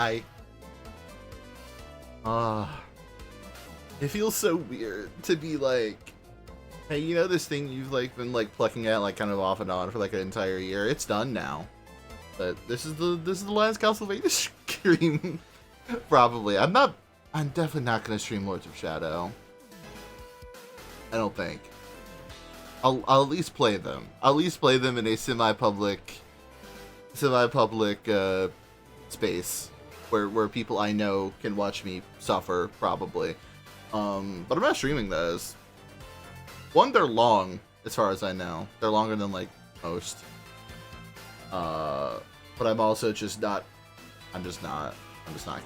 I it feels so weird to be like, hey, you know this thing you've like been like plucking at like kind of off and on for like an entire year? It's done now. But this is the last Castlevania stream. Probably. I'm definitely not gonna stream Lords of Shadow. I don't think. I'll at least play them. I'll at least play them in a semi-public space where people I know can watch me suffer, probably. But I'm not streaming those. One, they're long, as far as I know. They're longer than like most. But I'm also just not. I'm just not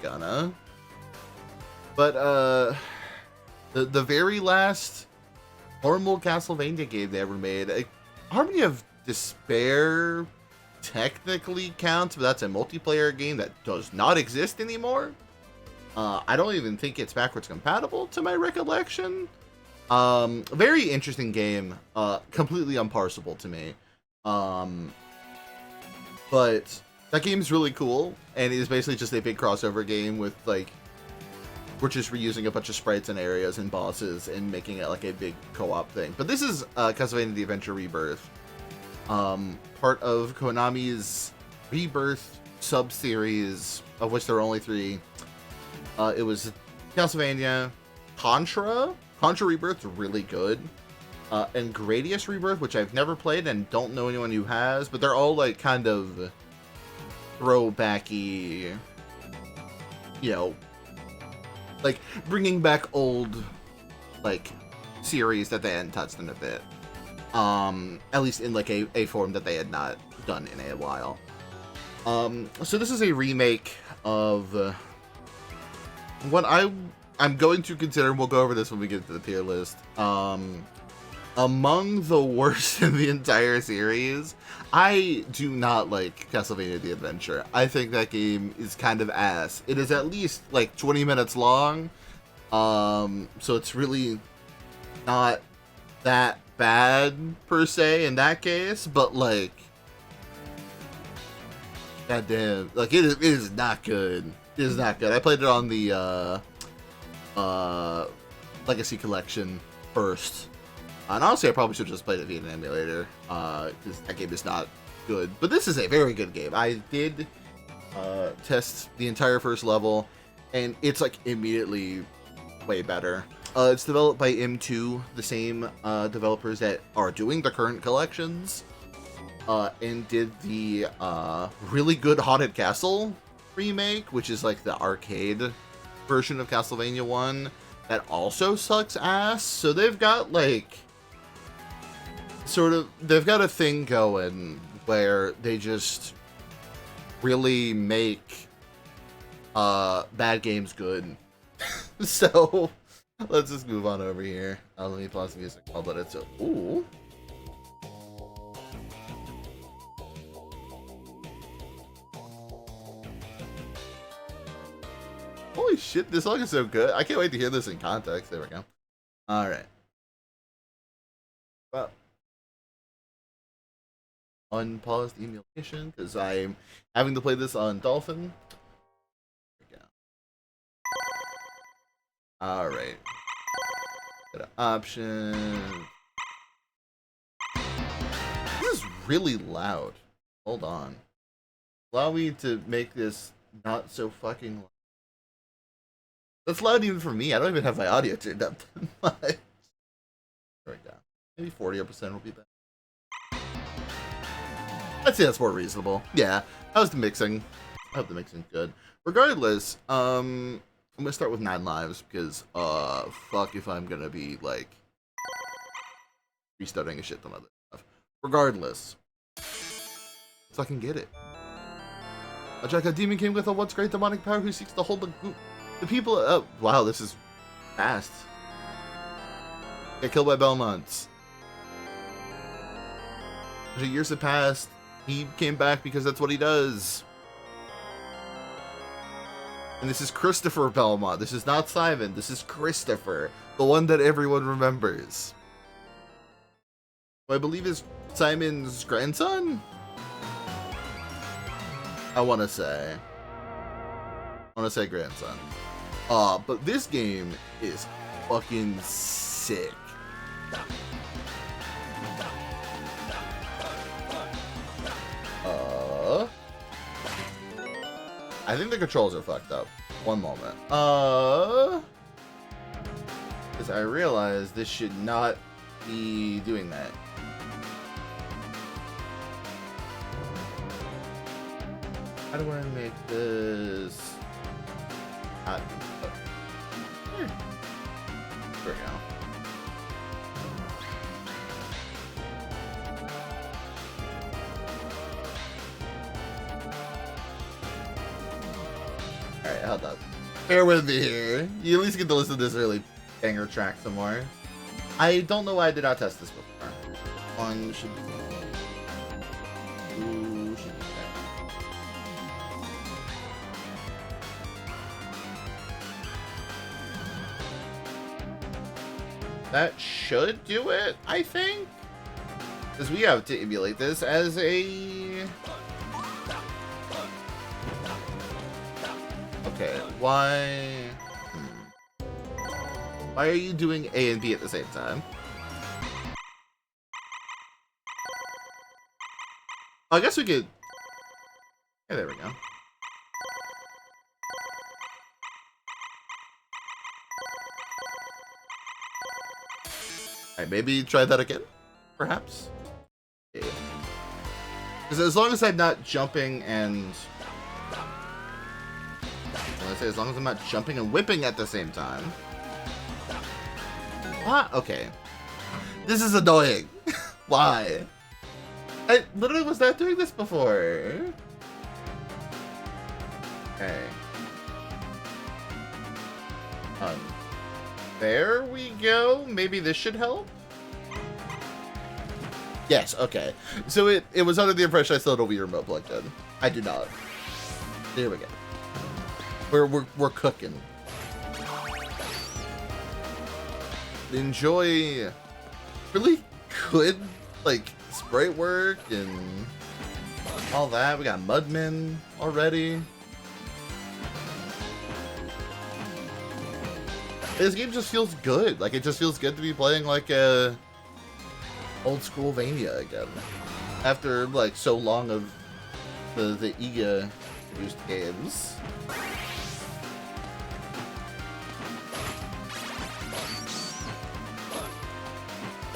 gonna. But the very last normal Castlevania game they ever made, Harmony of Despair technically counts, but that's a multiplayer game that does not exist anymore. I don't even think it's backwards compatible to my recollection. Very interesting game, completely unparsable to me. But that game's really cool, and it is basically just a big crossover game with like, we're just reusing a bunch of sprites and areas and bosses and making it like a big co-op thing. But this is Castlevania the Adventure ReBirth, part of Konami's ReBirth sub-series, of which there are only 3. It was Castlevania, Contra ReBirth, really good, and Gradius ReBirth, which I've never played and don't know anyone who has, but they're all like kind of throwbacky, you know, like bringing back old like series that they hadn't touched in a bit, at least in like a form that they had not done in a while. So this is a remake of what I'm going to consider, and we'll go over this when we get to the tier list, among the worst in the entire series. I do not like Castlevania the Adventure. I think that game is kind of ass. It is at least like 20 minutes long, so it's really not that bad per se in that case, but like, goddamn, like it is not good. It is not good. I played it on the Legacy Collection first. And honestly, I probably should have just played it via an emulator, because that game is not good. But this is a very good game. I did test the entire first level, and it's like immediately way better. It's developed by M2, the same developers that are doing the current collections, and did the really good Haunted Castle remake, which is like the arcade version of Castlevania 1 that also sucks ass. So they've got like they've got a thing going where they just really make bad games good. So let's just move on over here. Let me pause the music. I'll let it so. Ooh. Holy shit, this song is so good. I can't wait to hear this in context. There we go. Alright. Well, unpaused emulation, because I'm having to play this on Dolphin. There we go. Alright. Got an option. This is really loud. Hold on. Allow me to make this not so fucking loud. That's loud even for me. I don't even have my audio turned up that much. There we go. Maybe 40% will be better. I'd say that's more reasonable. Yeah, how's the mixing? I hope the mixing's good. Regardless, I'm gonna start with 9 lives because, fuck if I'm gonna be, like, restarting a shit ton of other stuff. Regardless, let's fucking get it. A Jack, a demon king with a once great demonic power who seeks to hold the people. Oh, wow, this is fast. Get killed by Belmonts. Years have passed. He came back because that's what he does. And this is Christopher Belmont. This is not Simon. This is Christopher, the one that everyone remembers. Who I believe is Simon's grandson? I want to say. I want to say grandson. But this game is fucking sick. I think the controls are fucked up. One moment. Because I realize this should not be doing that. How do I make this? Here. There we go. Alright, hold up. Bear with me here. You at least get to listen to this really banger track some more. I don't know why I did not test this before. One should be... Two should be there. That should do it, I think. Because we have to emulate this as a... Okay, why... Why are you doing A and B at the same time? I guess we could... Yeah, there we go. Alright, maybe try that again? Perhaps? Yeah. Because as long as I'm not jumping and... I say as long as I'm not jumping and whipping at the same time. What? Okay. This is annoying. Why? I literally was not doing this before. Okay. There we go. Maybe this should help. Yes, okay. So it was under the impression I still had a Wii remote plugged in. I do not. There we go. We're cooking. Enjoy really good like sprite work and all that. We got Mudmen already. This game just feels good. Like it just feels good to be playing like a old school Vania again. After like so long of the EGA produced games.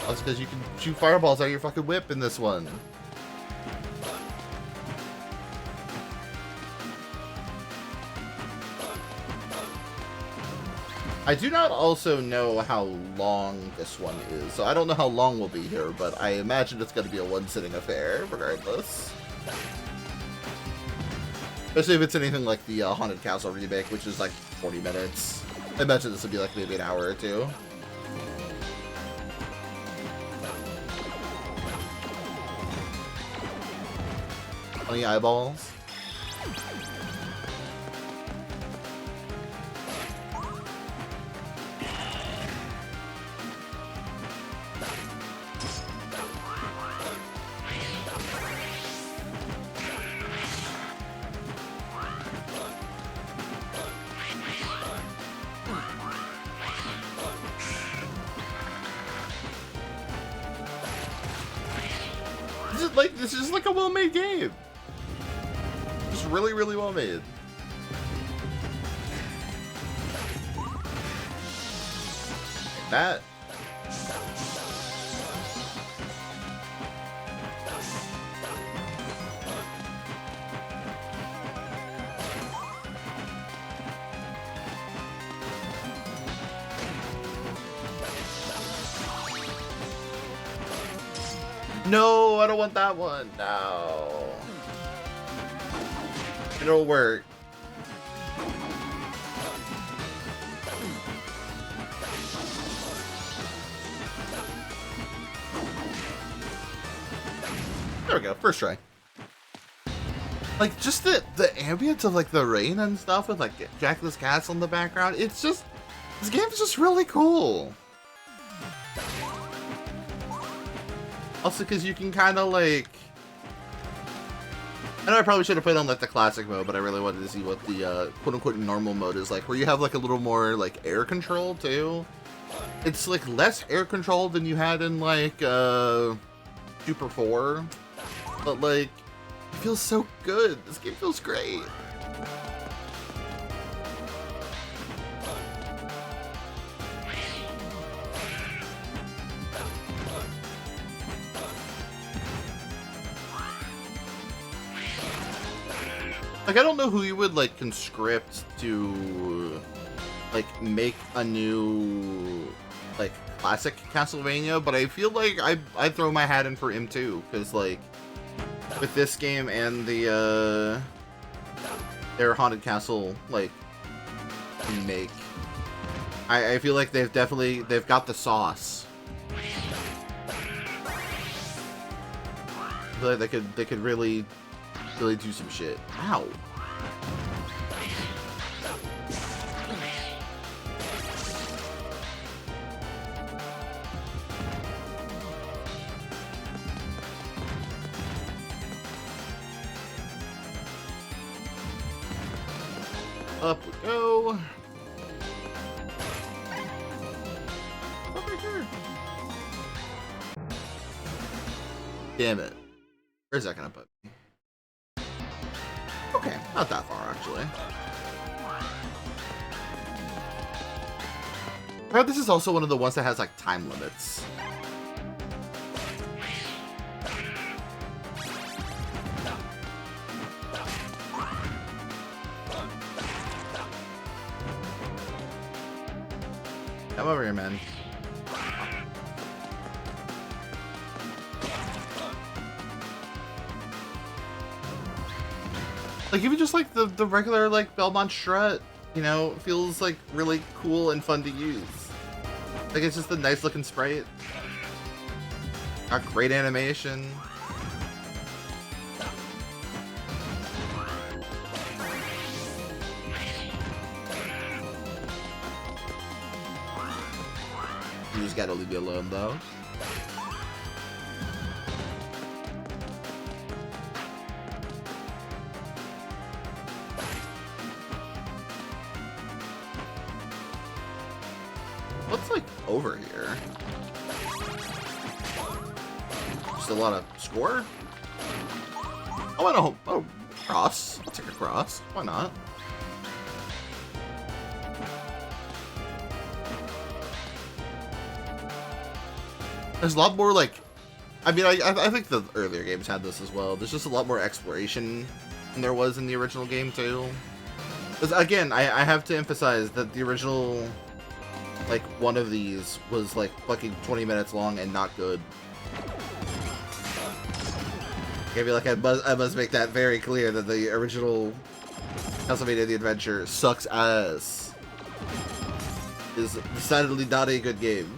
That's because you can shoot fireballs out of your fucking whip in this one. I do not also know how long this one is, so I don't know how long we'll be here, but I imagine it's going to be a one-sitting affair, regardless. Especially if it's anything like the Haunted Castle remake, which is like 40 minutes. I imagine this would be like maybe an hour or two. 20 eyeballs. This is like a well-made game. Just really, really well made. Like that. No, I don't want that one. No. It'll work. There we go. First try. Like, just the ambience of, like, the rain and stuff with, like, Dracula's castle in the background. It's just... This game's just really cool. Also, because you can kind of, like... I know I probably should have played on like the classic mode, but I really wanted to see what the quote-unquote normal mode is like, where you have like a little more like air control too. It's like less air control than you had in like Super 4, but like it feels so good. This game feels great. Like, I don't know who you would, like, conscript to, like, make a new, like, classic Castlevania, but I feel like I'd throw my hat in for him, too, because, like, with this game and the, their Haunted Castle, like, remake, I feel like they've got the sauce. I feel like they could really do some shit. Ow. Up we go. Over here. Damn it. Where's that gonna put me? Okay, not that far, actually. I heard this is also one of the ones that has, like, time limits. Come over here, man. Like, even just, like, the regular, like, Belmont strut, you know, feels, like, really cool and fun to use. Like, it's just a nice-looking sprite. Got great animation. You just gotta leave me alone, though. What's, like, over here? Just a lot of score? Oh, I know. Oh, cross. I'll take a cross. Why not? There's a lot more, like... I mean, I think the earlier games had this as well. There's just a lot more exploration than there was in the original game, too. Because, again, I have to emphasize that the original... like, one of these was, like, fucking 20 minutes long and not good. I feel like I must make that very clear that the original Castlevania The Adventure sucks ass. Is decidedly not a good game.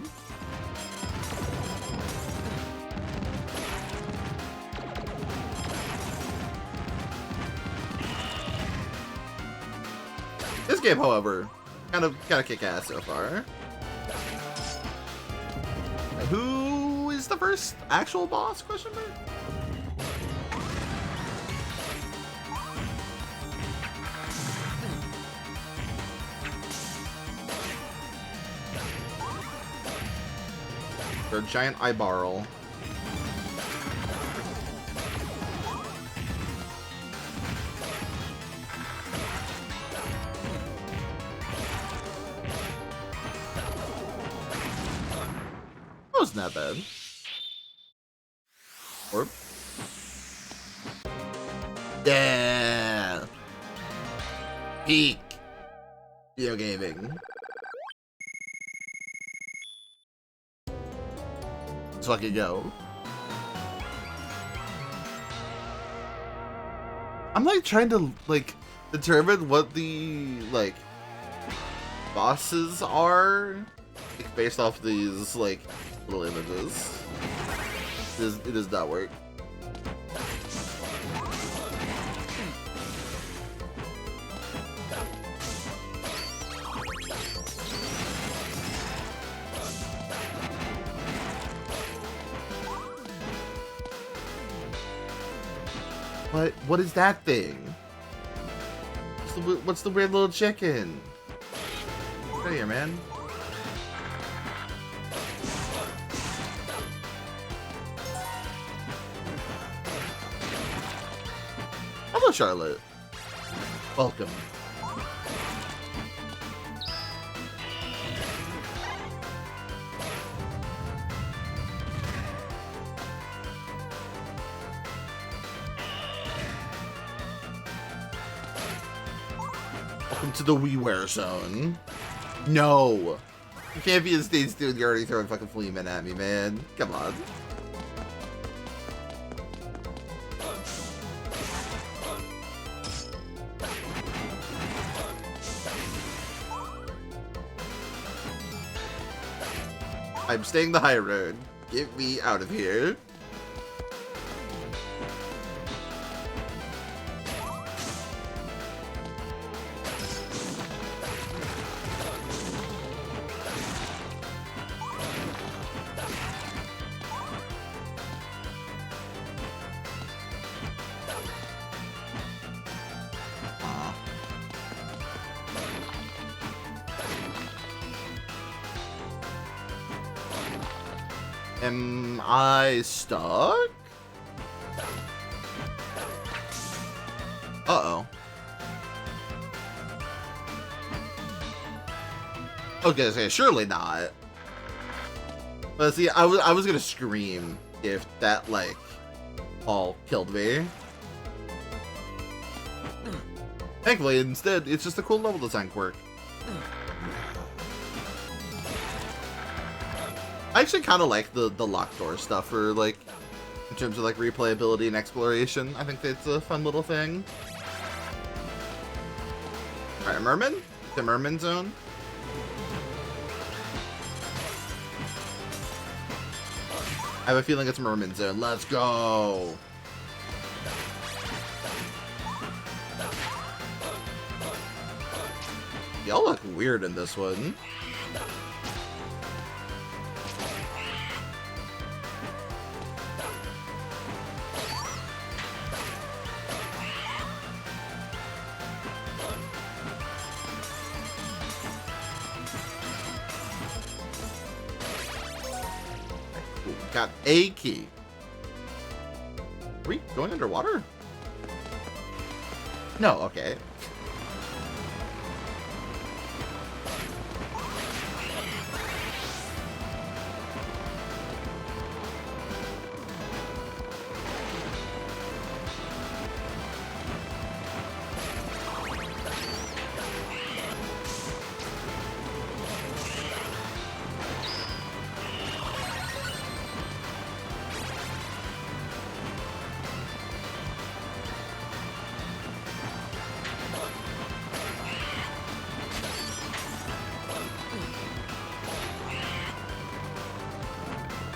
This game, however, kind of kick ass so far. Who is the first actual boss? Question mark. For a giant eye barrel. Wasn't that bad. Orb. Yeah. Peak. Video gaming. Let's fucking go. I'm like trying to like determine what the like bosses are, like, based off these like little images. It does not work. What is that thing? What's the weird little chicken? Get out of here, man. Hello, Charlotte. Welcome. Welcome to the WiiWare zone. No. You can't be a stage student. You're already throwing fucking Fleeman at me, man. Come on. I'm staying the high road. Get me out of here. Am I stuck? Uh-oh. Okay, so surely not. But see, I was gonna scream if that, like, all killed me. Thankfully, instead, it's just a cool level design quirk. I actually kind of like the locked door stuff for, like, in terms of, like, replayability and exploration. I think it's a fun little thing. Alright, Merman? The Merman zone? I have a feeling it's Merman zone. Let's go! Y'all look weird in this one. Got a key. Are we going underwater? No, okay.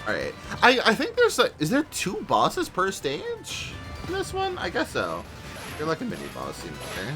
Alright. I think there's a... Is there 2 bosses per stage in this one? I guess so. You're like a mini boss, seems okay.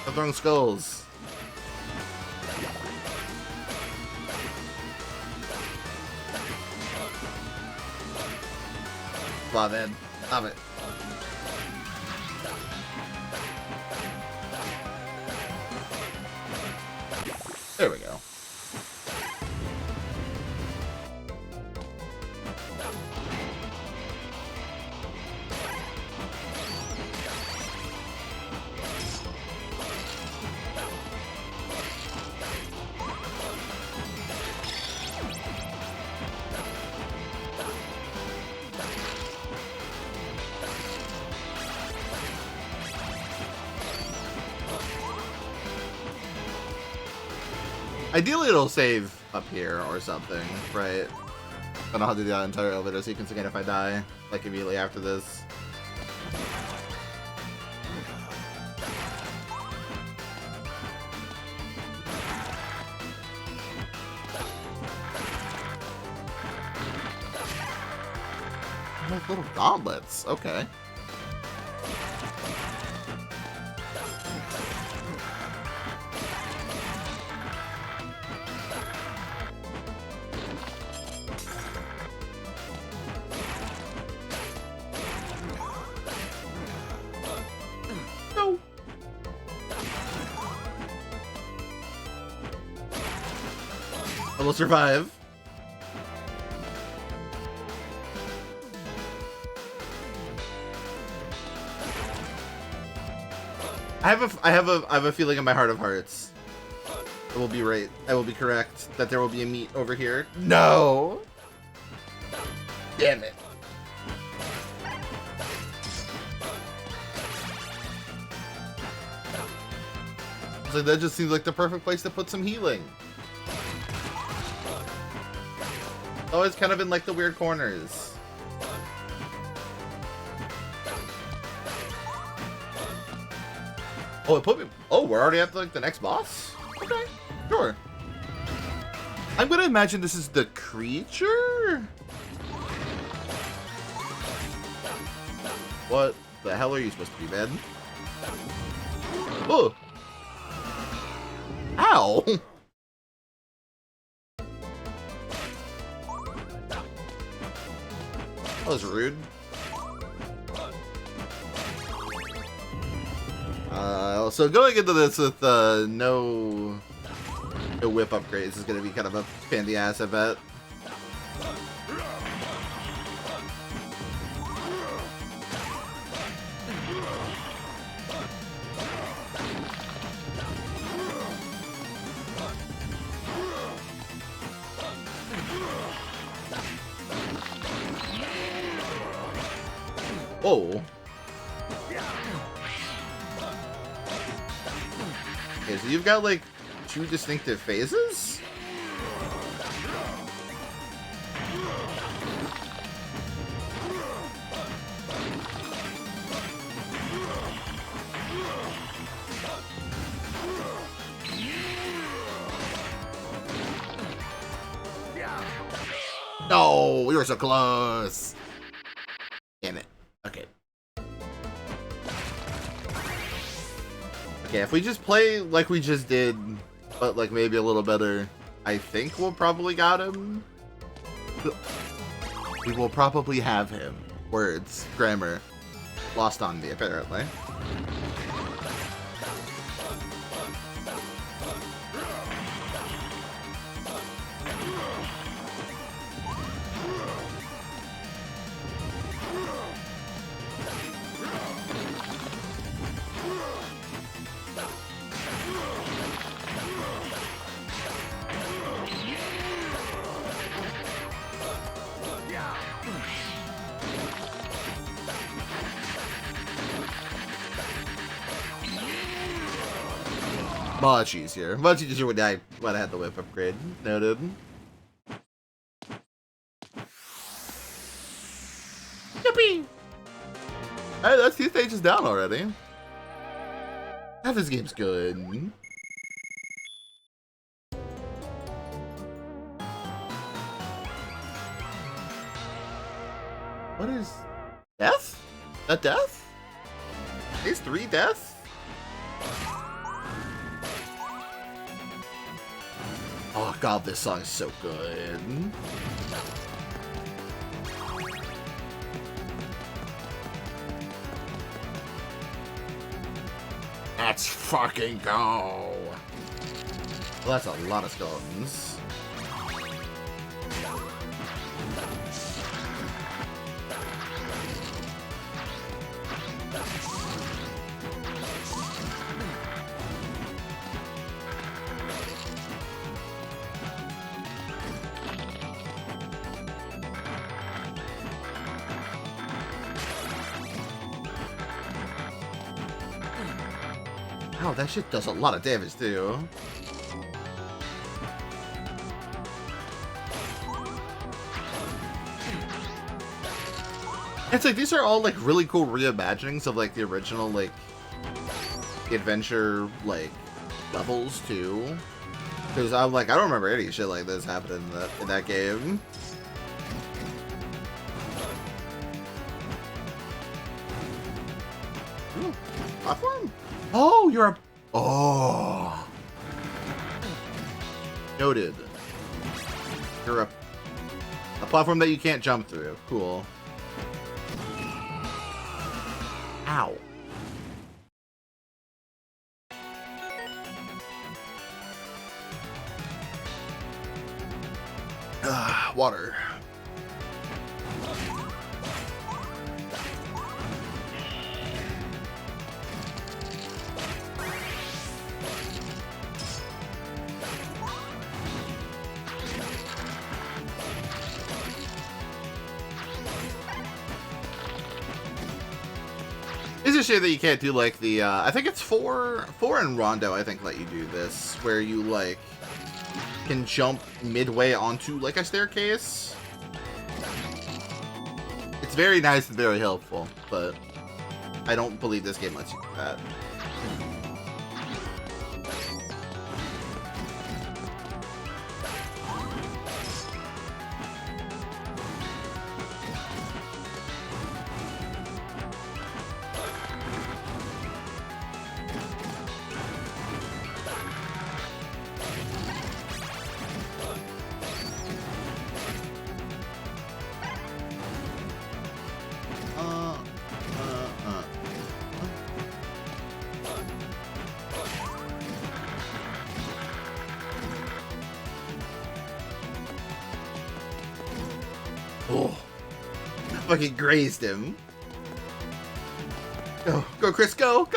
I'm throwing skulls. Wow, man. Stop it. There we go. Ideally, it'll save up here or something, right? I don't know how to do that entire elevator sequence again if I die, like, immediately after this. Like little gauntlets. Okay. No. I will survive. I have a feeling in my heart of hearts. I will be right. I will be correct that there will be a meat over here. No. Damn it. It's like that just seems like the perfect place to put some healing. Always kind of in like the weird corners. Oh, it put me. Oh, we're already at like the next boss? Okay, sure. I'm gonna imagine this is the creature? What the hell are you supposed to be, man? Oh! Ow! That was rude. So going into this with no whip upgrades is going to be kind of a pain in the ass, I bet. Whoa. Okay, so you've got like 2 distinctive phases? No, we were so close. Damn it. Okay. Okay, if we just play like we just did, but like maybe a little better, I think we'll probably got him. We will probably have him. Words, grammar, lost on me apparently. Much easier. Much easier when I had the whip upgrade. Noted. Yippee! Hey, that's 2 stages down already. God, this game's good. What is... Death? That death? Phase 3 death? Oh god, this song is so good. Let's fucking go! Well, that's a lot of skeletons. Wow, that shit does a lot of damage too. It's like these are all like really cool reimaginings of like the original like the adventure like levels too. Because I'm like I don't remember any shit like this happening in that game. platform? Oh, you're a... Oh. Noted. You're a platform that you can't jump through. Cool. Ow. Water. It's a shame that you can't do like the I think it's four and Rondo I think let you do this, where you like can jump midway onto like a staircase. It's very nice and very helpful, but I don't believe this game lets you do that. Oh, fucking grazed him. Go, Chris, go.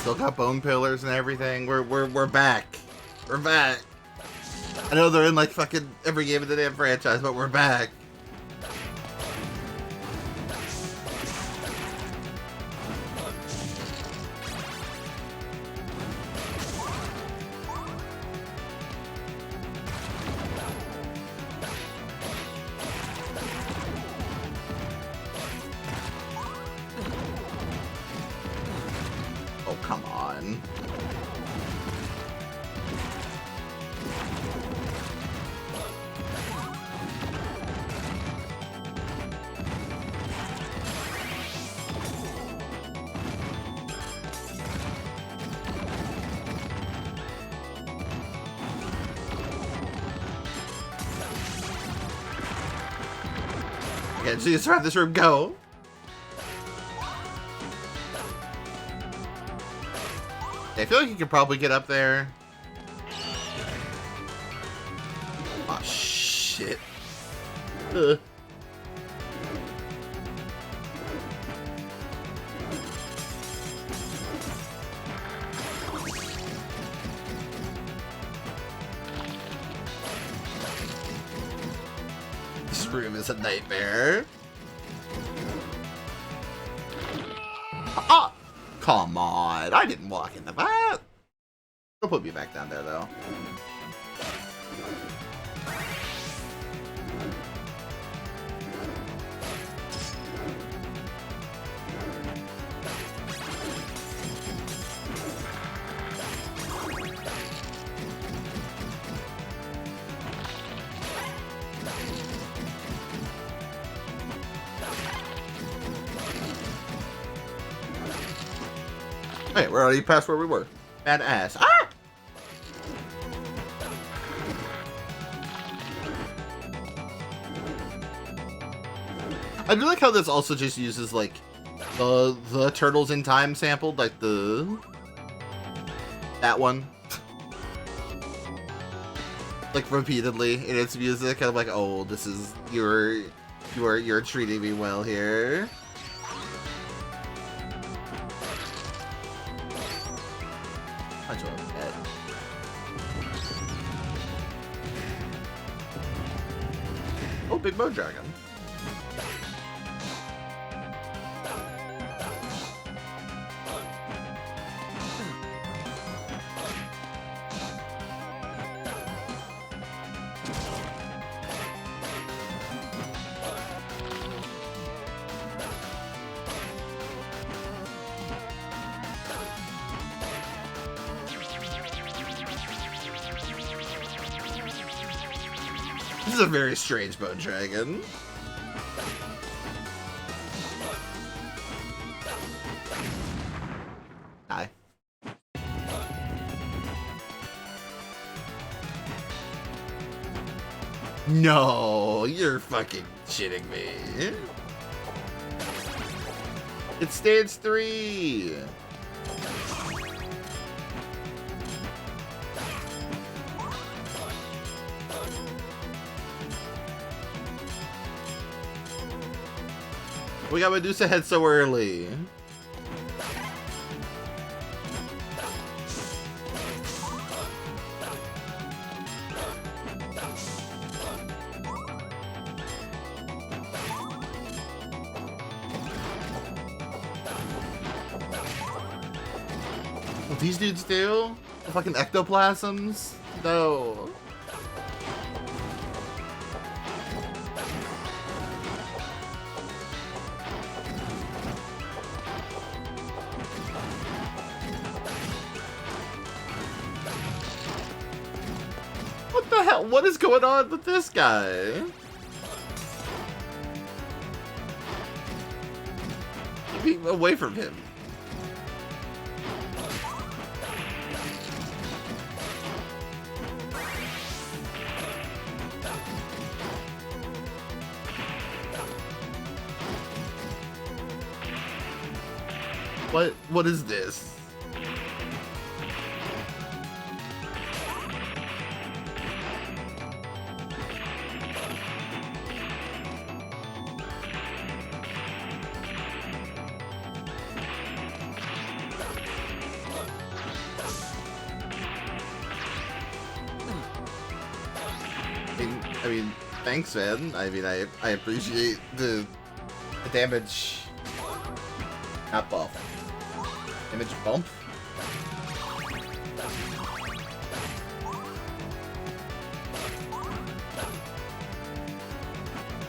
Still got bone pillars and everything. We're back. We're back. I know they're in like fucking every game of the damn franchise, but we're back. Oh, come on. Okay, so you surround this room, go. I feel like you could probably get up there. Oh, shit. Ugh. This room is a nightmare. Ah! Come on, I didn't walk into that. They'll put me back down there, though. Hey, we're already past where we were. Badass. Ah! I do like how this also just uses like the Turtles in Time sampled, like that one. Like repeatedly in its music. I'm like, oh, this is you're treating me well here. Oh, Big Mo Dragon. is a very strange bone dragon. Hi. No, you're fucking shitting me. It's stage 3. We got Medusa head so early. What these dudes do? The fucking ectoplasms? No. What the hell? What is going on with this guy? Keep away from him. What is this? I mean, thanks, man. I mean, I appreciate the damage. Not buff. Damage bump.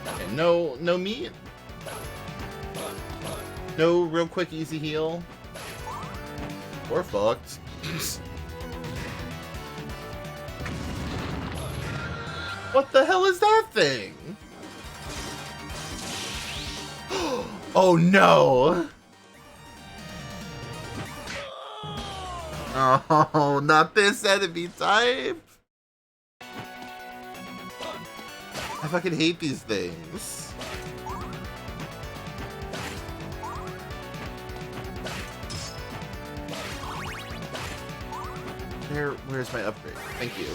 Okay, no meat. No real quick easy heal. We're fucked. What the hell is that thing? Oh no! Oh, not this enemy type! I fucking hate these things. Where's my upgrade? Thank you.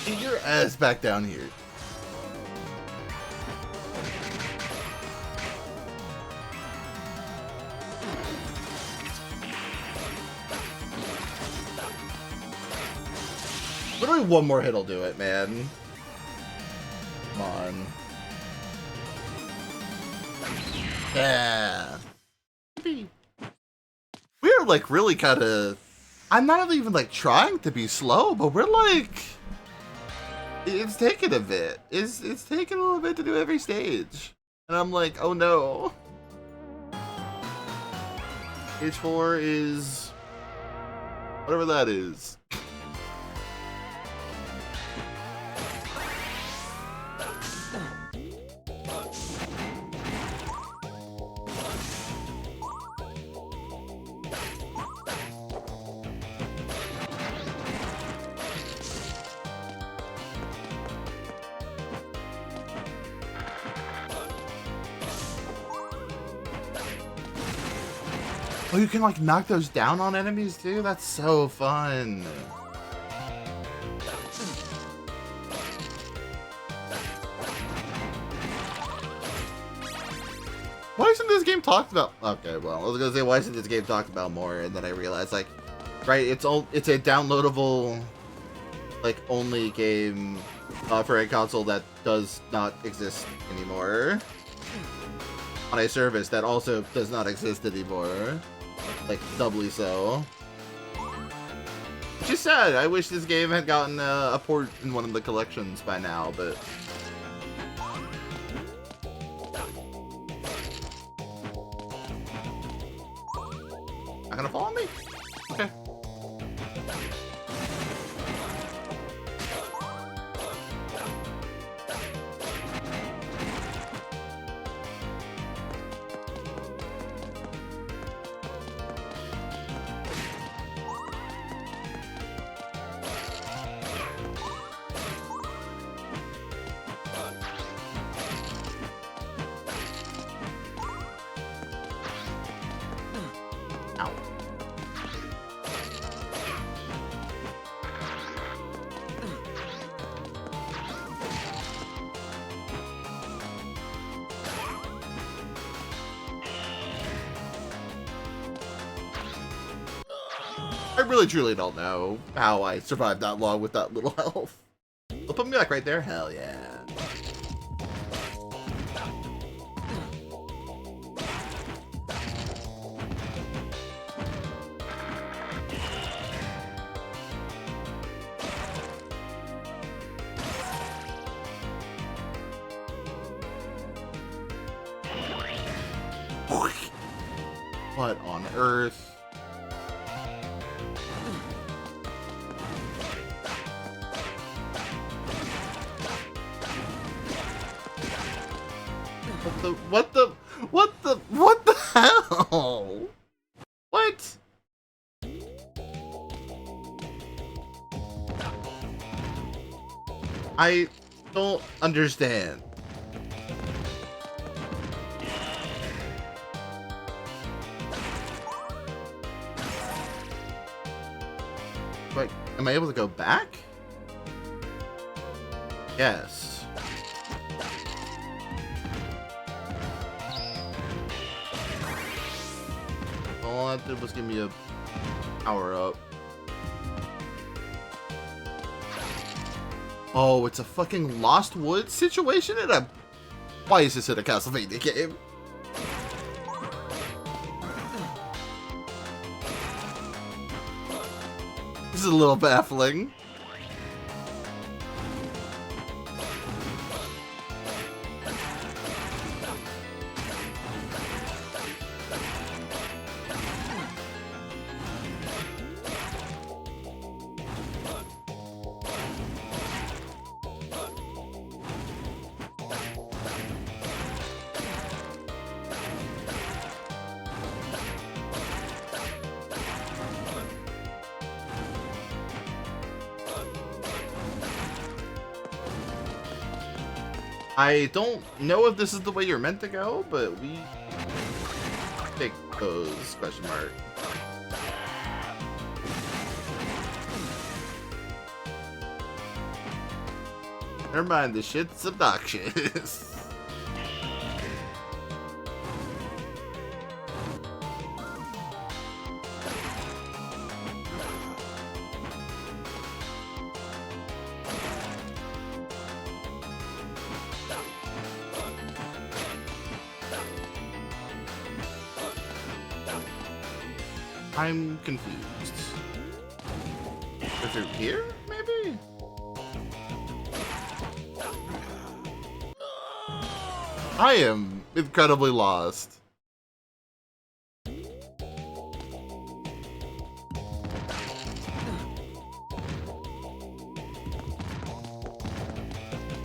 Get your ass back down here. Literally one more hit'll do it, man. Come on. Yeah. We're like really kind of... I'm not even like trying to be slow, but we're like... It's taking a bit. It's taking a little bit to do every stage. And I'm like, oh no. Stage 4 is... whatever that is. Oh, you can like knock those down on enemies too? That's so fun. Why isn't this game talked about? Okay, well, I was gonna say, why isn't this game talked about more? And then I realized, like, right, it's a downloadable, like, only game for a console that does not exist anymore. On a service that also does not exist anymore. Like, doubly so. Which is sad. I wish this game had gotten a port in one of the collections by now, but... Not gonna follow me? Okay. Ow. I really truly don't know how I survived that long with that little health. They'll put me back right there? Hell yeah. What on earth? What the hell? What? I don't understand. Like, am I able to go back? Yes. All I did was give me a power up. Oh, it's a fucking Lost Woods situation in a... Why is this in a Castlevania game? This is a little baffling. I don't know if this is the way you're meant to go, but we take those, question mark. Never mind, this shit's obnoxious. I'm confused. Is it here, maybe? I am incredibly lost.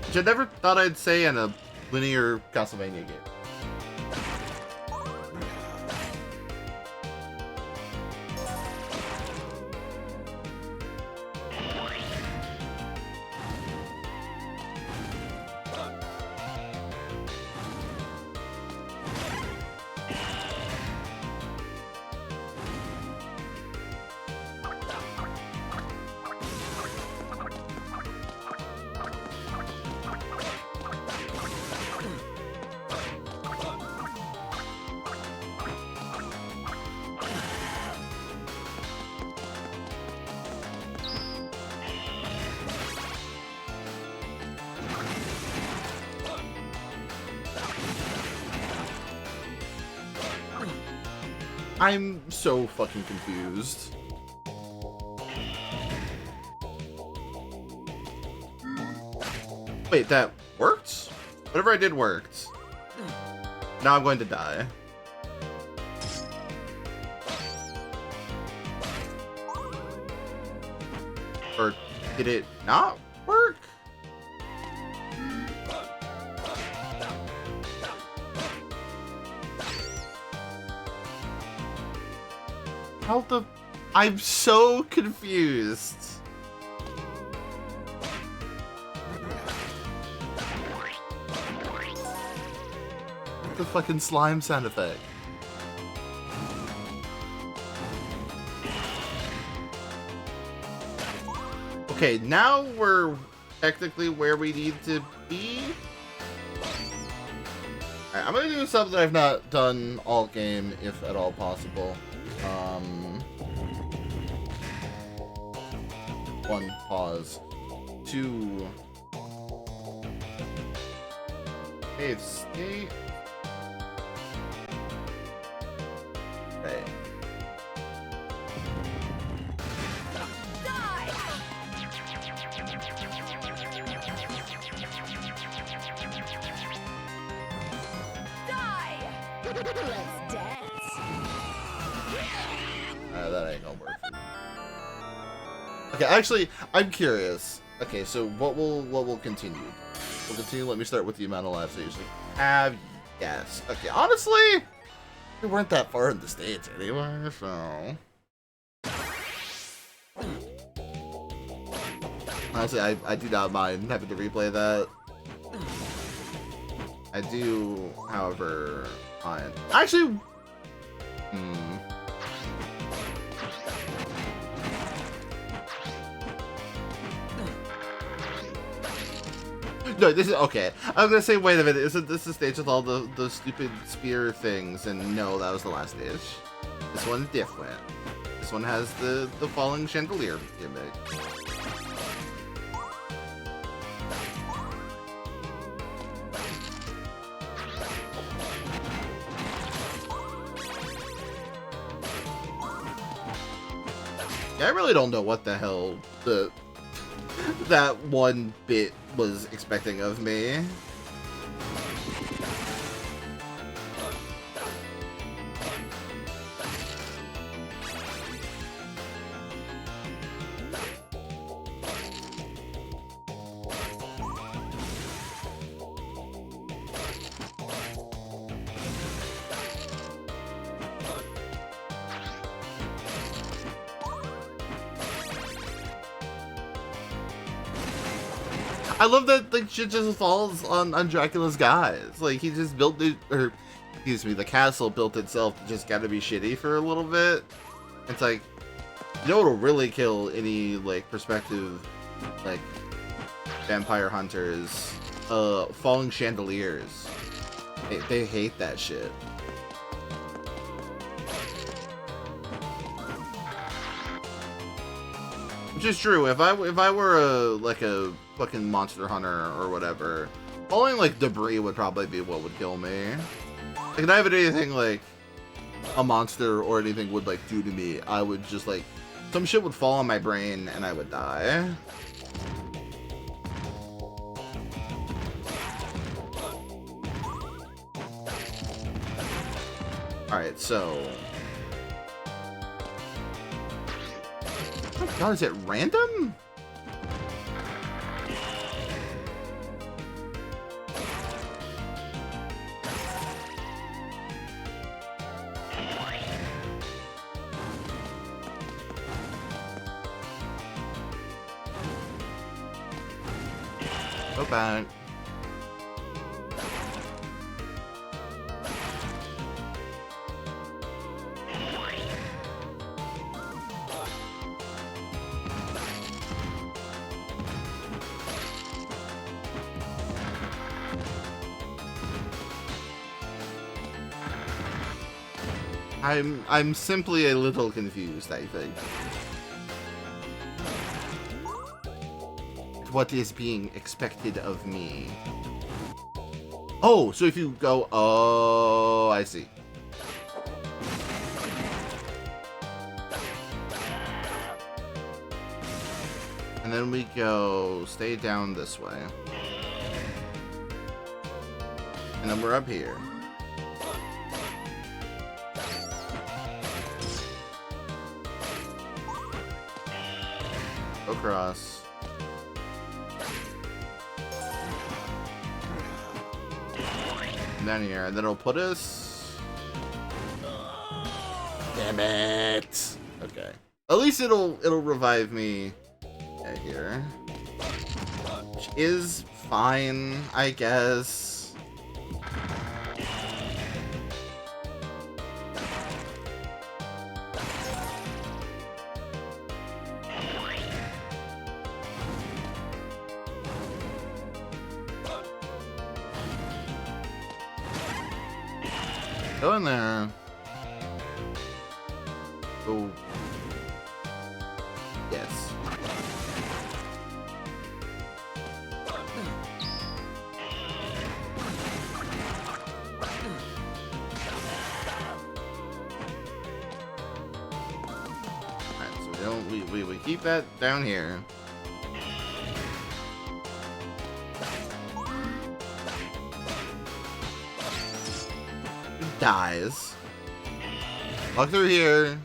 Which I never thought I'd say in a linear Castlevania game. I'm so fucking confused. Wait, that worked? Whatever I did worked. Now I'm going to die. Or did it not work? How the... I'm so confused. The fucking slime sound effect. Okay, now we're technically where we need to be. Alright, I'm gonna do something I've not done all game, if at all possible. One, pause. Two. Save state. Okay. Let's dance. That ain't gonna work. Okay, actually, I'm curious. Okay, so what will continue? We'll continue. Let me start with the amount of lives I usually have. Yes. Okay, honestly, we weren't that far in the States anyway, so. Honestly, I do not mind having to replay that. I do, however, mind. Actually, no, this is okay. I was gonna say, wait a minute, isn't this the stage with all the stupid spear things? And no, that was the last stage. This one's different. This one has the falling chandelier gimmick. Yeah, I really don't know what the hell that one bit was expecting of me. I love that like shit just falls on Dracula's guys. Like he just built it, or excuse me, the castle built itself to just gotta be shitty for a little bit. It's like, you know what'll really kill any like prospective like vampire hunters? Falling chandeliers. They hate that shit. Which is true. If I were a fucking monster hunter or whatever, falling like debris would probably be what would kill me. Like, not even anything like a monster or anything would like do to me. I would just like, some shit would fall on my brain and I would die. Alright, so oh my god, is it random? Go back. I'm simply a little confused, I think. What is being expected of me? Oh, so if you go, oh, I see. And then we go stay down this way. And then we're up here. Go across. And down here. And then it'll put us... Damn it! Okay. At least it'll revive me here. Which is fine, I guess. Go in there. Oh. Yes. Alright, so we keep that down here. Dies. Walk through here.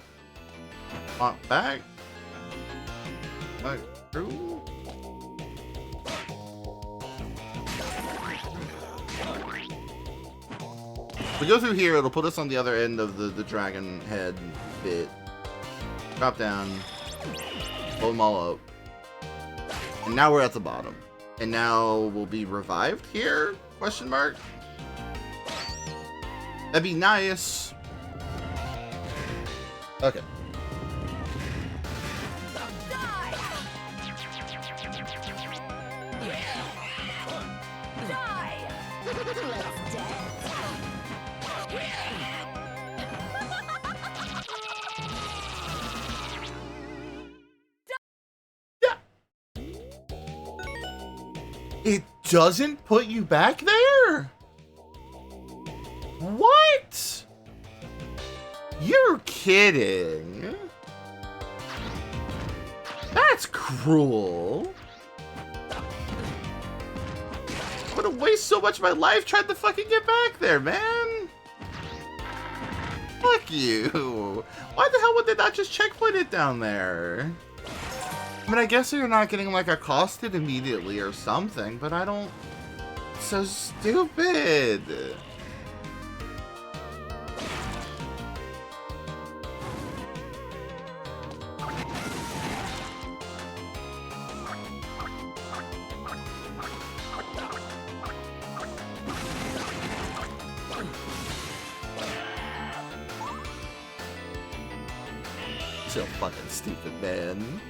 Walk back. Walk through. If we go through here, it'll put us on the other end of the dragon head bit. Drop down. Blow them all up. And now we're at the bottom. And now we'll be revived here? Question mark? That'd be nice. Okay. It doesn't put you back there? What? You're kidding. That's cruel. I'm gonna waste so much of my life trying to fucking get back there, man. Fuck you. Why the hell would they not just checkpoint it down there? I mean, I guess you're not getting, like, accosted immediately or something, but I don't... So stupid. So fucking stupid, man.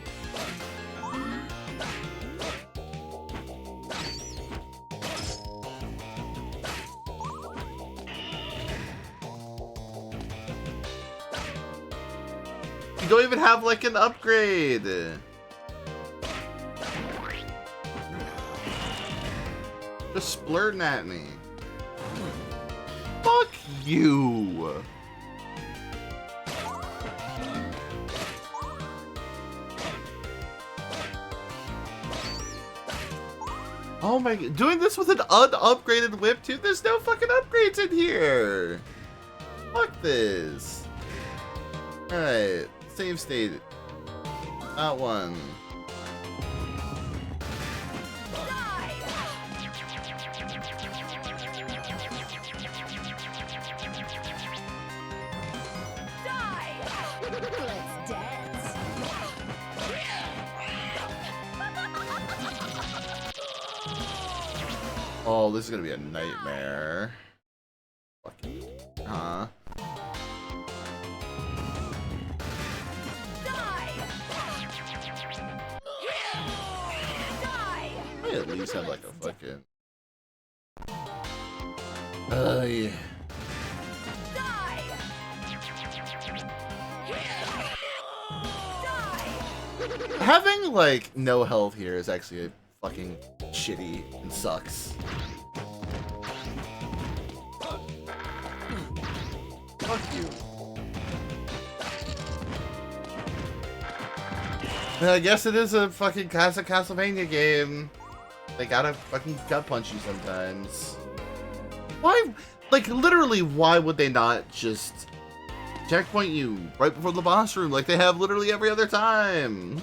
You don't even have like an upgrade. Just splurting at me. Fuck you. Oh my god, doing this with an unupgraded whip too? There's no fucking upgrades in here! Fuck this. Alright, save state. Not one. Let's dance. Oh, this is gonna be a nightmare. Fucking. Huh? I at least have like a fucking. Yeah. Having like no health here is actually fucking shitty and sucks. Fuck you. I guess it is a fucking classic Castlevania game. They gotta fucking gut punch you sometimes. Why? Like, literally, why would they not just checkpoint you right before the boss room like they have literally every other time?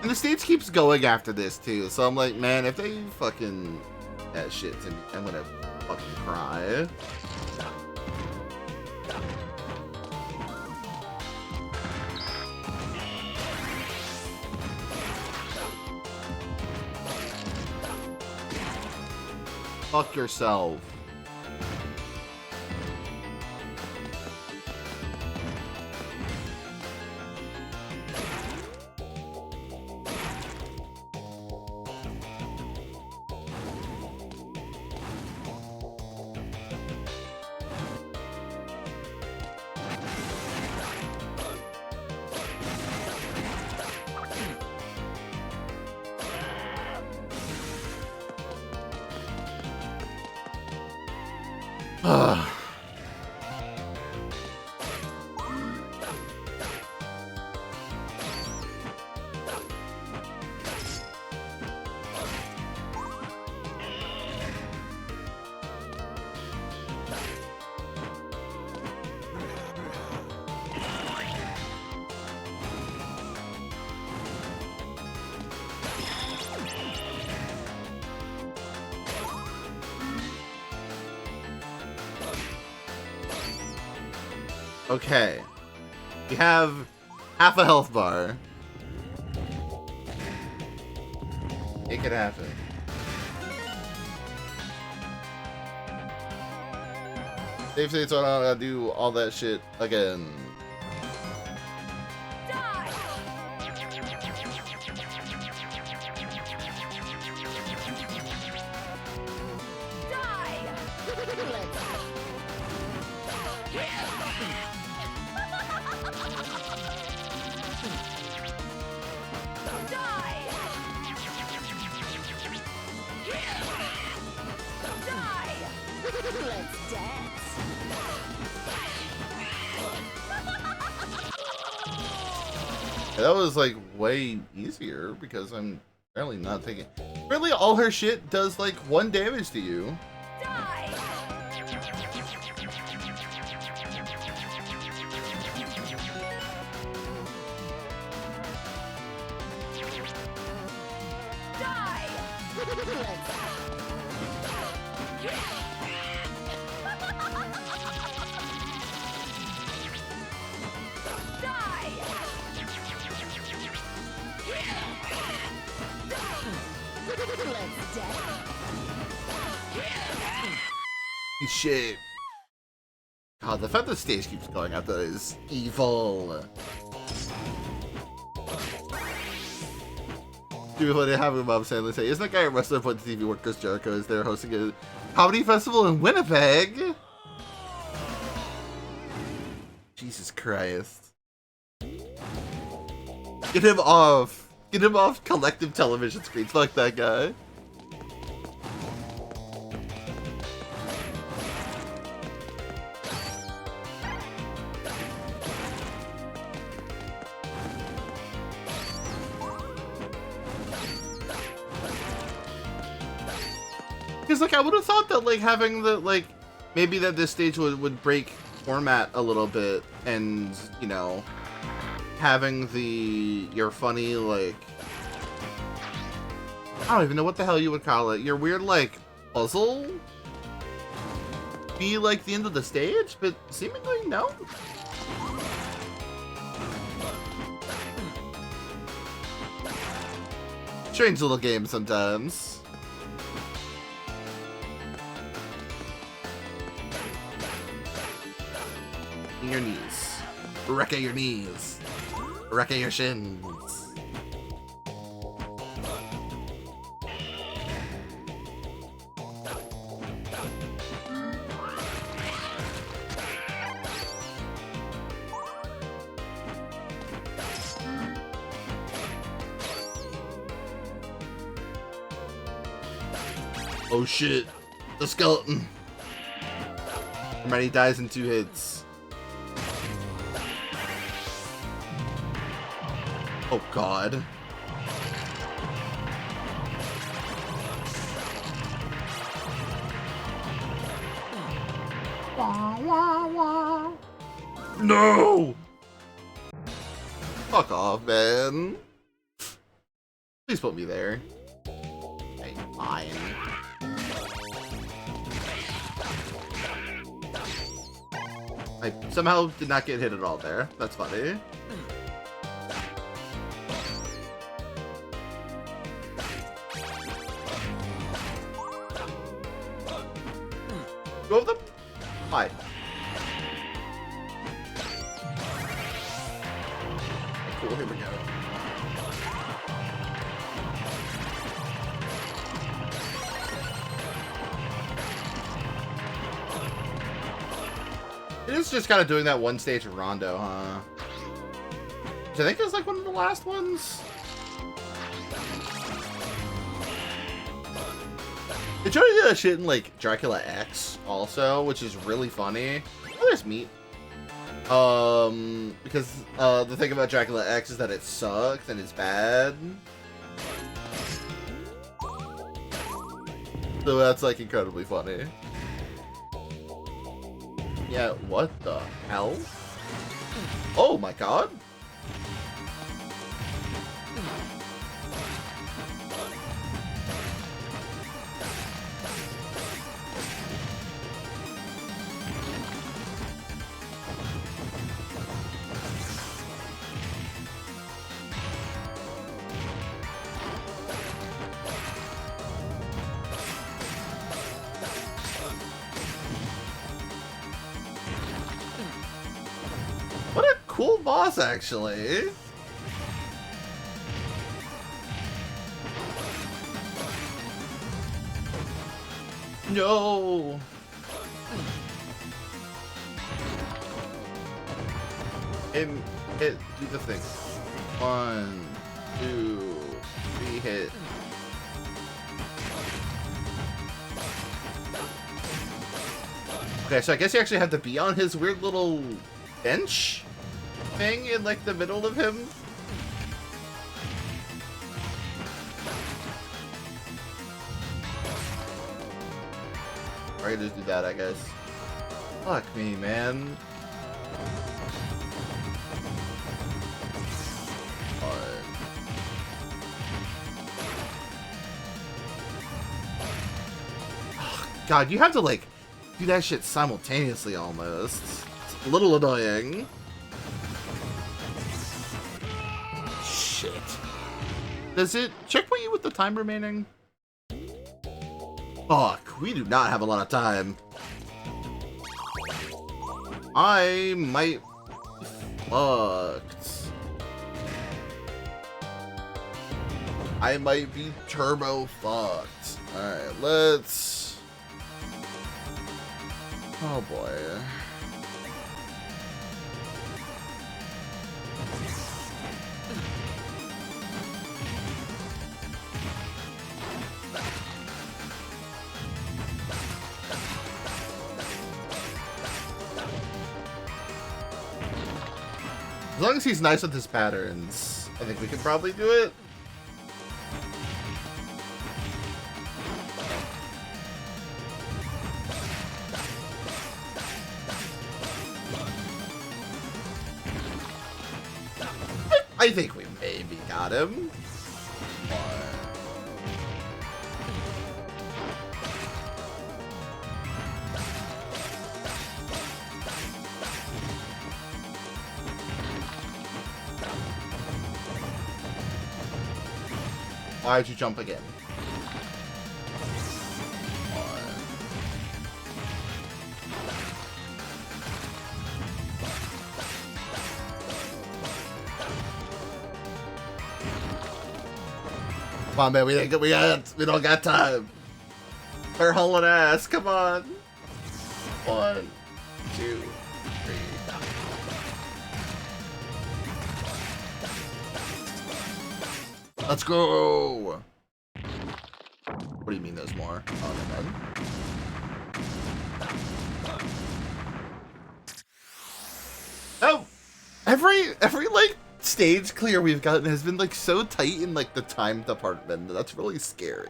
And the stage keeps going after this, too. So I'm like, man, if they fucking that shit to me, I'm gonna fucking cry. Fuck yourself. Okay. We have half a health bar. Make it happen. Save state, so I don't gotta do all that shit again. That was like way easier because I'm apparently not taking. Really, all her shit does like 1 damage to you. Shit. God, the fact the stage keeps going after is evil. People they have Bob Sandler say, isn't that guy a wrestler put to TV work Chris Jericho is there hosting a comedy festival in Winnipeg? Jesus Christ. Get him off. Get him off collective television screens. Fuck that guy. Because, like, I would have thought that, like, having the, like, maybe that this stage would break format a little bit, and, you know, having your funny, like, I don't even know what the hell you would call it, your weird, like, puzzle be, like, the end of the stage, but seemingly no. Strange little game sometimes. Your knees. Wreck at your knees. Wreck at your shins. Oh shit. The skeleton. Somebody dies in 2 hits. Oh god. No! Fuck off, man. Please put me there. Okay, fine. I somehow did not get hit at all there. That's funny. Two of them? Hi. Cool, here we go. It is just kind of doing that one stage of Rondo, huh? Which I think is like one of the last ones. They try to do that shit in like Dracula X also, which is really funny. Oh, there's meat. Because the thing about Dracula X is that it sucks and it's bad. So that's like incredibly funny. Yeah, what the hell? Oh my god. What a cool boss, actually. No. Hit, do the thing. 1, 2, 3, hit. Okay, so I guess you actually have to be on his weird little bench thing in like the middle of him. Or I can just do that, I guess. Fuck me, man. Oh, God, you have to like do that shit simultaneously almost. It's a little annoying. Shit. Does it checkpoint you with the time remaining? Fuck, we do not have a lot of time. I might be fucked. I might be turbo fucked. Alright, let's... Oh boy. As long as he's nice with his patterns, I think we can probably do it. I think we maybe got him. Why'd you jump again? Come on, man, we don't got time. We're hauling ass, come on. 1, 2, 3. Let's go! What do you mean there's more? Oh, never mind. Oh! Every like stage clear we've gotten has been like so tight in like the time department. That's really scary.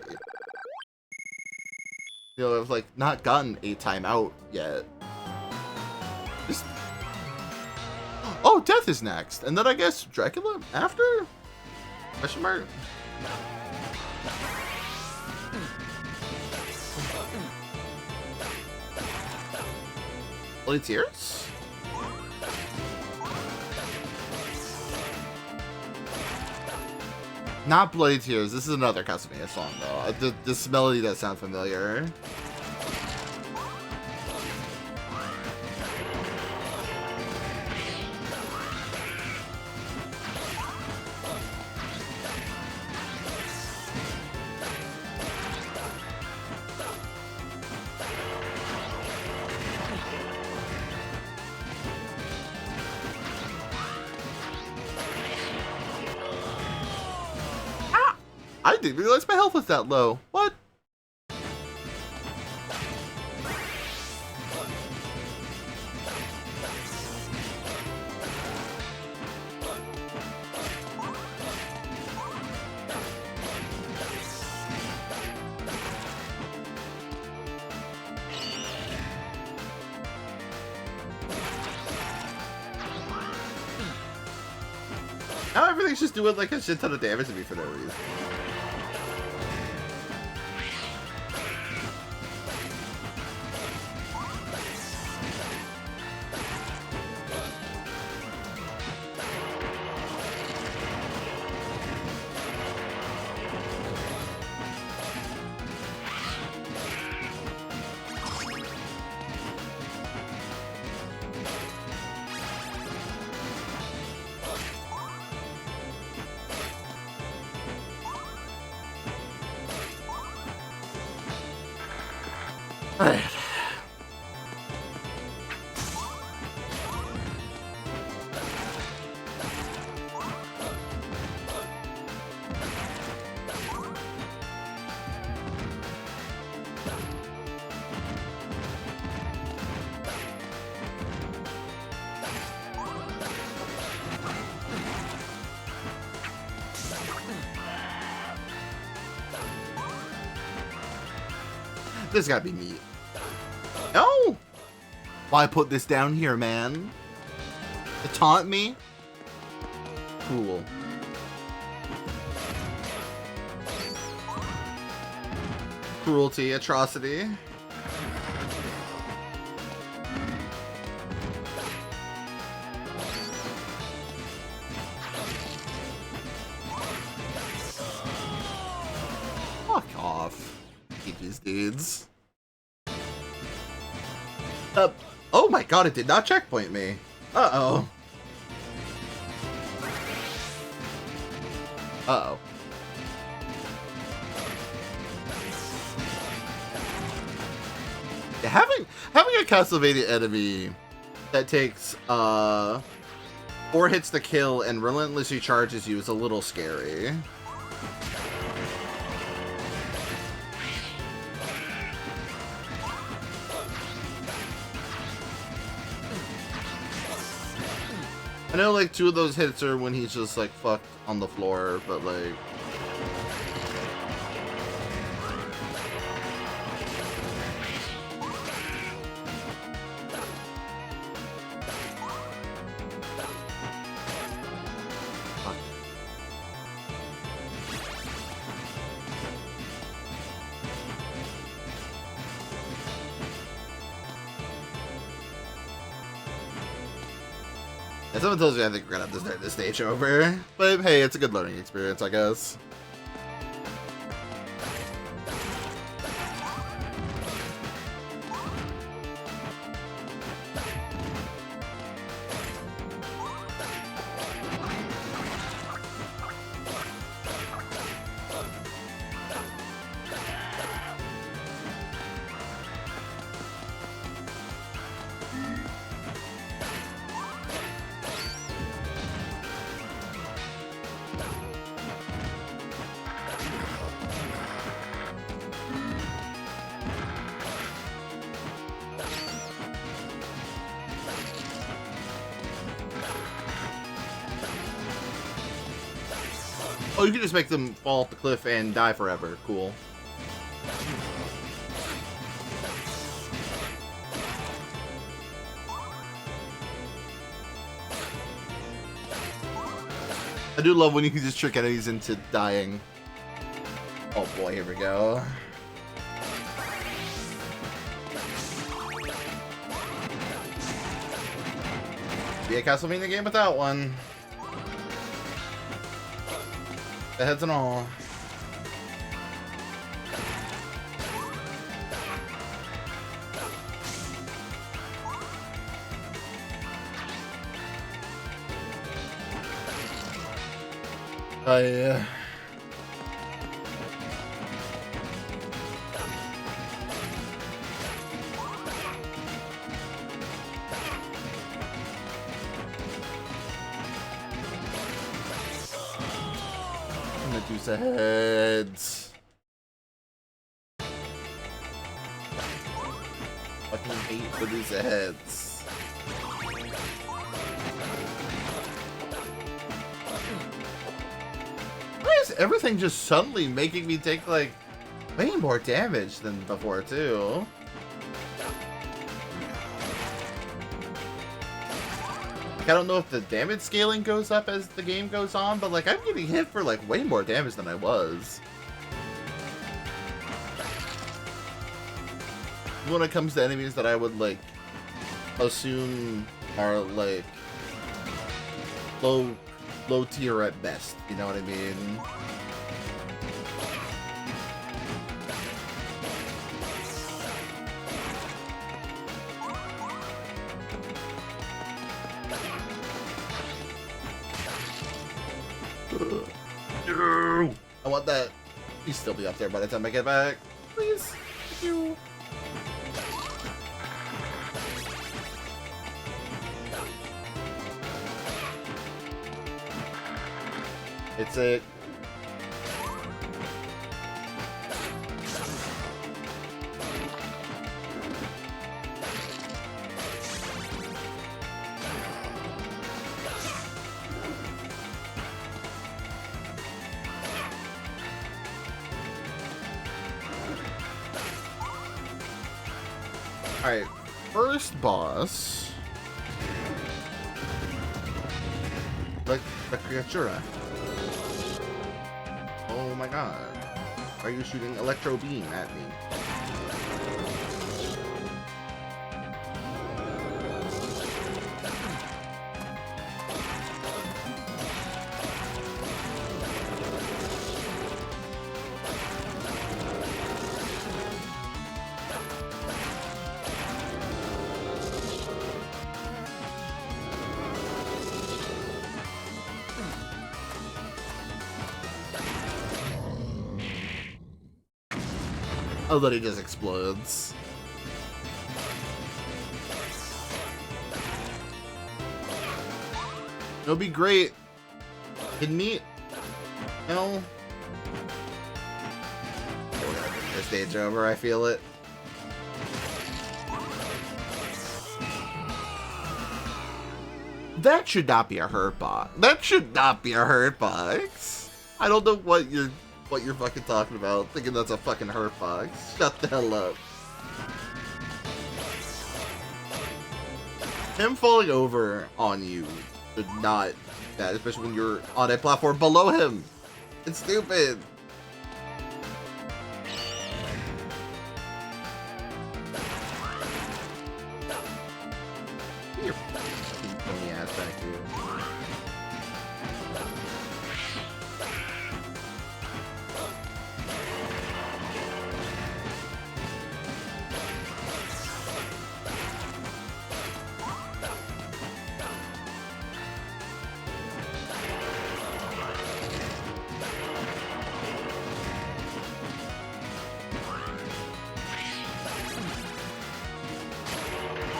You know, I've like not gotten a timeout yet. Just... Oh, death is next, and then I guess Dracula after? Question mark. Bloody Tears? Not Bloody Tears. This is another Castlevania song, though. This melody does sound familiar. I didn't realize my health was that low. What? Now everything's just doing like a shit ton of damage to me for no reason. Alright. This gotta be neat. No! Why put this down here, man? To taunt me? Cool. Cruelty, atrocity. Fuck off. Eat these dudes. Oh my god, it did not checkpoint me. Uh-oh. Uh-oh. Yeah, having a Castlevania enemy that takes 4 hits to kill and relentlessly charges you is a little scary. I know, like, 2 of those hits are when he's just, like, fucked on the floor, but, like... Fuck. Yeah, someone tells me I think we're gonna have to start this stage over. But hey, it's a good learning experience, I guess. Oh, you can just make them fall off the cliff and die forever. Cool. I do love when you can just trick enemies into dying. Oh boy, here we go. Be a Castlevania game without one. The heads and all. Oh yeah. Medusa heads. Fucking hate Medusa heads. Why is everything just suddenly making me take like way more damage than before too? Like, I don't know if the damage scaling goes up as the game goes on, but like I'm getting hit for like way more damage than I was. When it comes to enemies that I would like assume are like low tier at best, you know what I mean? I want that. Please still be up there by the time I get back. Please. Thank you. It's it. Alright, first boss. The creatura. Oh my god. Are you shooting electro beam at me? Oh, that he just explodes. It'll be great. Can meet. No. This stage over, I feel it. That should not be a hurt box. That should not be a hurt box. I don't know what you're fucking talking about, thinking that's a fucking hurt box. Shut the hell up. Him falling over on you should not do that, especially when you're on a platform below him. It's stupid. Get your fucking pony ass back here.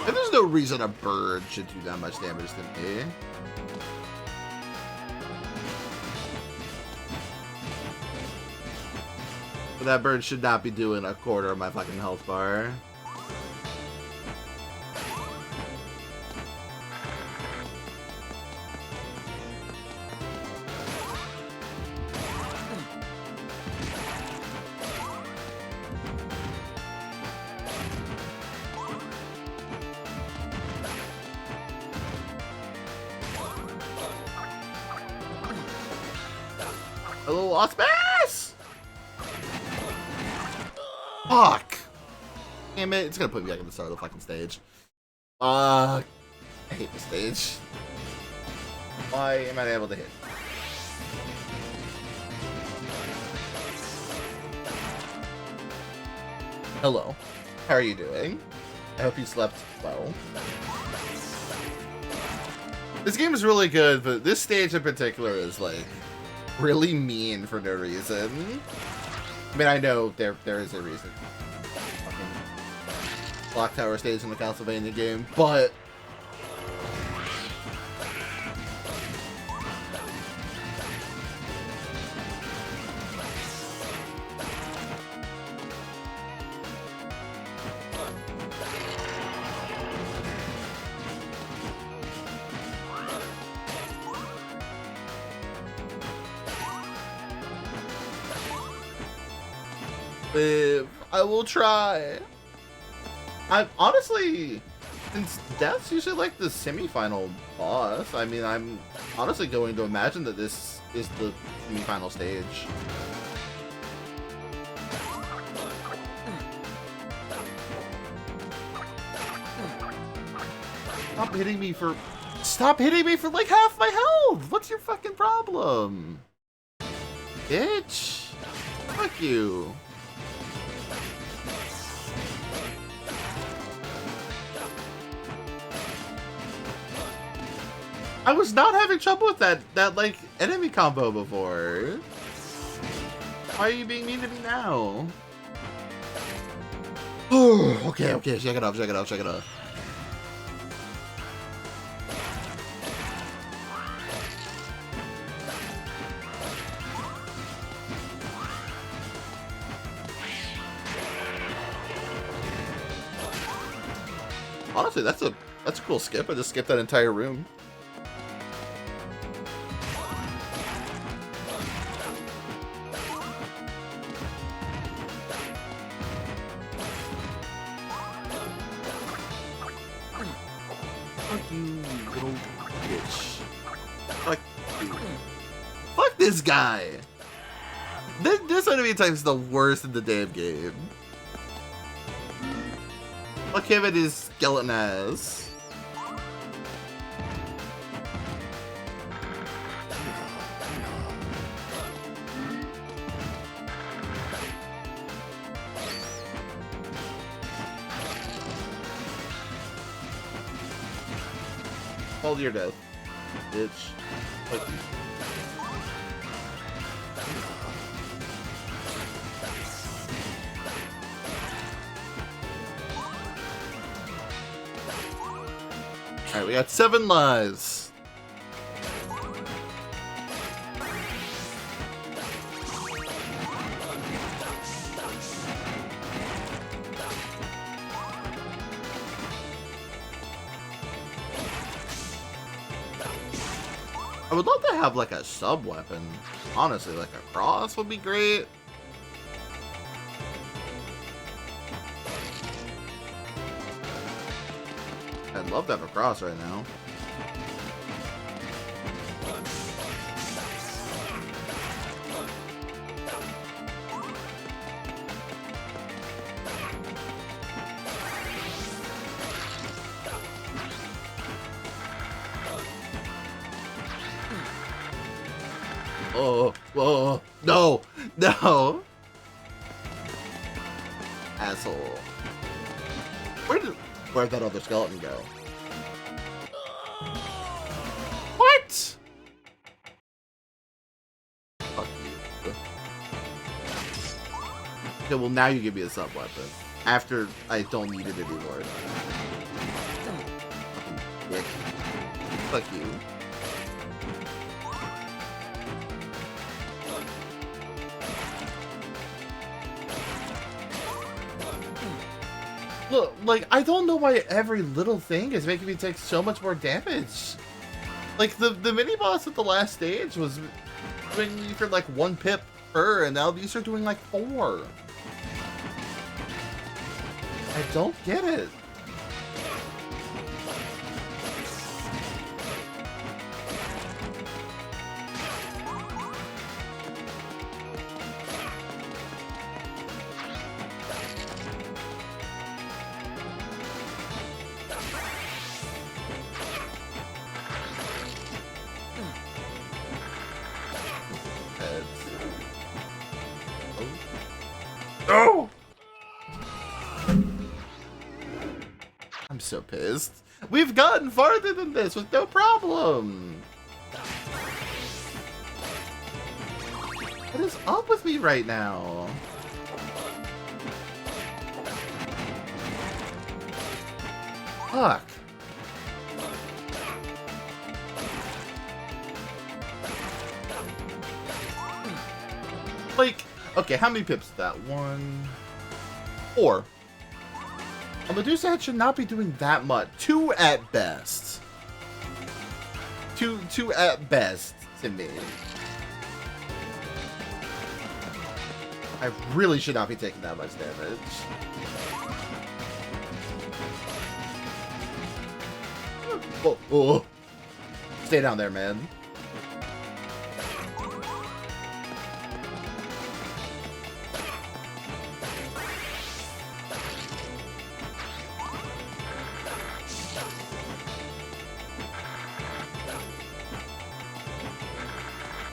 And there's no reason a bird should do that much damage to me. But that bird should not be doing a quarter of my fucking health bar. Hello, lost bass! Fuck! Damn it, it's gonna put me back at the start of the fucking stage. I hate the stage. Why am I able to hit? Hello. How are you doing? I hope you slept well. This game is really good, but this stage in particular is like really mean for no reason. I mean, I know there is a reason. Fucking Clock Tower stage in the Castlevania game, but I will try. I'm honestly, since Death's usually like the semi-final boss, I mean, I'm honestly going to imagine that this is the semi-final stage. Stop hitting me for like half my health! What's your fucking problem? Bitch! Fuck you. I was not having trouble with that like enemy combo before. Why are you being mean to me now? Okay, shake it off. Honestly, that's a cool skip. I just skipped that entire room. Fuck you, little bitch. Fuck you. Fuck this guy. This enemy type is the worst in the damn game. Fuck him and his skeleton ass. Fall to your death, bitch. Fuck you. Alright, we got 7 lives. I would love to have like a sub weapon. Honestly, like a cross would be great. I'd love to have a cross right now. Oh, whoa, no, no. Asshole. Where'd that other skeleton go? What? Fuck you. Okay, well now you give me a sub weapon. After I don't need it anymore. Fucking dick. Fuck you. Look, like, I don't know why every little thing is making me take so much more damage. Like, the mini-boss at the last stage was doing me for, like, 1 pip per, and now these are doing, like, 4. I don't get it. so pissed. We've gotten farther than this with no problem. What is up with me right now? Fuck. Like, okay, how many pips is that? 1, 4. A Medusa head should not be doing that much. 2 at best. Two at best to me. I really should not be taking that much damage. Oh, oh. Stay down there, man.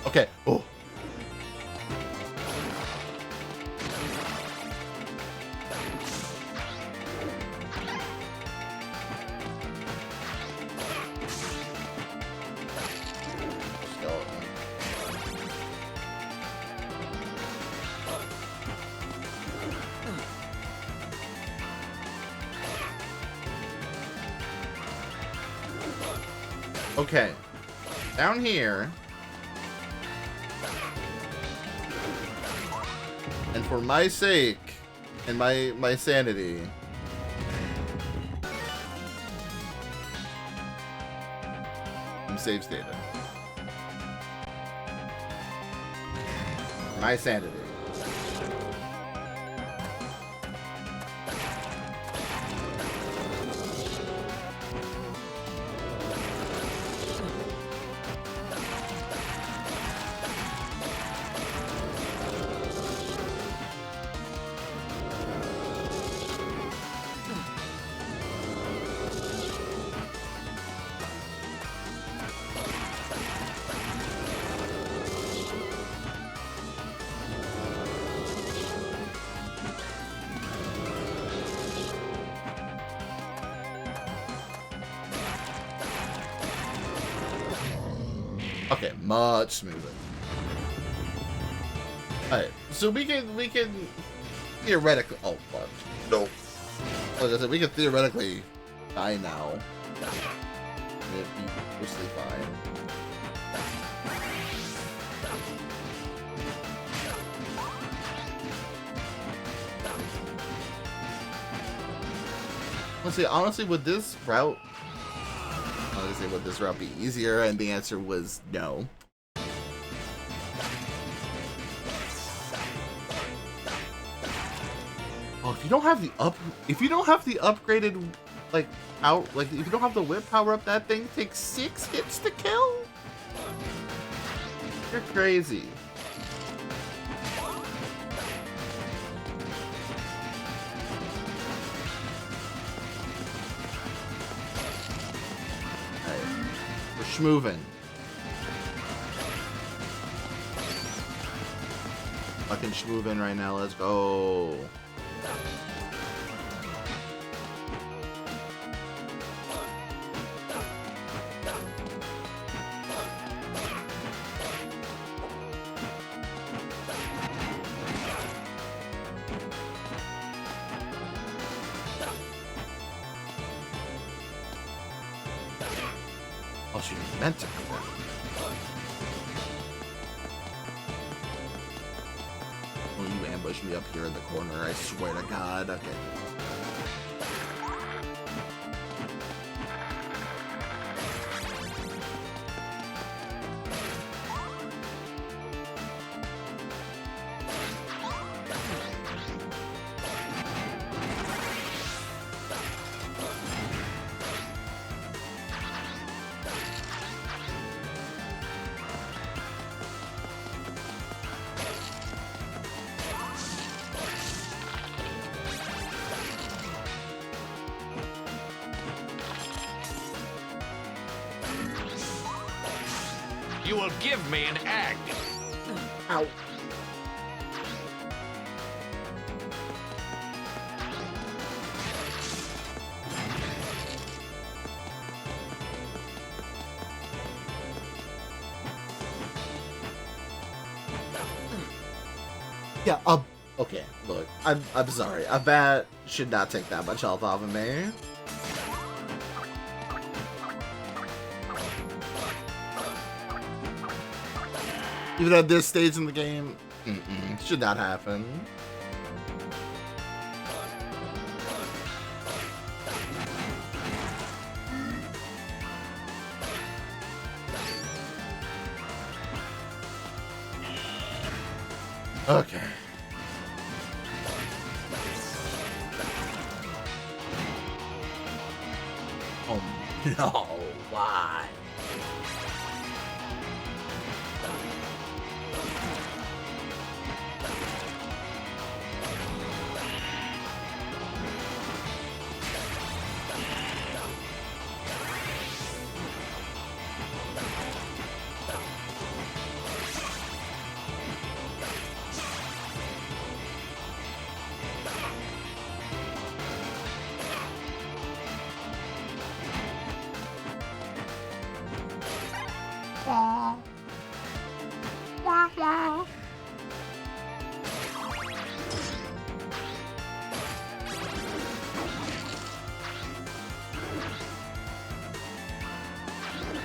Okay. Oh. Okay. Down here. And for my sake, and my sanity, I'm save stated. My sanity. Okay, much smoother. Alright, so we can theoretically, oh fuck, no. Like I said, we can theoretically die now. And it'd be mostly fine. Let's see, honestly, would this route would this route be easier? And the answer was no. Oh, if you don't have the upgraded if you don't have the whip power up, that thing takes 6 hits to kill? You're crazy. Moving. Fucking schmoovin' right now, let's go. Oh, she meant to. Oh, you ambushed me up here in the corner, I swear to God. Okay. You will give me an egg. Ow. Yeah, okay, look, I'm sorry. A bat should not take that much health off of me. Even at this stage in the game, should not happen. Okay. Oh no, why?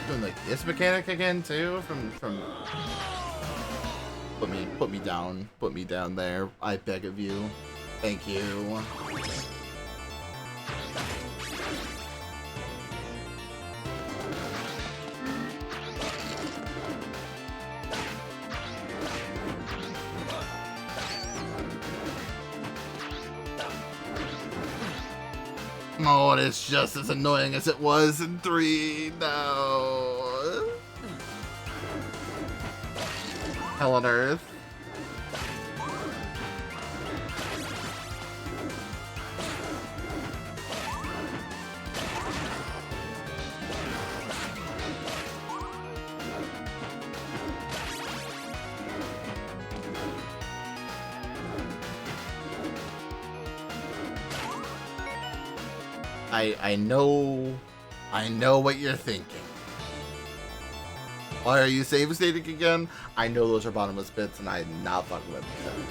Doing like this mechanic again too from put me down there, I beg of you. Thank you. Oh, and it's just as annoying as it was in 3. No. Hell on Earth. I know what you're thinking. Why are you save stating again? I know those are bottomless pits and I'm not fucking with them.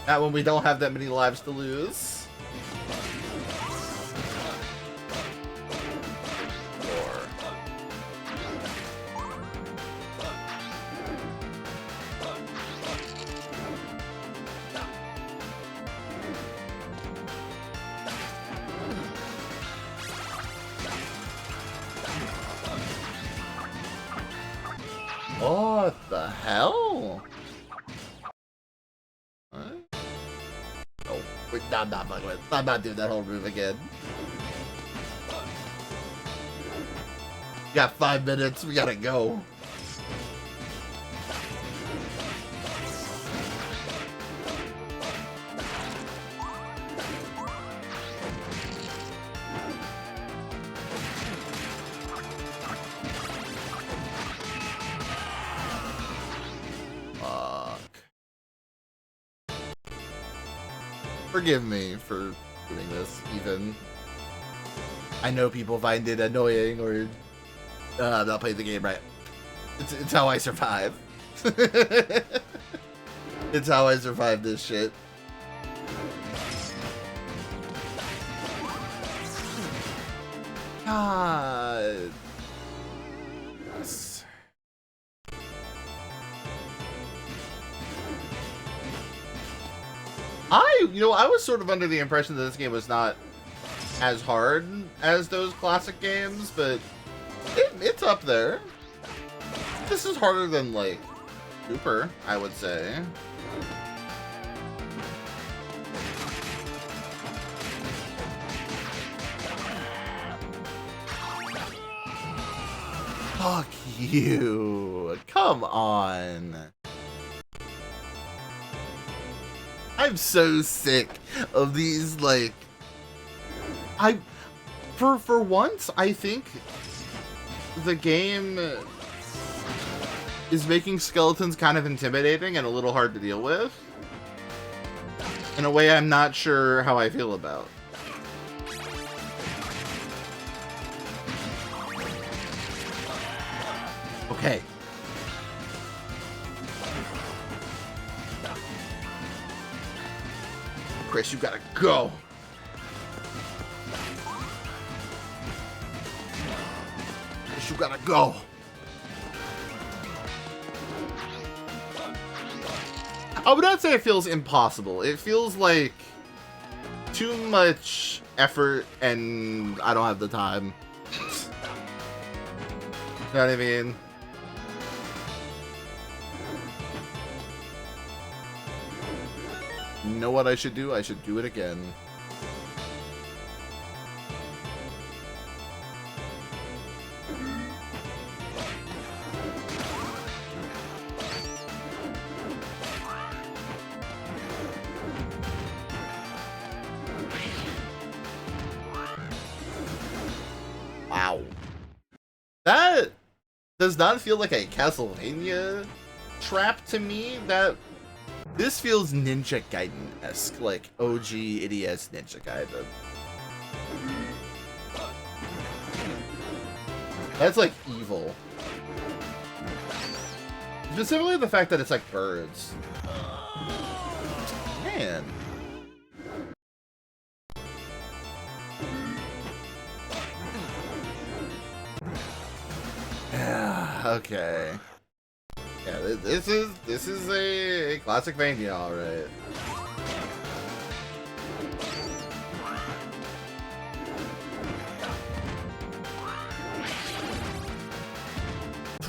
Not when we don't have that many lives to lose. What the hell? What? Oh, I'm not fucking with. I'm not doing that whole move again. We got 5 minutes. We gotta go. Forgive me for doing this, even. I know people find it annoying or I'm not playing the game right. It's how I survive. It's how I survive this shit. God. Yes. I was sort of under the impression that this game was not as hard as those classic games, but it's up there. This is harder than, like, Super, I would say. Fuck you. Come on. I'm so sick of these, like, for once, I think the game is making skeletons kind of intimidating and a little hard to deal with. In a way I'm not sure how I feel about. Okay. Chris, you gotta go. Chris, you gotta go. I would not say it feels impossible. It feels like too much effort and I don't have the time. You know what I mean? You know what I should do? I should do it again. Wow. That does not feel like a Castlevania trap to me. This feels Ninja Gaiden-esque, like OG NES Ninja Gaiden. That's like evil. Specifically the fact that it's like birds. Man. Yeah, okay. Yeah, this is a classic Mania, alright.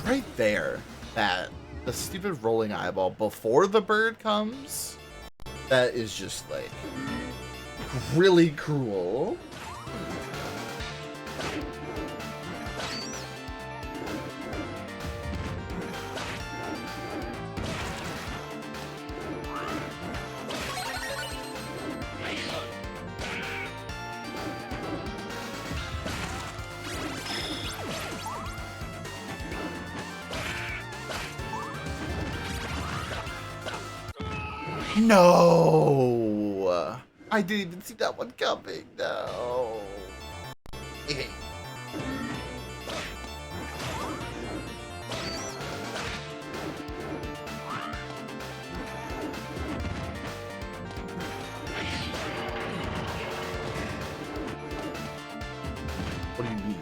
Right there, the stupid rolling eyeball before the bird comes, that is just like really cruel. No! I didn't even see that one coming. No. What do you mean?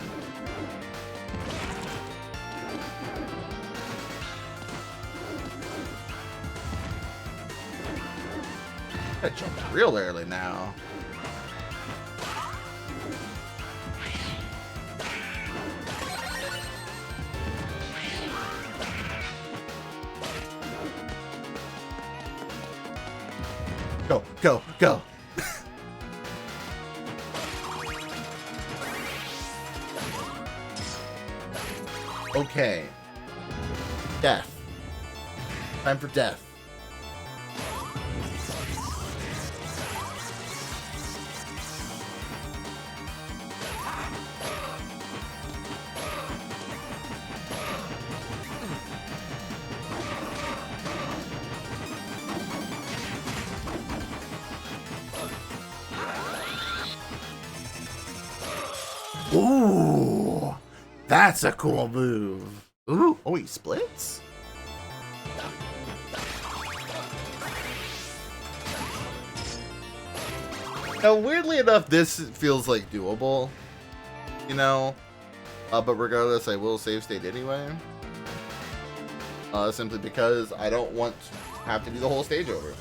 I jumped real early now. Go, go, go. Okay. Death. Time for death. Ooh, that's a cool move. Ooh, oh, he splits? Now, weirdly enough, this feels like doable, you know? But regardless, I will save state anyway. Simply because I don't want to have to do the whole stage over.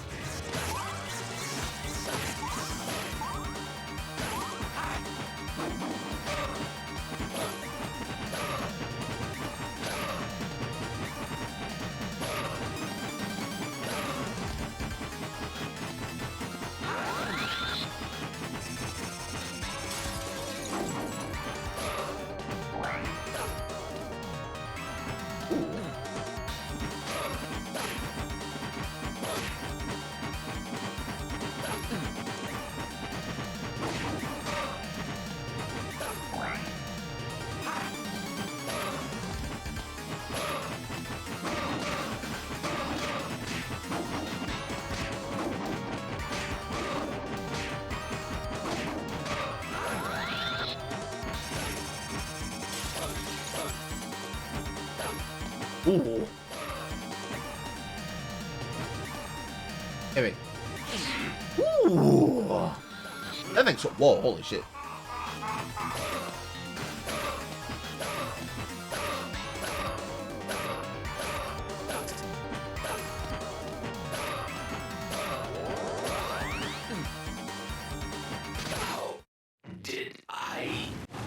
Ooh. Hey, wait. Ooh. And so, whoa, holy shit.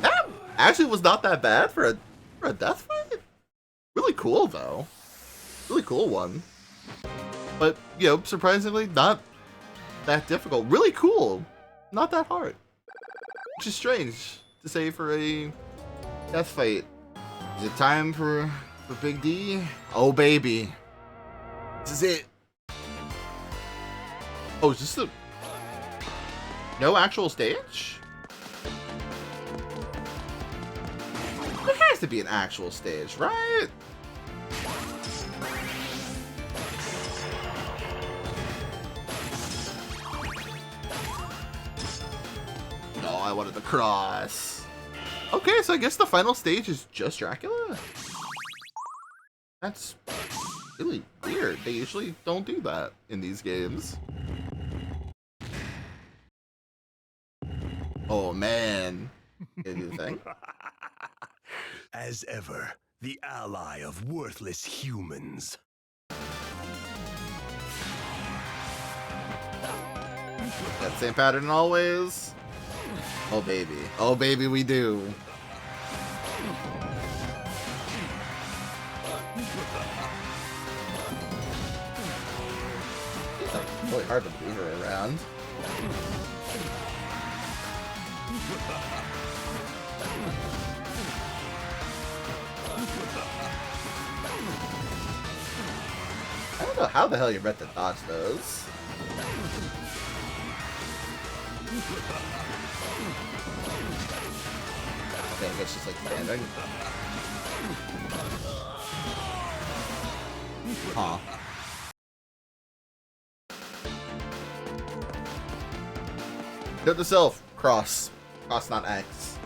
That actually was not that bad for a death fight. Really cool though. Really cool one. But, you know, surprisingly not that difficult. Really cool. Not that hard. Which is strange to say for a death fight. Is it time for Big D? Oh baby. This is it. Oh, is this the no actual stage? There has to be an actual stage, right? No, I wanted the cross. Okay, so I guess the final stage is just Dracula? That's really weird. They usually don't do that in these games. Oh man. Anything? As ever, the ally of worthless humans. That same pattern always. Oh baby. Oh baby, we do. It's really hard to move her around. I don't know how the hell you're meant to dodge those. Okay, I guess just like standing. Huh. Note to self, cross. Cross, not X.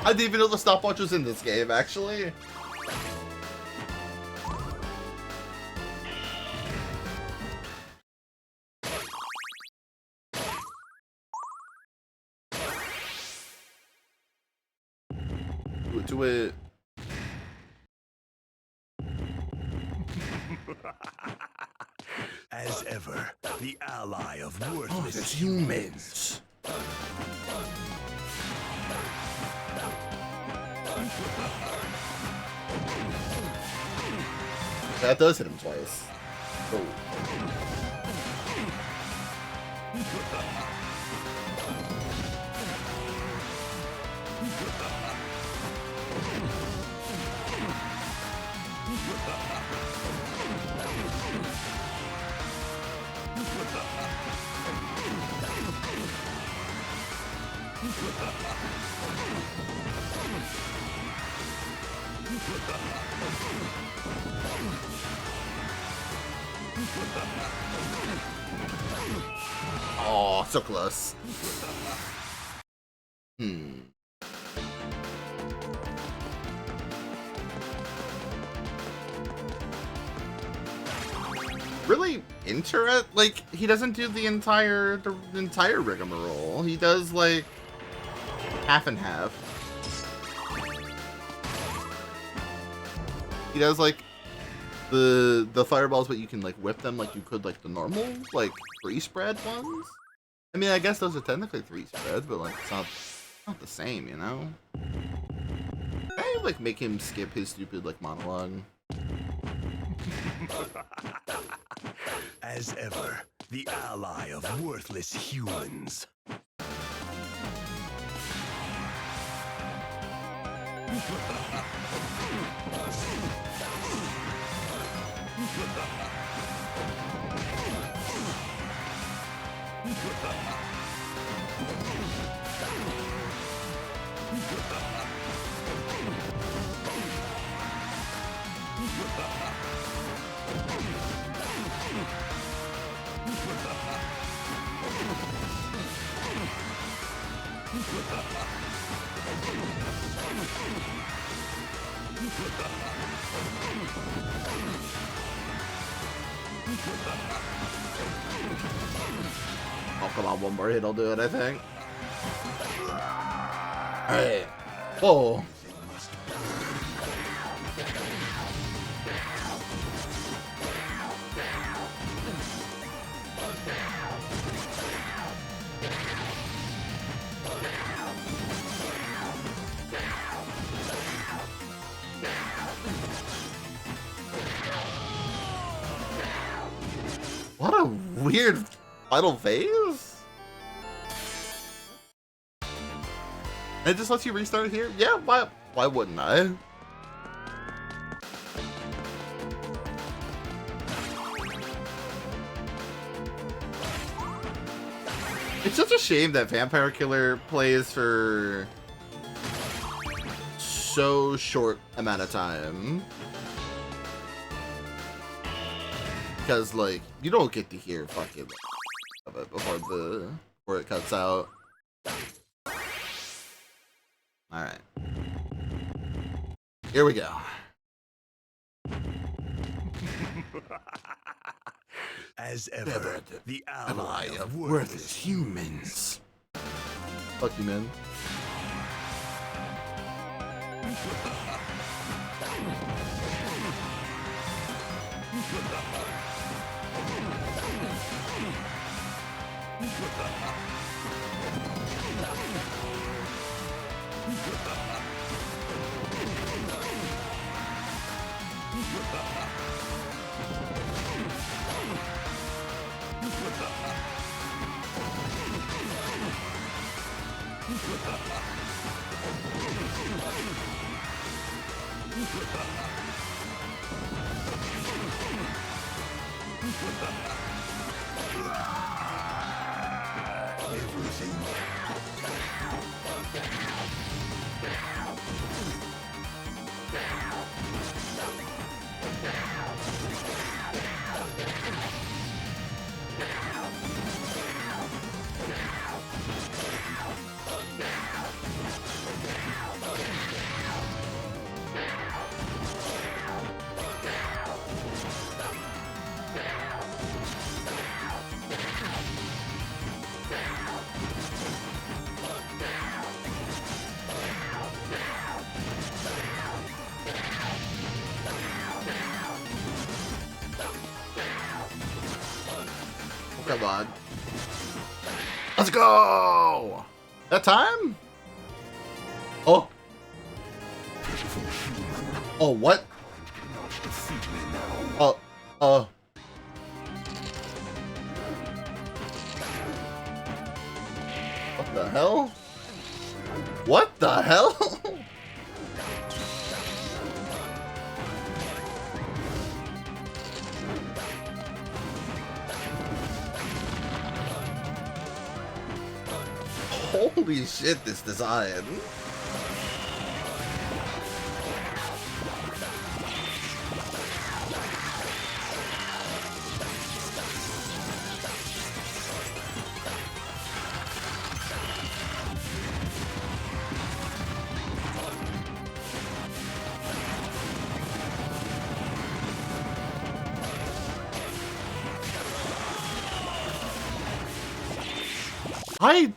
I didn't even know the stopwatch was in this game, actually. Do it. As ever, the ally of worthless humans. That does hit him twice. Oh. Oh, so close. Really like he doesn't do the entire rigmarole. He does like half and half. He does like the fireballs, but you can like whip them like you could like the normal like 3 spread ones. I mean, I guess those are technically 3 spreads, but like it's not the same, you know. I like make him skip his stupid like monologue. As ever, the ally of worthless humans. Oh, come on, one more hit, I'll do it, I think. Alright. Whoa. What a weird final phase. It just lets you restart here? Yeah, why wouldn't I? It's such a shame that Vampire Killer plays for so short amount of time. Because, like, you don't get to hear fucking of it before it cuts out. Alright. Here we go. As ever, the ally of worthless humans. Fuck you, man. Come on. Let's go! That time? Oh. Oh, what? What the hell? What the hell? Holy shit, this design. I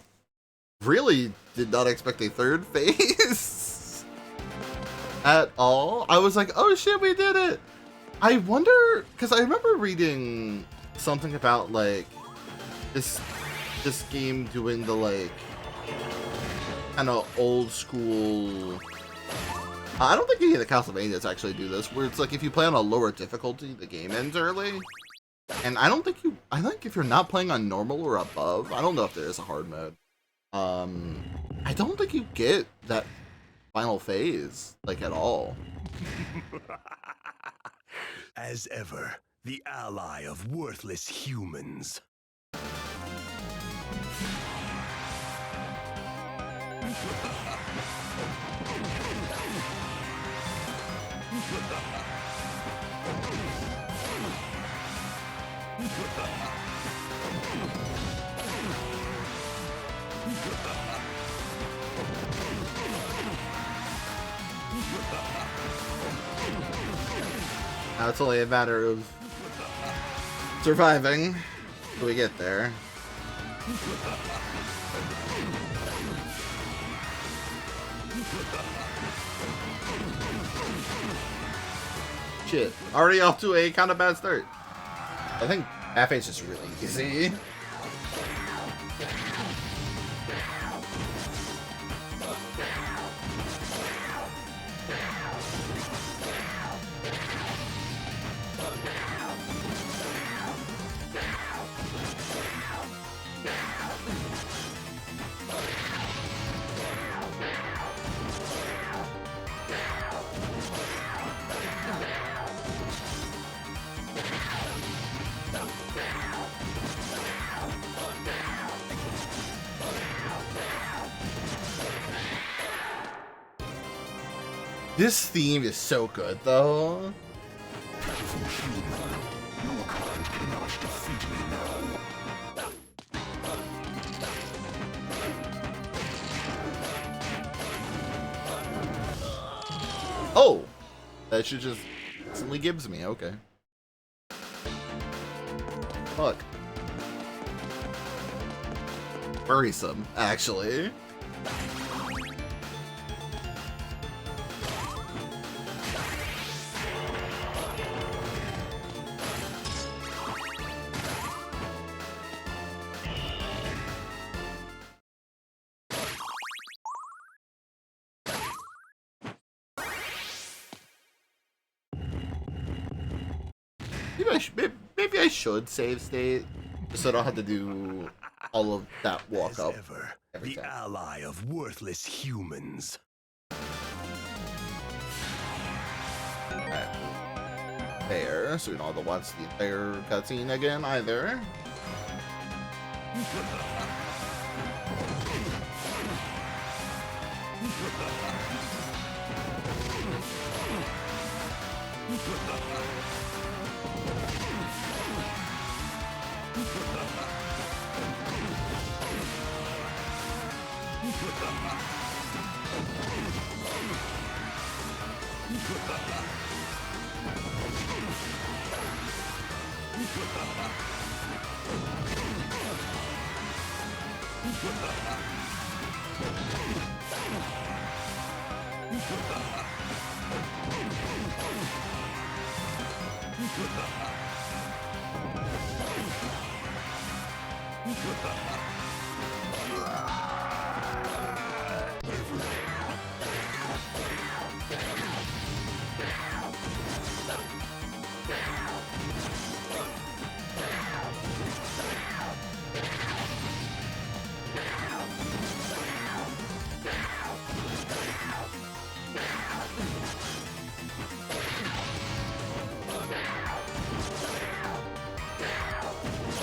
really did not expect a third phase at all. I was like, oh shit, we did it. I wonder, because I remember reading something about like this game doing the like kind of old school. I don't think any of the Castlevanias actually do this, where it's like if you play on a lower difficulty, the game ends early. And I think if you're not playing on normal or above, I don't know if there is a hard mode. I don't think you get that final phase, like, at all. As ever, the ally of worthless humans. Now it's only a matter of surviving till we get there. Shit, already off to a kind of bad start. I think F8's just really easy. This theme is so good, though. Oh! That should just instantly gives me, okay. Fuck. Worrisome, actually. Maybe I should save state, just so I don't have to do all of that walk up every the time. ally of worthless humans. Alright. There, so we don't have to watch the entire cutscene again either.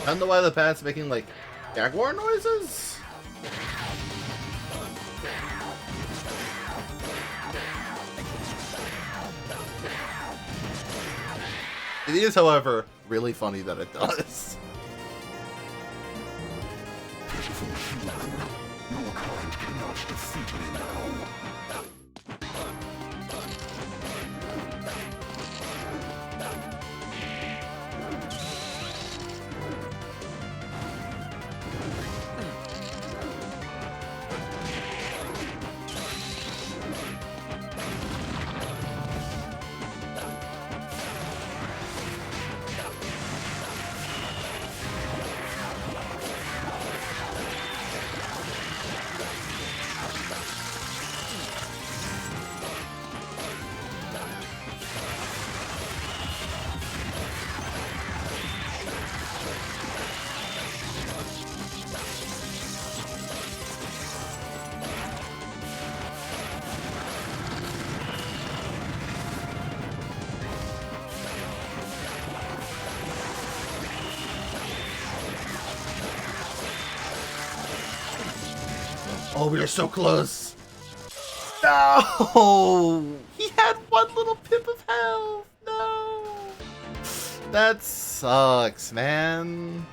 I don't know why the pad's making like jaguar noises. It is, however, really funny that it does. Oh, we are so close. No! He had one little pip of health. No! That sucks, man.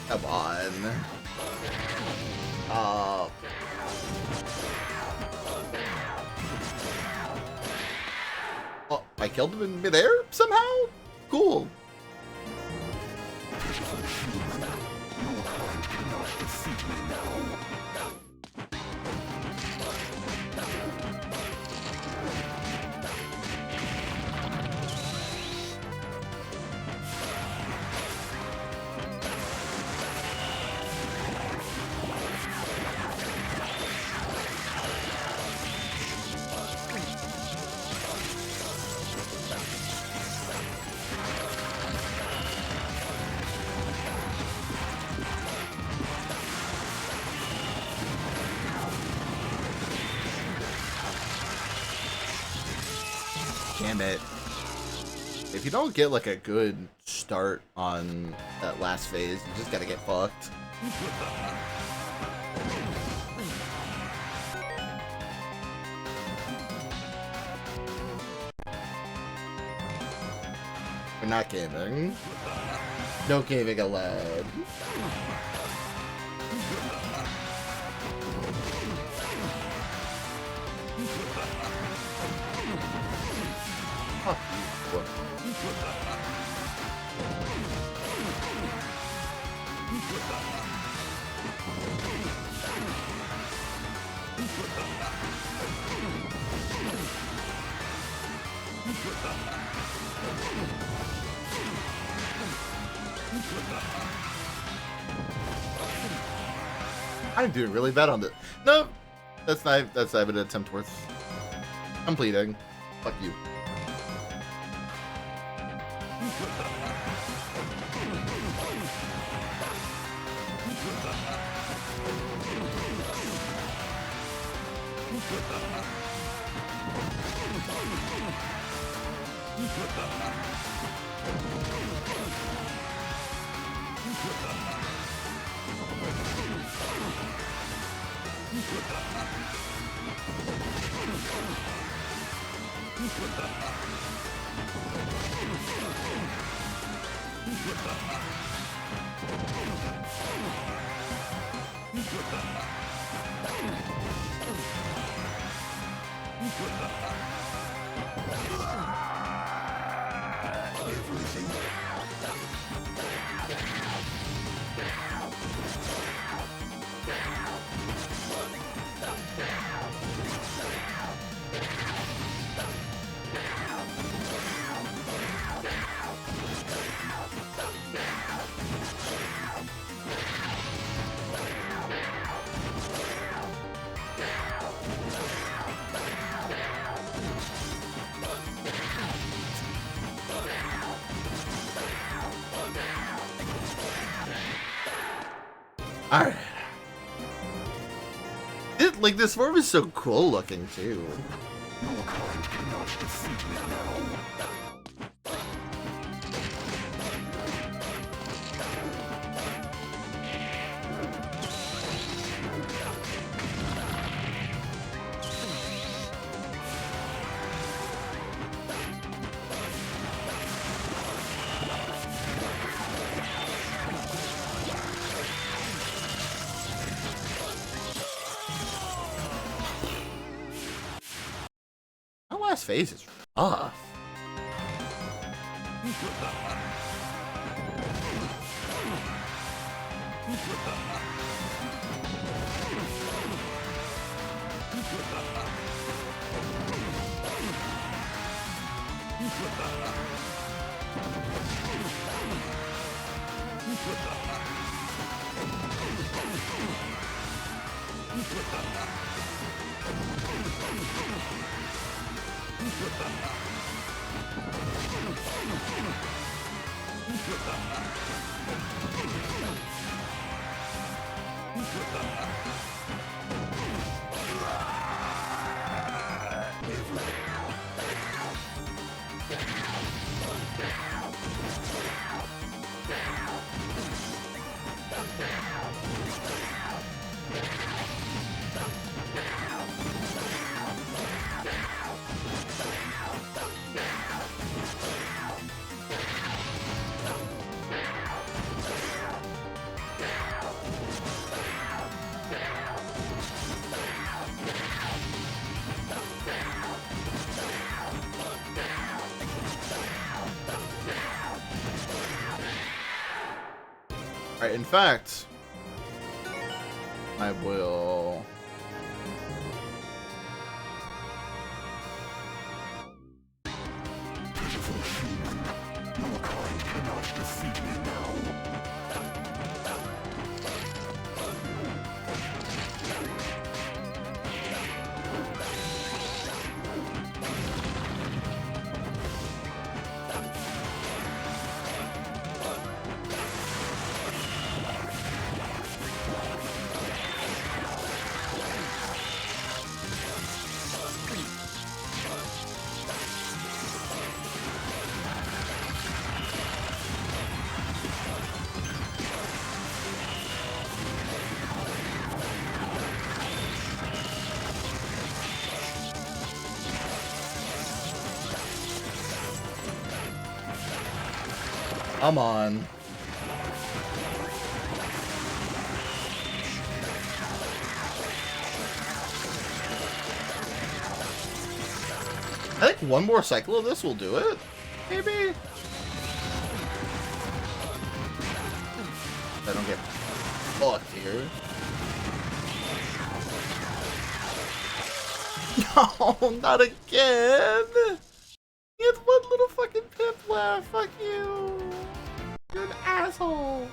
Come on. Oh, I killed him in midair somehow? Cool. Damn it. If you don't get like a good start on that last phase, you just gotta get fucked. We're not gaming. No gaming allowed. Fuck you. I'm doing really bad on this. No, that's not even an attempt worth completing. Fuck you. Alright. Like, this form is so cool looking, too. face is rough. Alright, in fact, I will... Come on. I think one more cycle of this will do it. Maybe? I don't get fucked here. No, not again! He has one little fucking pip left. Fuck you. You're an asshole.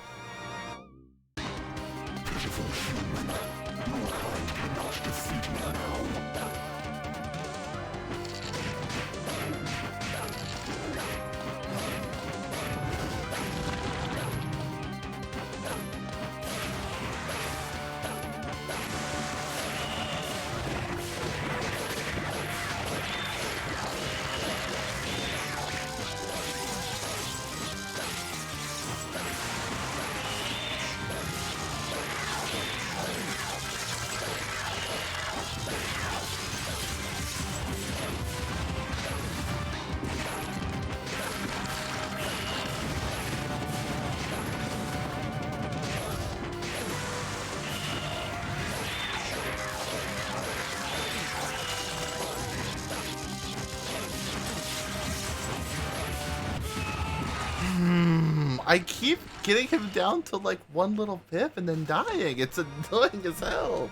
I keep getting him down to like one little pip and then dying. It's annoying as hell.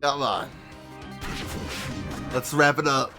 Come on. Let's wrap it up.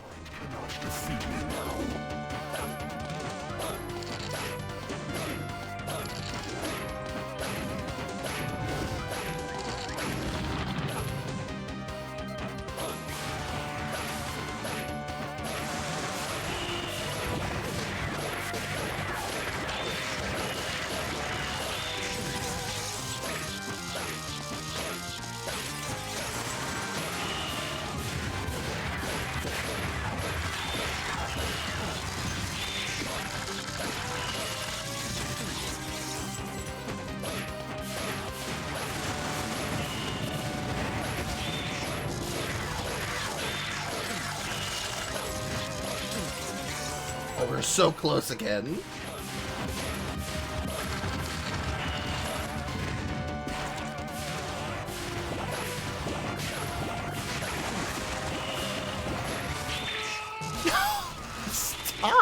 Oh, we're so close again.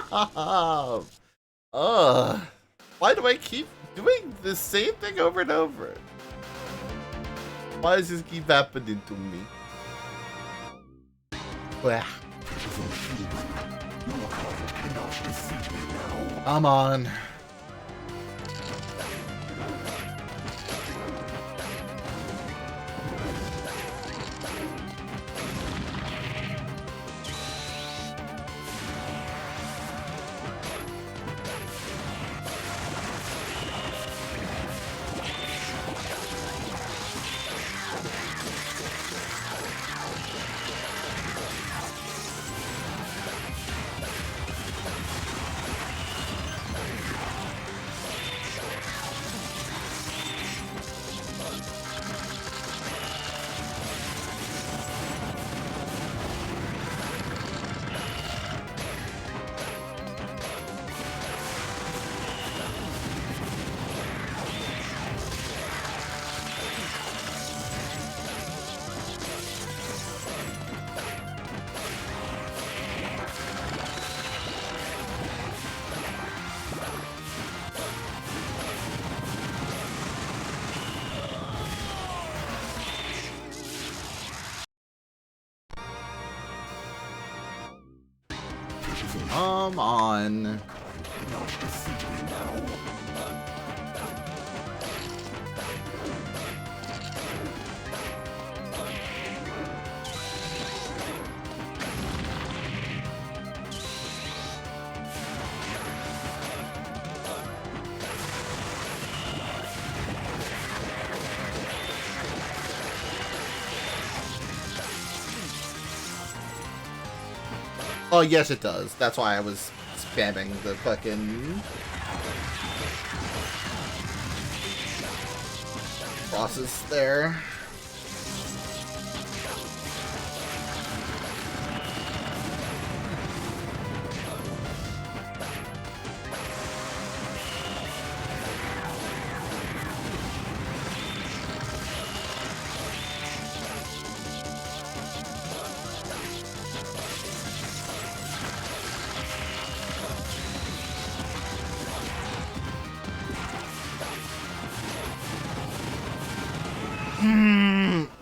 Stop! Ugh. Why do I keep doing the same thing over and over? Why does this keep happening to me? Blah. Come on. Come on. Oh, yes, it does. That's why I was spamming the fucking process there.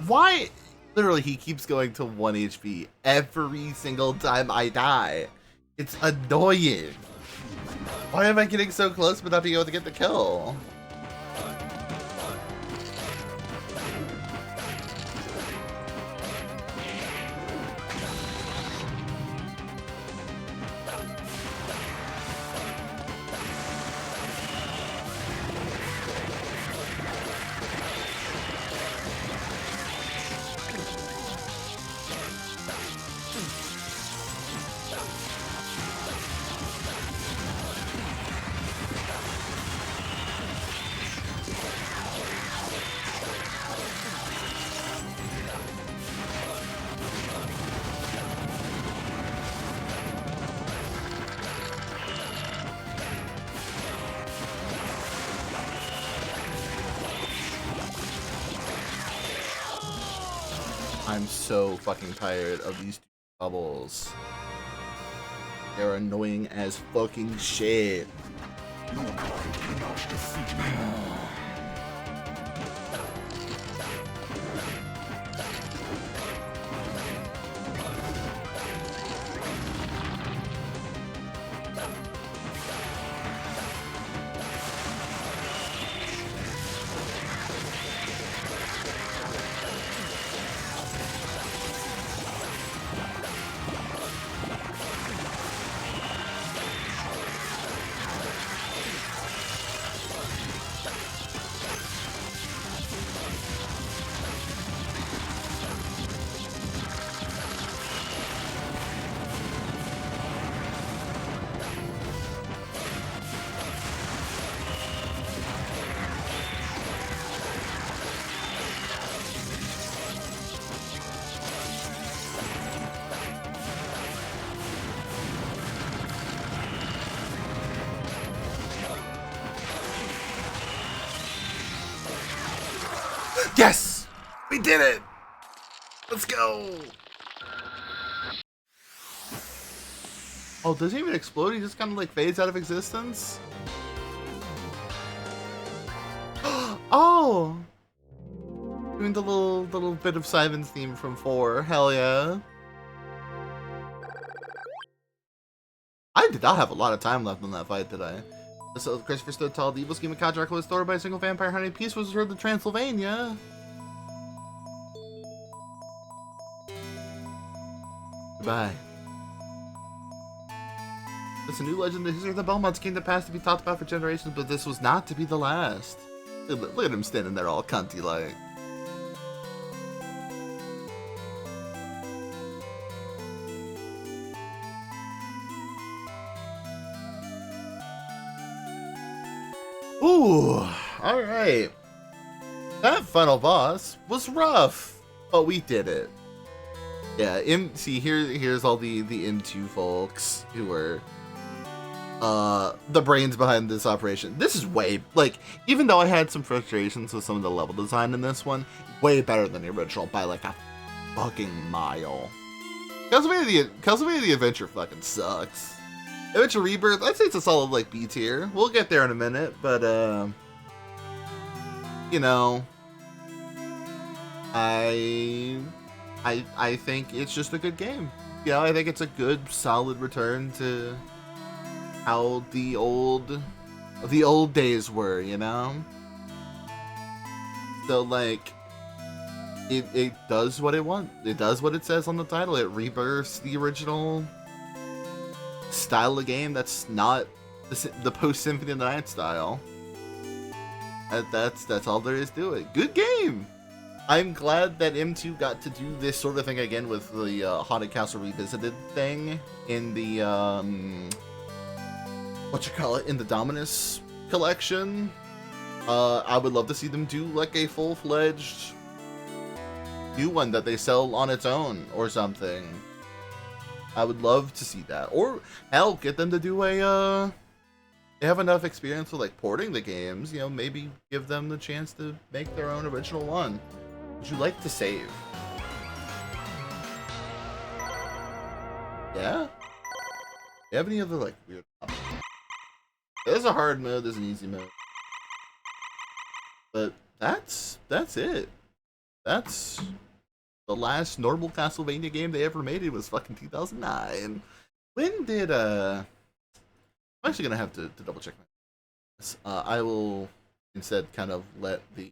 Why? Literally, he keeps going to 1 HP every single time I die. It's annoying. Why am I getting so close but not being able to get the kill? I'm so fucking tired of these two bubbles. They're annoying as fucking shit. Yes! We did it! Let's go! Oh, does he even explode? He just kind of like fades out of existence? Oh! Doing the little bit of Simon's theme from 4. Hell yeah. I did not have a lot of time left on that fight, did I? So Christopher stood tall. The evil scheme of Count Dracula was thwarted by a single vampire hunting. Peace was restored to Transylvania. Goodbye. It's a new legend. The history of the Belmonts came to pass to be talked about for generations, but this was not to be the last. Look at him standing there all cunty like. Ooh, alright. That final boss was rough, but we did it. Yeah, see, here's all the M2 folks who were the brains behind this operation. This is way, like, even though I had some frustrations with some of the level design in this one, way better than the original by like a fucking mile. Castlevania the Adventure fucking sucks. Adventure ReBirth, I'd say it's a solid like B tier. We'll get there in a minute, but you know, I think it's just a good game. You know, I think it's a good, solid return to how the old days were, you know? So, like, it does what it wants. It does what it says on the title. It rebirths the original style of game that's not the post-Symphony of the Night style. That's all there is to it. Good game! I'm glad that M2 got to do this sort of thing again with the Haunted Castle Revisited thing in the, in the Dominus collection. I would love to see them do like a full-fledged new one that they sell on its own or something. I would love to see that. Or, hell, get them to do a, they have enough experience with like porting the games, you know, maybe give them the chance to make their own original one. Would you like to save? Yeah? Do you have any other like weird options? There's a hard mode, there's an easy mode. But that's it. That's the last normal Castlevania game they ever made. It was fucking 2009. When did I'm actually gonna have to double check this. I will instead kind of let the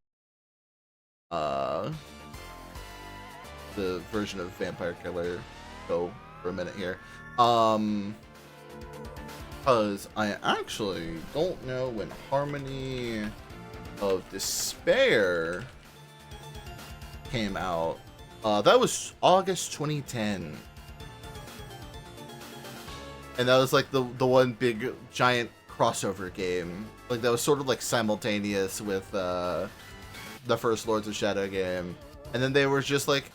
version of Vampire Killer go for a minute here. Because I actually don't know when Harmony of Despair came out. That was August 2010. And that was like the one big giant crossover game. Like that was sort of like simultaneous with the first Lords of Shadow game. And then they were just like,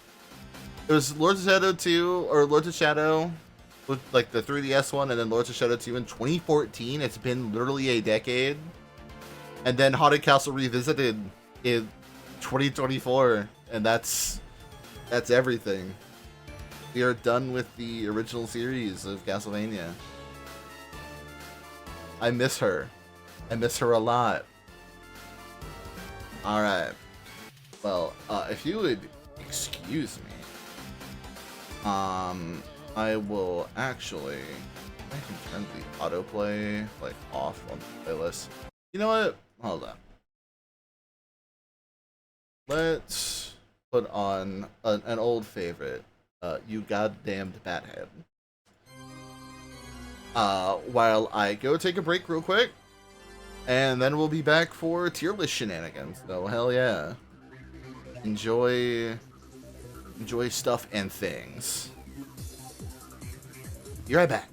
it was Lords of Shadow 2 or Lords of Shadow with like the 3DS one, and then Lords of Shadow 2 in 2014. It's been literally a decade. And then Haunted Castle Revisited in 2024, and that's everything. We are done with the original series of Castlevania. I miss her. I miss her a lot. Alright. Well, if you would excuse me, I will actually, I can turn the autoplay like off on the playlist. You know what? Hold on. Let's put on an old favorite. You goddamned Bathead. While I go take a break real quick, and then we'll be back for tier list shenanigans. So hell yeah. Enjoy stuff and things. Be right back.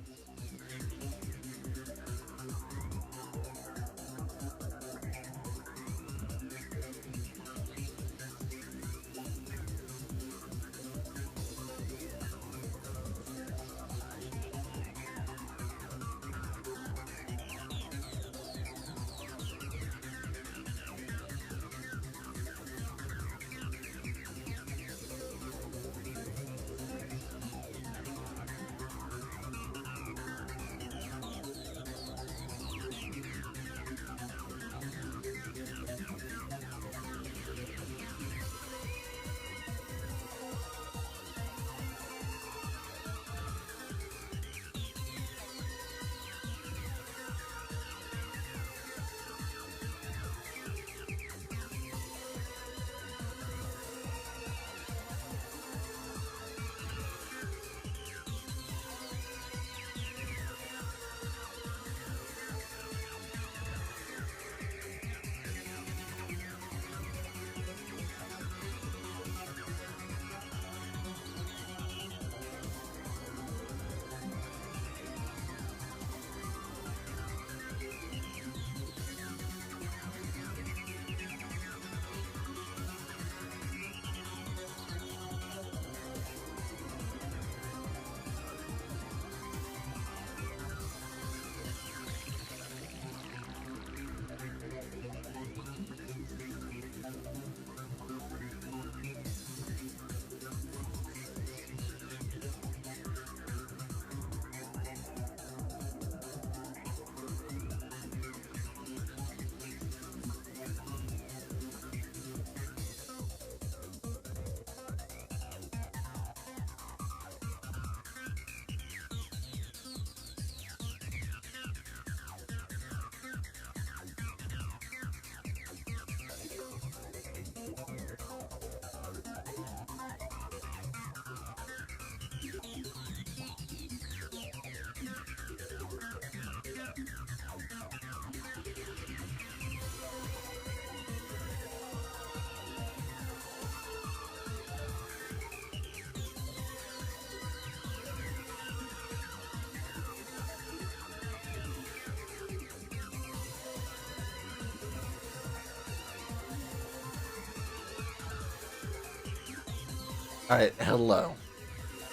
Alright, hello.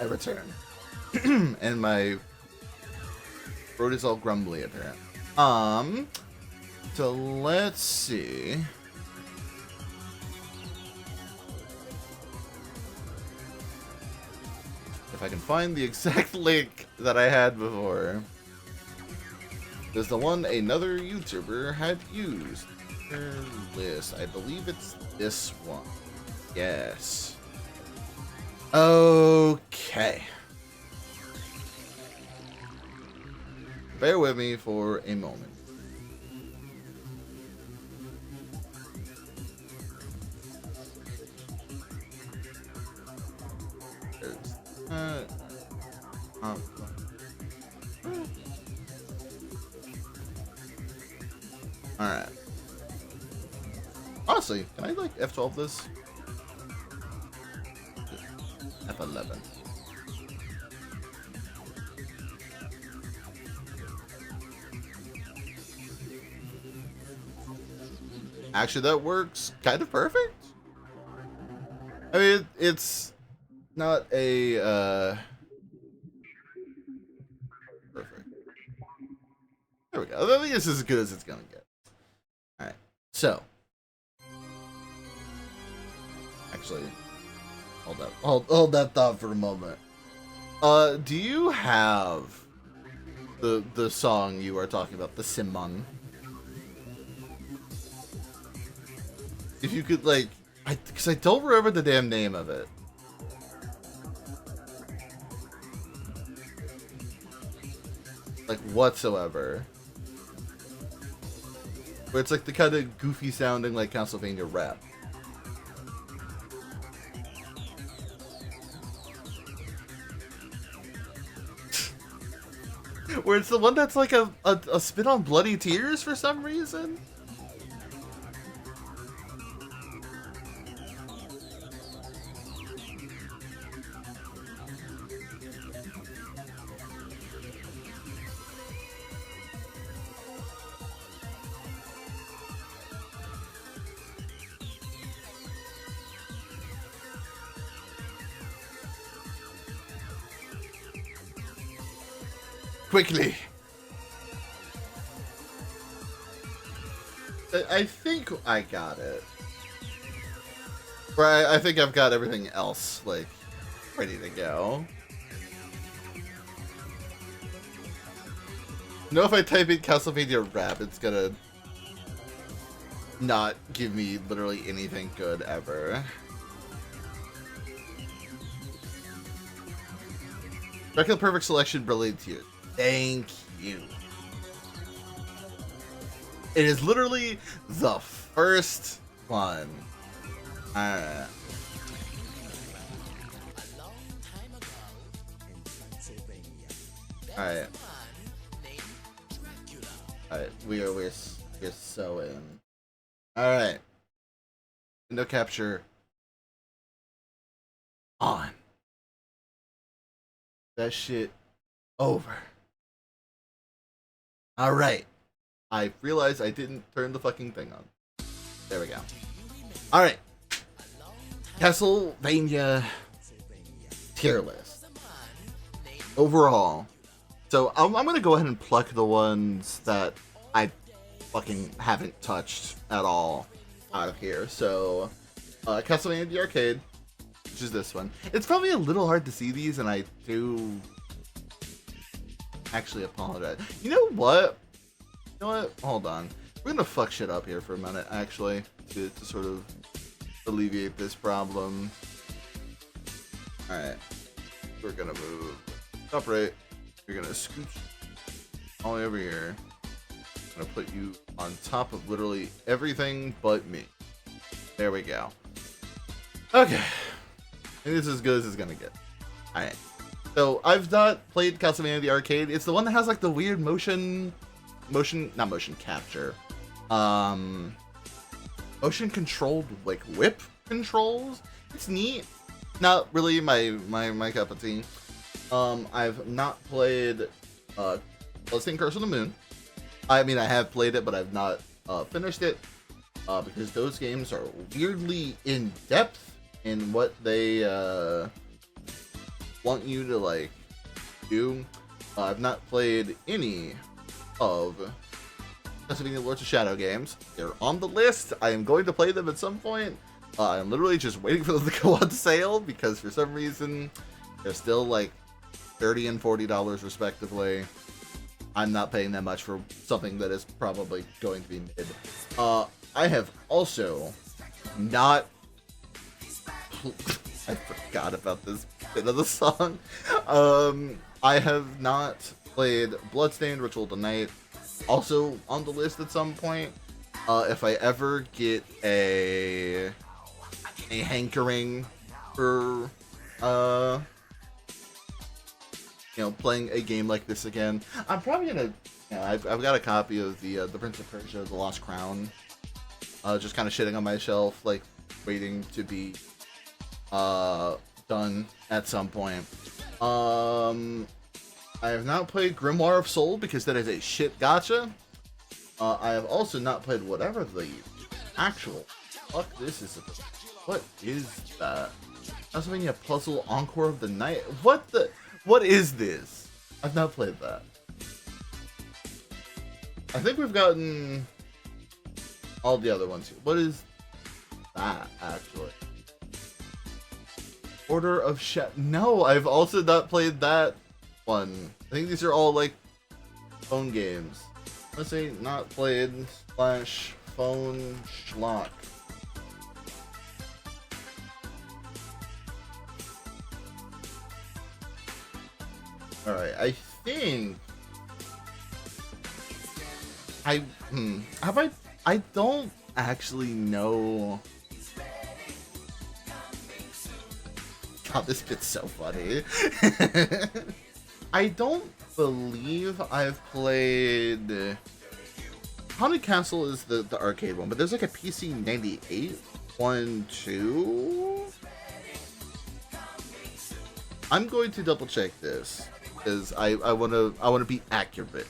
I return. And my throat is all grumbly apparently. So let's see. If I can find the exact link that I had before. There's the one another YouTuber had used. List. I believe it's this one. Yes. Okay. Bear with me for a moment. Alright. Honestly, can I like F12 this? F11. Actually, that works kind of perfect. I mean, it's not a perfect. There we go. I think it's as good as it's gonna get. All right. So, actually, hold that thought for a moment. Do you have the song you are talking about, the Simon? If you could, like, because I don't remember the damn name of it. Like, whatsoever. Where it's like the kind of goofy sounding, like, Castlevania rap. Where it's the one that's like a spin on Bloody Tears for some reason. Quickly. I think I got it. Right, I think I've got everything else, like, ready to go. You know, if I type in Castlevania rap, it's gonna not give me literally anything good ever. Dracula Perfect Selection, brilliant here. Thank you. It is literally the first one. Alright. Alright. Alright, we're so in. Alright. Window capture on. That shit over. Alright. I realized I didn't turn the fucking thing on. There we go. Alright. Castlevania tier list. Overall. So I'm going to go ahead and pluck the ones that I fucking haven't touched at all out of here. So, Castlevania the Arcade, which is this one. It's probably a little hard to see these, and I do actually apologize. You know what? You know what? Hold on. We're gonna fuck shit up here for a minute, actually, to sort of alleviate this problem. Alright. We're gonna move up right. We're gonna scooch all the way over here. I'm gonna put you on top of literally everything but me. There we go. Okay. I think this is as good as it's gonna get. Alright. So, I've not played Castlevania the Arcade. It's the one that has like the weird not motion capture. Motion controlled like whip controls. It's neat. Not really my cup of tea. I've not played Bloodstained Curse of the Moon. I mean, I have played it, but I've not finished it because those games are weirdly in depth in what they want you to like do. I've not played any of Castlevania Lords of Shadow games. They're on the list. I am going to play them at some point. I'm literally just waiting for them to go on sale because for some reason they're still like $30 and $40 respectively. I'm not paying that much for something that is probably going to be mid. I have also not... I forgot about this bit of the song. I have not played Bloodstained Ritual of the Night. Also on the list at some point. If I ever get a hankering for playing a game like this again, I'm probably gonna. I've got a copy of the Prince of Persia: The Lost Crown, just kind of shitting on my shelf, like waiting to be done at some point. I have not played Grimoire of Soul because that is a shit gacha. I have also not played whatever the actual fuck this is. What is that? Castlevania Puzzle Encore of the Night. What is this? I've not played that. I think we've gotten all the other ones here. What is that actually? Order of No, I've also not played that one. I think these are all like phone games. Let's say not played / phone schlock. Alright, I think I don't actually know. God, this bit's so funny. I don't believe I've played Haunted Castle is the arcade one, but there's like a PC 98 one too. I'm going to double check this because I wanna be accurate.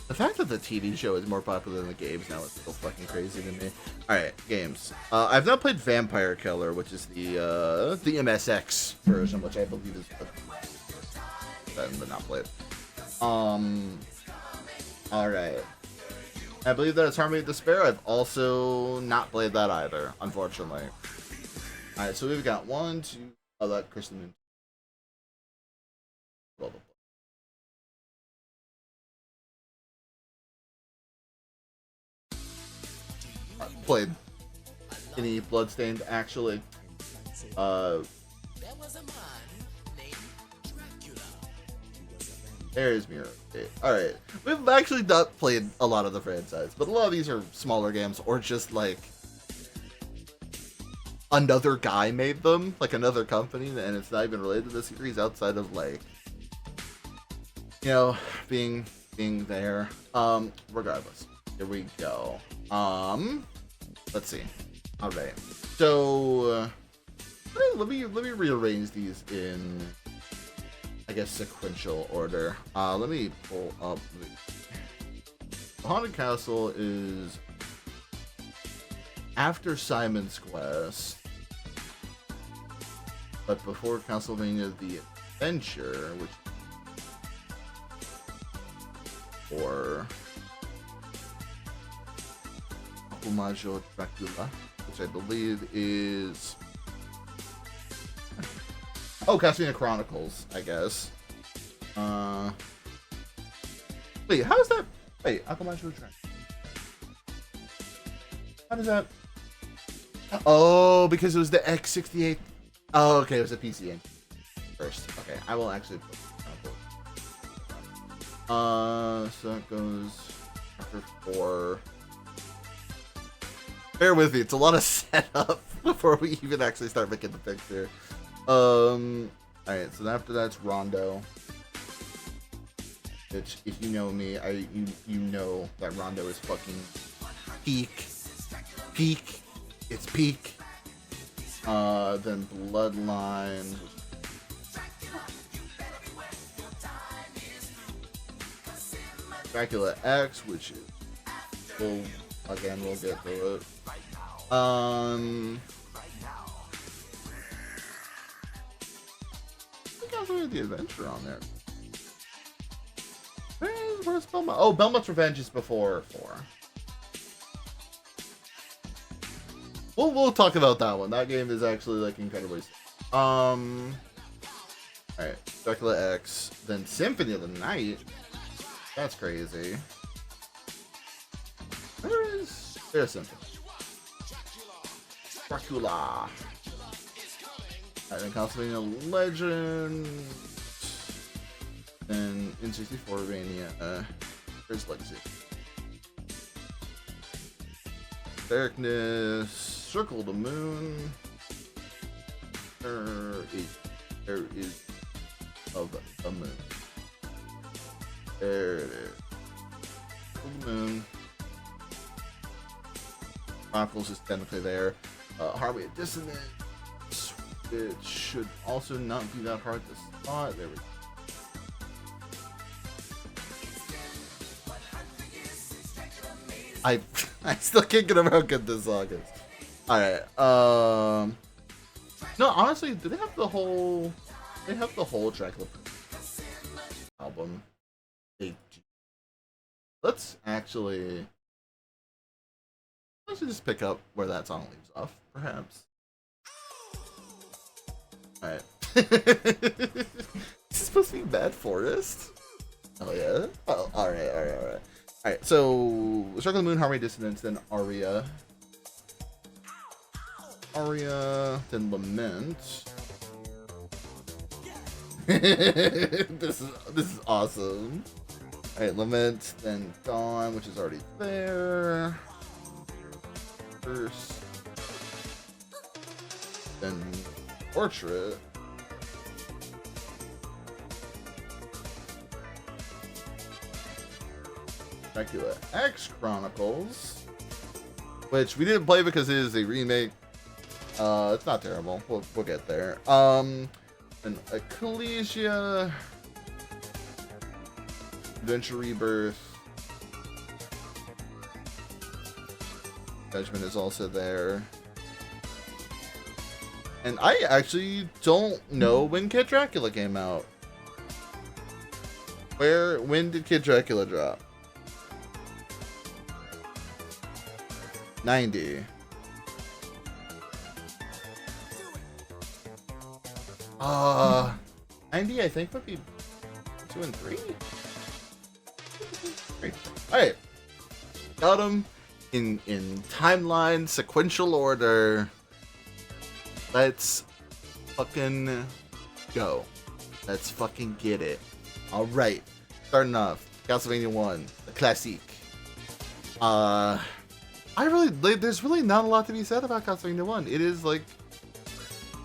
The fact that the TV show is more popular than the games now is so fucking crazy to me. Alright, games. I've not played Vampire Killer, which is the MSX version, which I believe is but not played. Alright. I believe that it's Harmony of Despair. I've also not played that either, unfortunately. Alright, so we've got 1, 2, oh, that Kristen. Played any Bloodstained actually. There's Mirror. Alright. We've actually not played a lot of the franchise, but a lot of these are smaller games or just like another guy made them, like another company, and it's not even related to the series outside of like, being there. Regardless. Here we go. Let's see. All right. So let me rearrange these in, I guess, sequential order. Let me pull up. Haunted Castle is after Simon's Quest, but before Castlevania: The Adventure, which or Majo Dracula, which I believe is Castlevania Chronicles, I guess. Wait, how is that? Wait, Akumajo Dracula. How does that? Oh, because it was the X68. Oh, okay, it was a PC game first. Okay, I will actually put so that goes after 4. Bear with me, it's a lot of setup before we even actually start making the picture. Alright, so after that's Rondo. Which, if you know me, you know that Rondo is fucking peak. Peak. It's peak. Then Bloodline. Dracula X, which is we'll get to it. think I was really the adventure on there. Where's Belmont? Oh, Belmont's Revenge is before 4. We'll talk about that one. That game is actually like incredibly. Alright, Dracula X, then Symphony of the Night. That's crazy. There's Symphony. Dracula. Alright, then Castlevania Legend. Then N64 Mania. There's Legacy. Darkness. Circle the Moon. There is of a moon. There it is. The moon. Chronicles is technically there. Harmony of Dissonance, it should also not be that hard to spot. There we go. I still can't get over how good this song is. Alright, no, honestly, do they have the whole Dracula album? Let's actually just pick up where that song leaves off, perhaps. Alright. Is this supposed to be Bad Forest? Oh yeah? Oh, alright. Alright, so Circle of the Moon, Harmony Dissonance, then Aria, then Lament. This is awesome. Alright, Lament, then Dawn, which is already there. First, then Portrait. Dracula X Chronicles, which we didn't play because it is a remake. It's not terrible. We'll get there. And Ecclesia, Adventure ReBirth, Judgment is also there. And I actually don't know when Kid Dracula came out. When did Kid Dracula drop? 90. 90 I think would be 2 and 3. Alright. Got them in timeline, sequential order. Let's fucking go. Let's fucking get it. Alright. Starting off. Castlevania 1. The classic. There's really not a lot to be said about Castlevania 1. It is like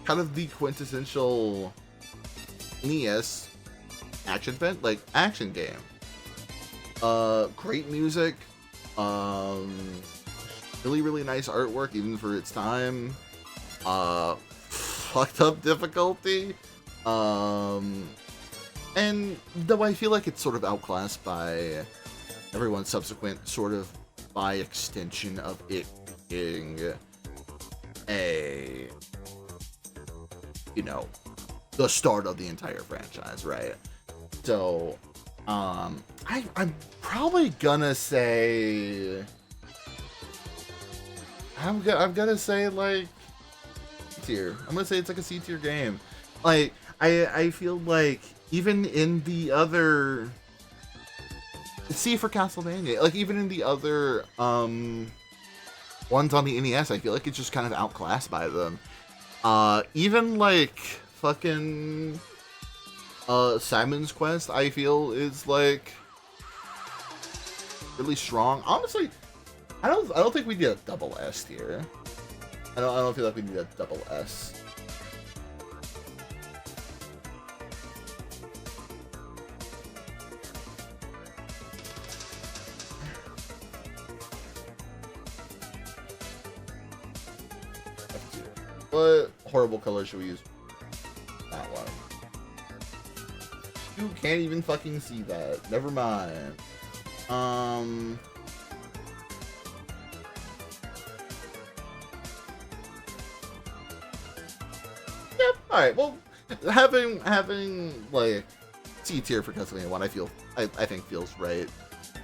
kind of the quintessential NES action game. Great music. Really nice artwork even for its time. Fucked up difficulty. And though I feel like it's sort of outclassed by everyone's subsequent sort of by extension of it being the start of the entire franchise, right? So, I'm probably gonna say, I'm gonna say like C-tier. I'm gonna say it's like a C-tier game. Like, I feel like even in the other C for Castlevania, like even in the other ones on the NES, I feel like it's just kind of outclassed by them. Even like fucking Simon's Quest, I feel is like really strong. Honestly, I don't think we need a double S here. I don't feel like we need a double S. What horrible color should we use? That one. You can't even fucking see that. Never mind. All right, well, having like C tier for Castlevania 1, I think feels right.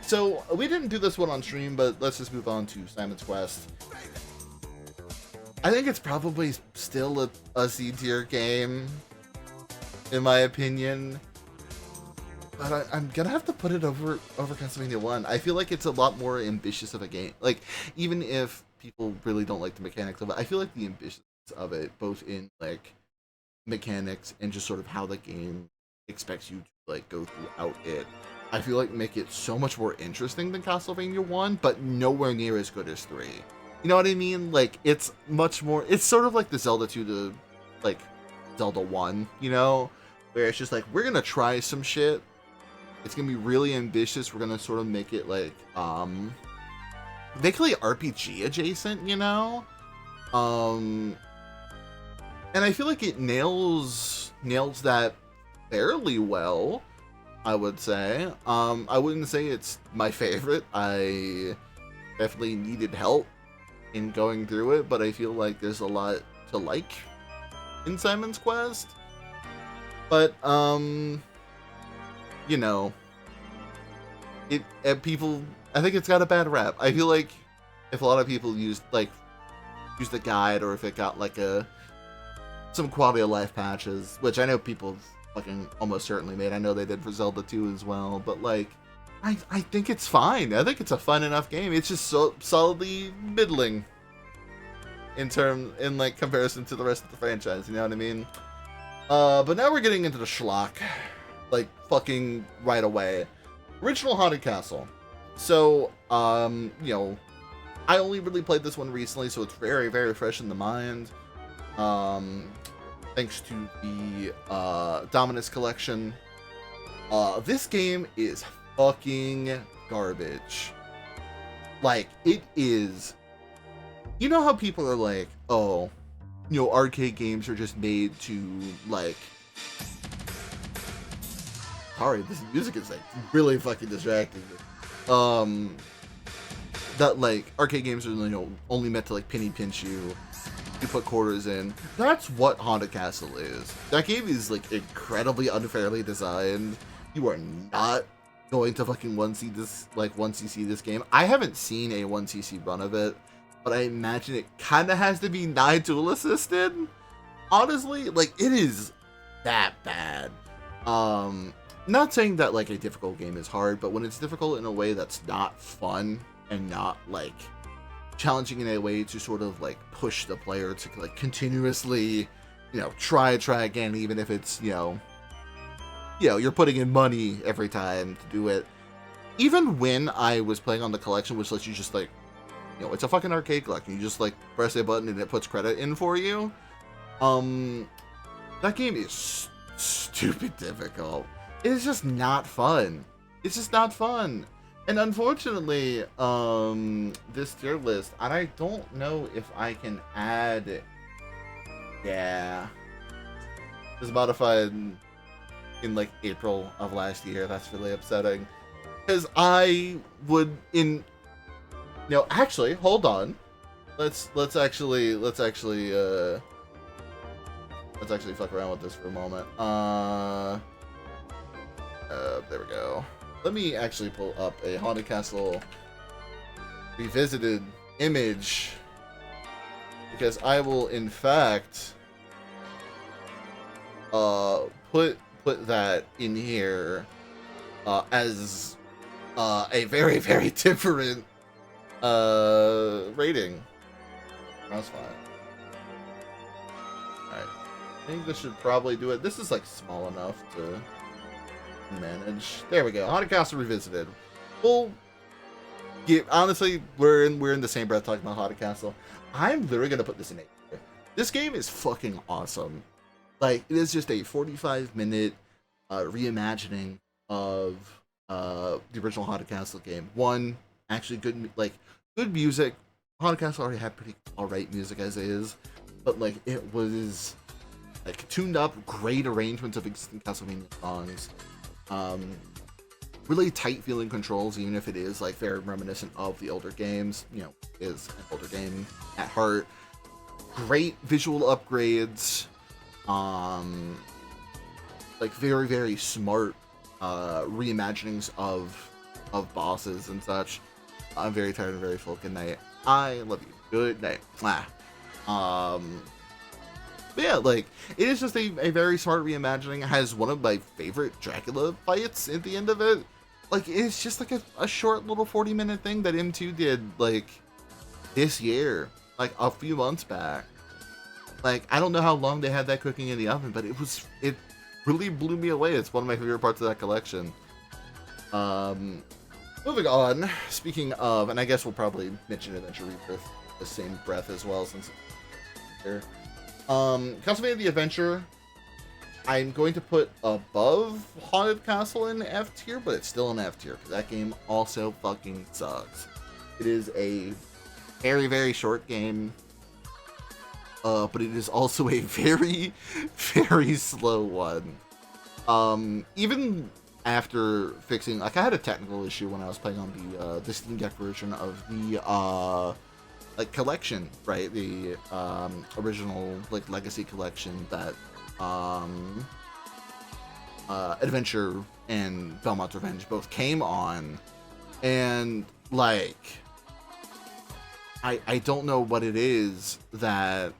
So we didn't do this one on stream, but let's just move on to Simon's Quest. I think it's probably still a C tier game, in my opinion. But I'm gonna have to put it over Castlevania 1. I feel like it's a lot more ambitious of a game. Like, even if people really don't like the mechanics of it, I feel like the ambitions of it, both in like mechanics and just sort of how the game expects you to like go throughout it, I feel like make it so much more interesting than Castlevania 1, but nowhere near as good as 3. You know what I mean? Like, it's much more, it's sort of like the Zelda 2 to like Zelda 1, you know? Where it's just like, we're gonna try some shit. It's gonna be really ambitious. We're gonna sort of make it like basically RPG adjacent, you know? And I feel like it nails that fairly well, I would say. I wouldn't say it's my favorite. I definitely needed help in going through it, but I feel like there's a lot to like in Simon's Quest. But you know, people, I think it's got a bad rap. I feel like if a lot of people use the guide, or if it got like some quality of life patches, which I know people fucking almost certainly made. I know they did for Zelda 2 as well, but like, I think it's fine. I think it's a fun enough game. It's just so solidly middling in like comparison to the rest of the franchise, you know what I mean? But now we're getting into the schlock, like fucking right away. Original Haunted Castle. So, you know, I only really played this one recently, so it's very, very fresh in the mind. Thanks to the Dominus collection. This game is fucking garbage. Like, it is. You know how people are like, oh, you know, arcade games are just made to, like... Sorry, this music is, like, really fucking distracting. That, like, arcade games are, you know, only meant to, like, penny pinch you. You put quarters in. That's what Haunted Castle is. That game is, like, incredibly unfairly designed. You are not going to fucking 1cc this game. I haven't seen a 1cc run of it, but I imagine it kind of has to be tool assisted. Honestly, like, it is that bad. Not saying that, like, a difficult game is hard, but when it's difficult in a way that's not fun and not, like, challenging in a way to sort of, like, push the player to, like, continuously, you know, try again, even if it's, you know, you're putting in money every time to do it. Even when I was playing on the collection, which lets you just, like, you know, it's a fucking arcade collection. You just, like, press a button and it puts credit in for you. That game is stupid difficult. It's just not fun. It's just not fun. And unfortunately, this tier list, and I don't know if I can add... Yeah. It was modified in like April of last year. That's really upsetting. Because I would no, actually, hold on. Let's actually fuck around with this for a moment. There we go. Let me actually pull up a Haunted Castle Revisited image, because I will in fact put that in here as a very, very different rating. That's fine. Alright. I think this should probably do it. This is like small enough to manage. There we go. Haunted Castle Revisited. Well, yeah, honestly, we're in the same breath talking about Haunted Castle. I'm literally gonna put this in 8. This game is fucking awesome. Like, it is just a 45-minute reimagining of the original Haunted Castle game. One, actually good music. Haunted Castle already had pretty alright music as is, but like, it was like tuned up, great arrangements of existing Castlevania songs. Really tight feeling controls, even if it is like very reminiscent of the older games. You know, is an older game at heart. Great visual upgrades. like very, very smart reimaginings of bosses and such. I'm very tired and very full. Good night. I love you. Good night. Mwah. But yeah, like, it is just a very smart reimagining. It has one of my favorite Dracula fights at the end of it. Like, it's just like a short little 40-minute thing that M2 did, like, this year. Like, a few months back. Like, I don't know how long they had that cooking in the oven, but it really blew me away. It's one of my favorite parts of that collection. Moving on, speaking of, and I guess we'll probably mention Adventure ReBirth the same breath as well, since it's here. Castlevania the Adventure, I'm going to put above Haunted Castle in F tier, but it's still an F tier, because that game also fucking sucks. It is a very, very short game, but it is also a very, very slow one. Even after fixing, like, I had a technical issue when I was playing on the Steam Deck version of the like collection, right? The original like legacy collection that Adventure and Belmont's Revenge both came on, and like I don't know what it is that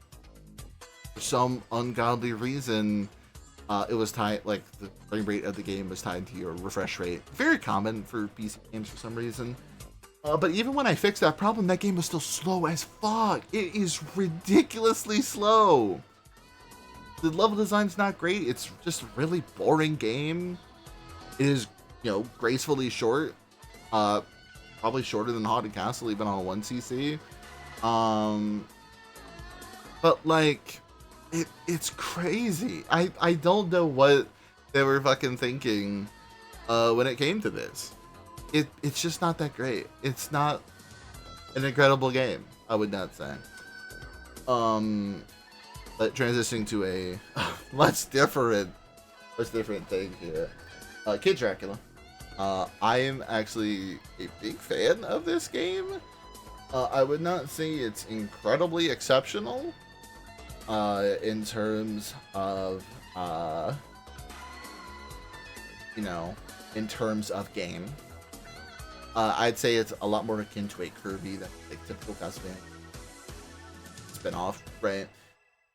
for some ungodly reason it was tied, like the frame rate of the game was tied to your refresh rate. Very common for PC games for some reason. But even when I fixed that problem, that game was still slow as fuck. It is ridiculously slow. The level design's not great. It's just a really boring game. It is, you know, gracefully short. Probably shorter than Haunted Castle, even on a 1cc. But like, it's crazy. I don't know what they were fucking thinking when it came to this. It's just not that great. It's not an incredible game, I would not say. But transitioning to a much different thing here. Kid Dracula. I am actually a big fan of this game. I would not say it's incredibly exceptional in terms of you know, in terms of game. I'd say it's a lot more akin to a Kirby than like typical Castlevania spin-off, right?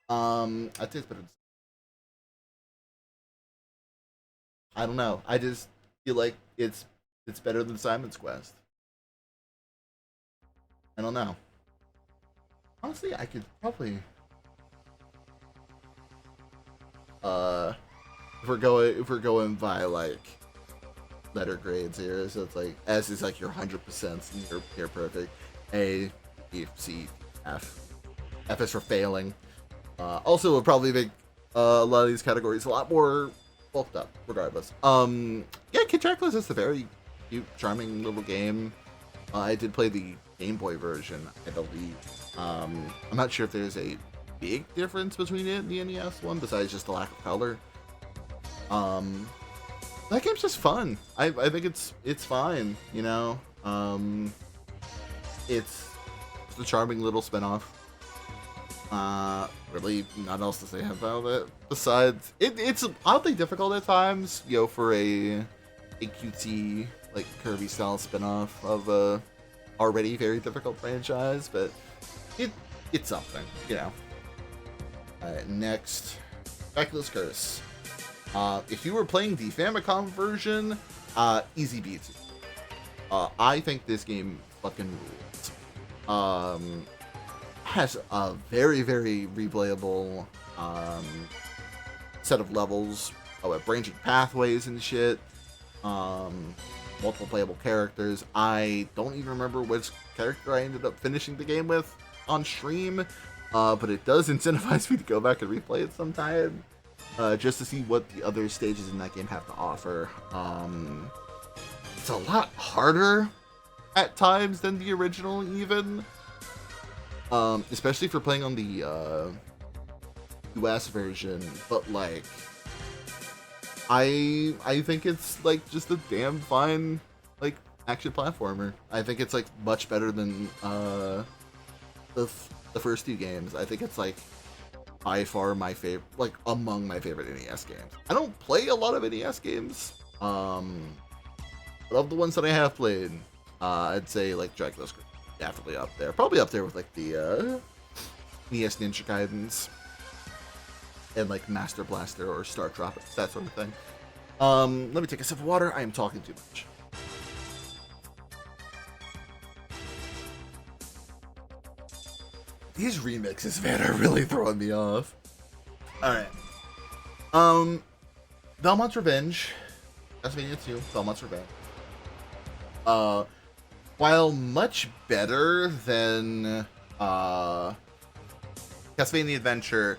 I think it's better. I don't know. I just feel like it's better than Simon's Quest. I don't know. Honestly, I could probably if we're going by like letter grades here, so it's like S is like your 100% and you're perfect. A, B, C, F. F is for failing. Also, will probably make a lot of these categories a lot more bulked up, regardless. Yeah, Kid Dracula is just a very cute, charming little game. I did play the Game Boy version, I believe. I'm not sure if there's a big difference between it and the NES one, besides just the lack of color. That game's just fun. I think it's fine, you know. It's a charming little spinoff. Really not else to say about it. Besides, it's oddly difficult at times, you know, for a QT like Kirby style spinoff of a already very difficult franchise, but it's something, you know. Alright, next, Dracula's Curse. If you were playing the Famicom version, easy beats. I think this game fucking rules. Has a very, very replayable set of levels with branching pathways and shit. Multiple playable characters. I don't even remember which character I ended up finishing the game with on stream, but it does incentivize me to go back and replay it sometime, just to see what the other stages in that game have to offer. It's a lot harder at times than the original, even. Especially for playing on the US version, but like I think it's like just a damn fine like action platformer. I think it's like much better than the first two games. I think it's like by far my favorite, like among my favorite NES games. I don't play a lot of NES games. But of the ones that I have played, I'd say like Dracula's definitely up there. Probably up there with like the NES Ninja Gaidens and like Master Blaster or Star Tropics, that sort of thing. Let me take a sip of water. I am talking too much. These remixes, man, are really throwing me off. Alright. Belmont's Revenge. Castlevania 2, Belmont's Revenge. While much better than Castlevania Adventure,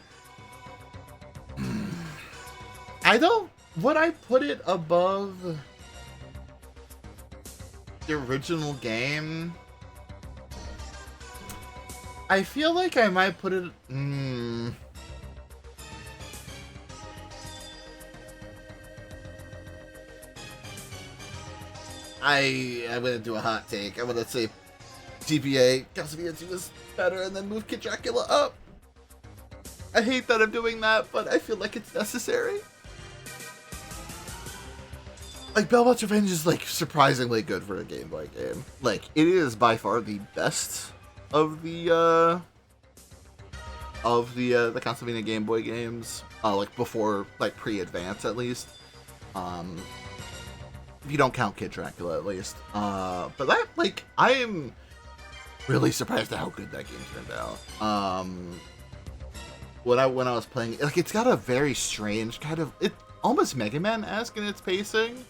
would I put it above the original game? I feel like I might put it. I'm gonna do a hot take. I'm gonna say GBA Castlevania 2 is better, and then move Kid Dracula up. I hate that I'm doing that, but I feel like it's necessary. Like, Belmont's Revenge is like surprisingly good for a Game Boy game. Like, it is by far the best of the Castlevania Game Boy games, like before, like pre-Advance at least. If you don't count Kid Dracula at least. But that, like, I am really surprised at how good that game turned out. When I was playing it, like, it's got a very strange kind of, it almost Mega Man-esque in its pacing,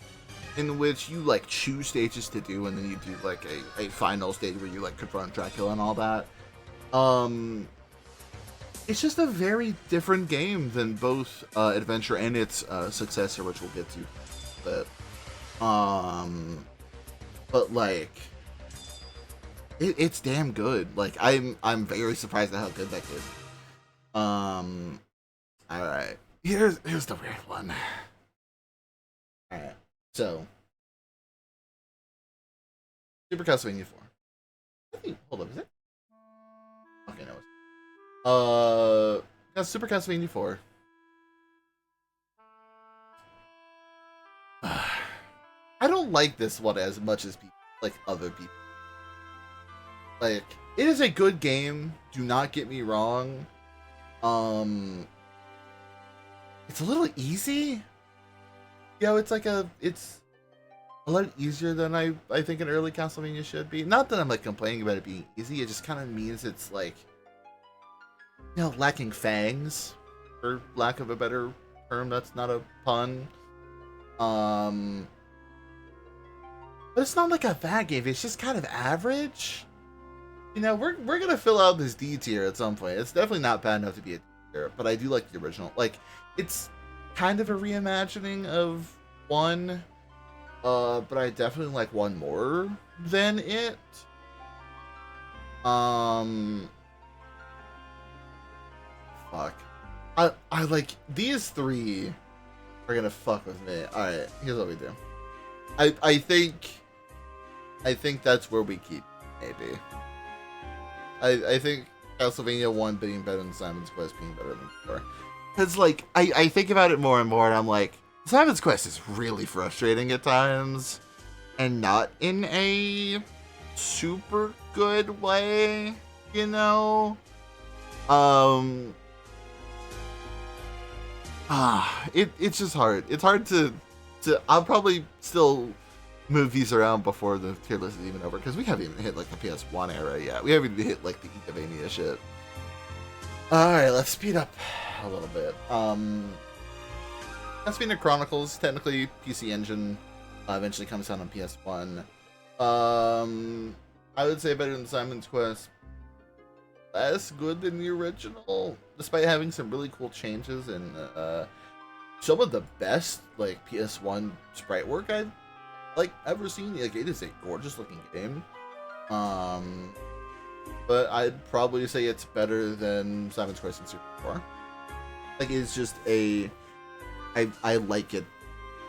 in which you like choose stages to do, and then you do like a final stage where you like confront Dracula and all that. It's just a very different game than both Adventure and its successor, which we'll get to. But like, it's damn good. Like, I'm very surprised at how good that is. All right, here's the weird one. All right. So, Super Castlevania 4. I think, hold up, is it? Okay, no. That's Super Castlevania 4. I don't like this one as much as people, like other people. Like, it is a good game. Do not get me wrong. It's a little easy. You know, it's a lot easier than I think an early Castlevania should be. Not that I'm like complaining about it being easy, it just kind of means it's like, you know, lacking fangs, for lack of a better term. That's not a pun. But it's not like a bad game. It's just kind of average. You know, we're gonna fill out this D tier at some point. It's definitely not bad enough to be a D tier, but I do like the original. Like, it's kind of a reimagining of 1, but I definitely like 1 more than it. Fuck. I like, these 3 are gonna fuck with me. Alright, here's what we do. I think that's where we keep, maybe. I think Castlevania 1 being better than Simon's Quest being better than 4. Because, like, I think about it more and more, and I'm like, Simon's Quest is really frustrating at times, and not in a super good way, you know? It's just hard. It's hard to I'll probably still move these around before the tier list is even over, because we haven't even hit like the PS1 era yet. We haven't even hit like the Castlevania shit. Alright, let's speed up a little bit. Castlevania Chronicles, technically PC Engine, eventually comes out on PS1. I would say better than Simon's Quest. Less good than the original, despite having some really cool changes and some of the best like PS1 sprite work I've like ever seen. Like, it is a gorgeous looking game. But I'd probably say it's better than Simon's Quest and Super 4. Like, it's just I like it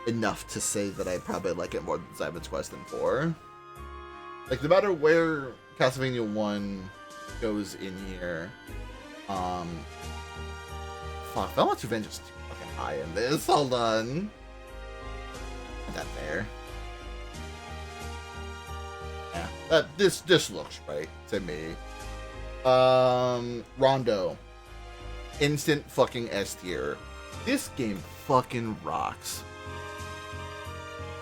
enough to say that I probably like it more than Simon's Quest and 4. Like, no matter where Castlevania 1 goes in here, fuck, Velvet's Revenge is too fucking high in this. Hold on. Put that there. Yeah, this looks right to me. Rondo. Instant fucking S tier. This game fucking rocks.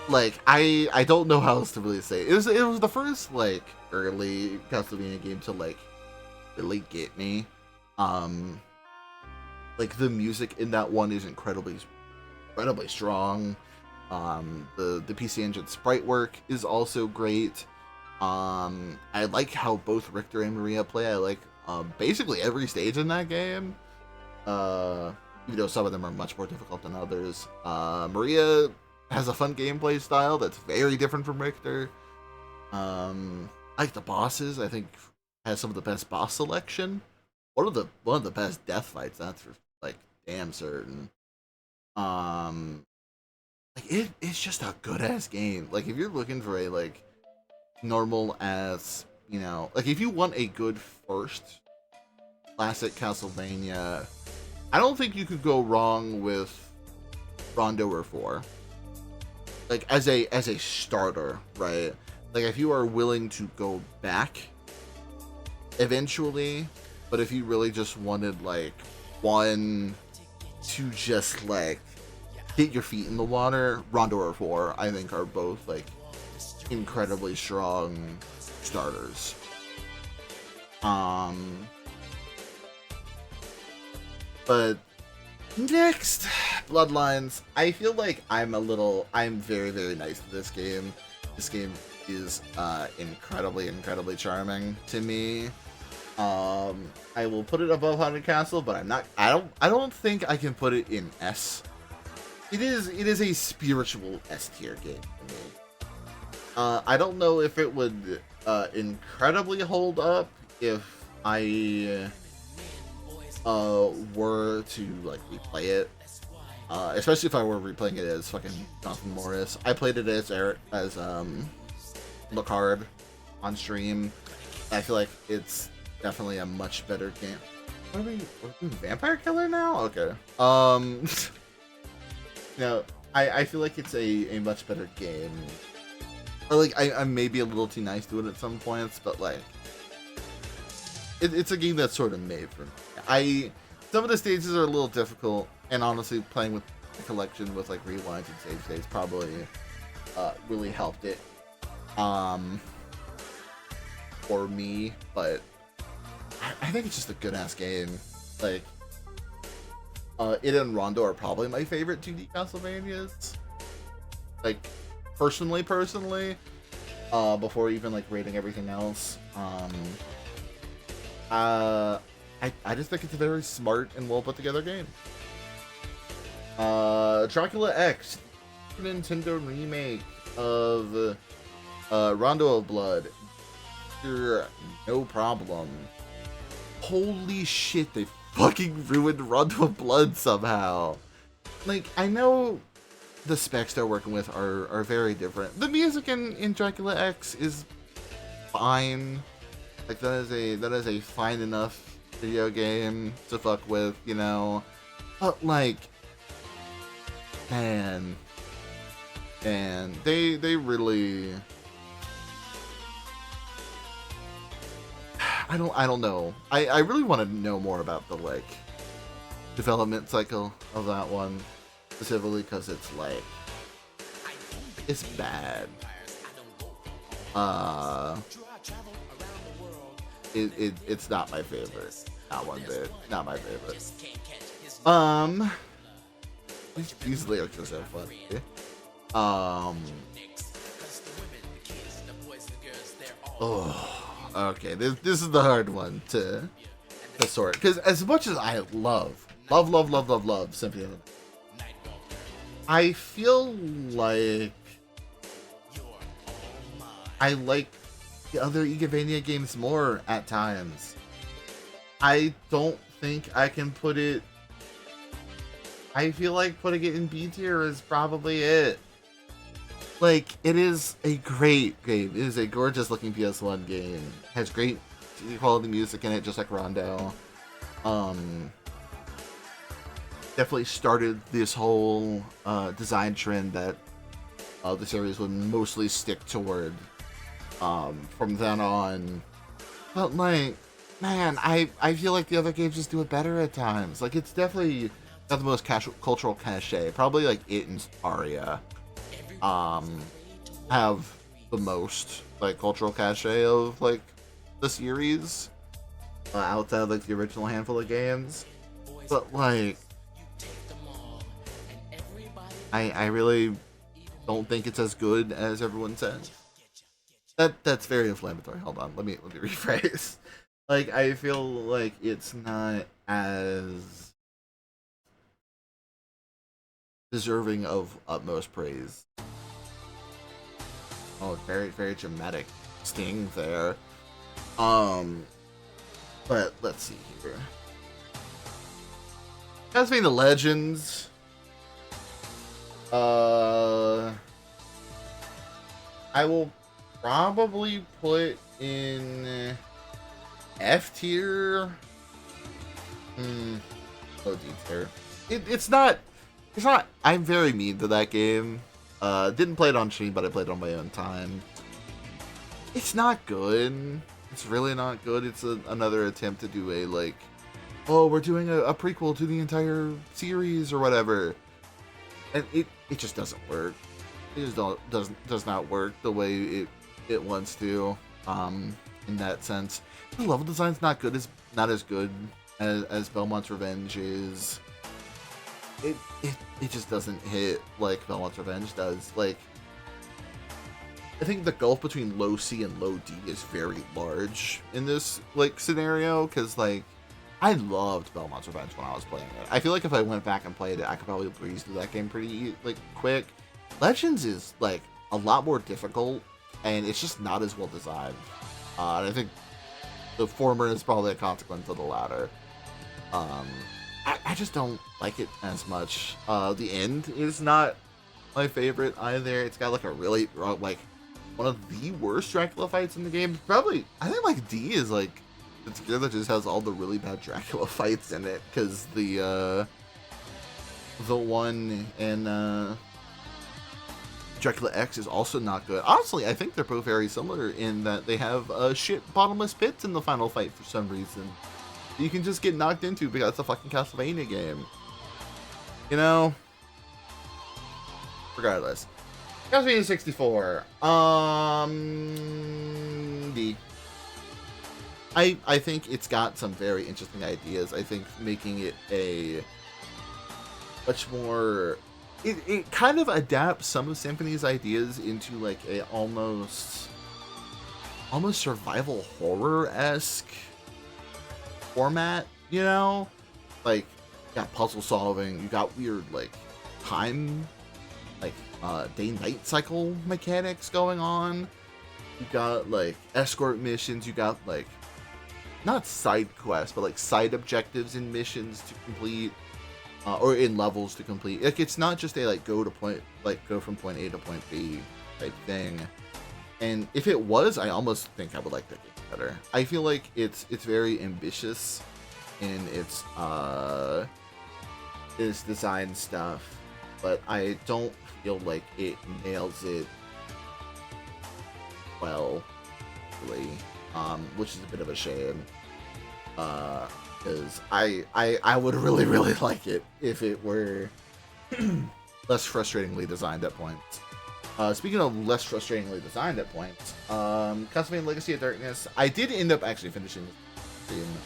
Like, I don't know how else to really say it. It was the first, like, early Castlevania game to, like, really get me. Like, the music in that one is incredibly strong. The PC Engine sprite work is also great. I like how both Richter and Maria play. I like basically every stage in that game. Even though some of them are much more difficult than others. Maria has a fun gameplay style that's very different from Richter. I like the bosses. I think has some of the best boss selection. One of the best death fights. That's for like damn certain. Like it's just a good ass game. Like if you're looking for a like normal ass, you know, like if you want a good first classic Castlevania, I don't think you could go wrong with Rondo or 4. Like as a starter, right? Like if you are willing to go back eventually, but if you really just wanted like one to just like get your feet in the water, Rondo or 4 I think are both like incredibly strong starters. But next, Bloodlines. I feel like I'm very, very nice to this game. This game is incredibly charming to me. I will put it above Haunted Castle, but I don't think I can put it in S. It is a spiritual S tier game to me. I don't know if it would incredibly hold up if I were to like replay it, especially if I were replaying it as fucking Jonathan Morris. I played it as Lucard on stream. I feel like it's definitely a much better game. What are we Vampire Killer now? Okay. No, I feel like it's a much better game. Or like I may be a little too nice to it at some points, but like it's a game that's sort of made for me. Some of the stages are a little difficult, and honestly, playing with the collection with like rewinds and save states probably really helped it for me. But I think it's just a good ass game. Like it and Rondo are probably my favorite 2D Castlevanias. Like personally, before even like rating everything else. I just think it's a very smart and well put together game. Dracula X, Nintendo remake of Rondo of Blood. Sure, no problem. Holy shit, they fucking ruined Rondo of Blood somehow. Like, I know the specs they're working with are very different. The music in Dracula X is fine. Like that is a fine enough video game to fuck with, you know. But like, man, they really. I don't know. I really want to know more about the like development cycle of that one, specifically because it's like it's bad. It's not my favorite. Not one bit. Not my favorite. These lyrics are so funny. Oh, okay. This is the hard one to sort, because as much as I love Symphony of the Night, I feel like I like the other Igavania games more at times. I don't think I can put it. I feel like putting it in B tier is probably it. Like, it is a great game. It is a gorgeous looking PS1 game. It has great quality music in it, just like Rondo. definitely started this whole design trend that the series would mostly stick toward from then on. But like, man, I feel like the other games just do it better at times. Like, it's definitely got the most cultural cachet. Probably like it and Aria have the most like cultural cachet of like the series outside of like the original handful of games. But like, I really don't think it's as good as everyone says. That's very inflammatory. Hold on, let me rephrase. Like, I feel like it's not as deserving of utmost praise. Oh, very, very dramatic sting there. But let's see here. Castlevania Legends. I will probably put in F tier. Low D tier. It's not. I'm very mean to that game. Didn't play it on stream, but I played it on my own time. It's not good. It's really not good. It's another attempt to do a like, oh, we're doing a prequel to the entire series or whatever, and it just doesn't work. It just does not work the way it wants to. In that sense, the level design's not as good as Belmont's Revenge is. It just doesn't hit like Belmont's Revenge does. Like, I think the gulf between low C and low D is very large in this like scenario, because like, I loved Belmont's Revenge when I was playing it. I feel like if I went back and played it, I could probably breeze through that game pretty like quick. Legends is like a lot more difficult, and it's just not as well designed. And I think the former is probably a consequence of the latter. I just don't like it as much. The end is not my favorite either. It's got like a really like one of the worst Dracula fights in the game. Probably, I think like D is like the tier that just has all the really bad Dracula fights in it, because the one in Dracula X is also not good. Honestly, I think they're both very similar in that they have shit bottomless pits in the final fight for some reason. You can just get knocked into because it's a fucking Castlevania game. You know? Regardless. Castlevania 64. D. I think it's got some very interesting ideas. I think making it a much more... It kind of adapts some of Symphony's ideas into like a almost survival horror-esque format, you know? Like, you got puzzle solving, you got weird like time, like day-night cycle mechanics going on. You got like escort missions, you got like not side quests, but like side objectives and missions to complete. Or in levels to complete. Like, it's not just a like go from point A to point B type thing. And if it was, I almost think I would like that game better. I feel like it's very ambitious in its design stuff, but I don't feel like it nails it well, really. Which is a bit of a shame. Because I would really, really like it if it were less frustratingly designed at points. Speaking of less frustratingly designed at points, Castlevania Legacy of Darkness, I did end up actually finishing this game.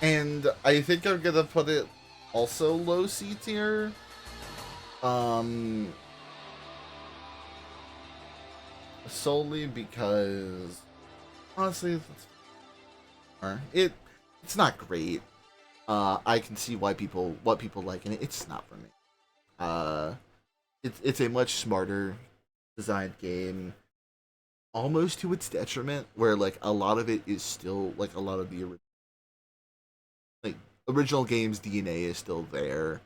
And I think I'm gonna put it also low C tier. Solely because honestly, it's not great. I can see what people like in it. It's not for me. It's a much smarter designed game, almost to its detriment, where like a lot of it is still like a lot of the original game's DNA is still there,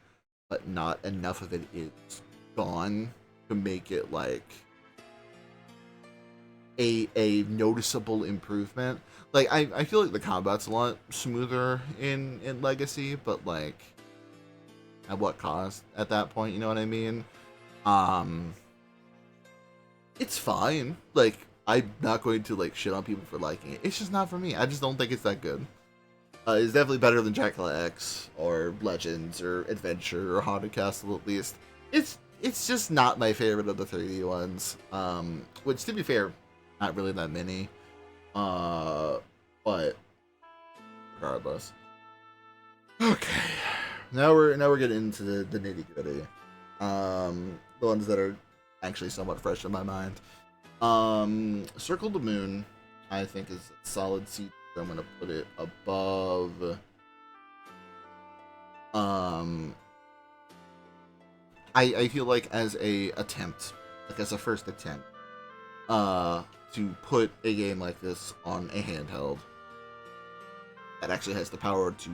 but not enough of it is gone to make it like a noticeable improvement. Like I feel like the combat's a lot smoother in Legacy, but like at what cost at that point, you know what I mean? Um it's fine. Like I'm not going to like shit on people for liking it. It's just not for me. I just don't think it's that good. It's definitely better than Dracula X or Legends or Adventure or Haunted Castle at least. It's just not my favorite of the 3D ones. Which to be fair, not really that many. But regardless. Okay. Now we're getting into the nitty gritty. The ones that are actually somewhat fresh in my mind. Circle the Moon, I think, is a solid seed. I'm gonna put it above. I feel like as a attempt, like as a first attempt, to put a game like this on a handheld that actually has the power to,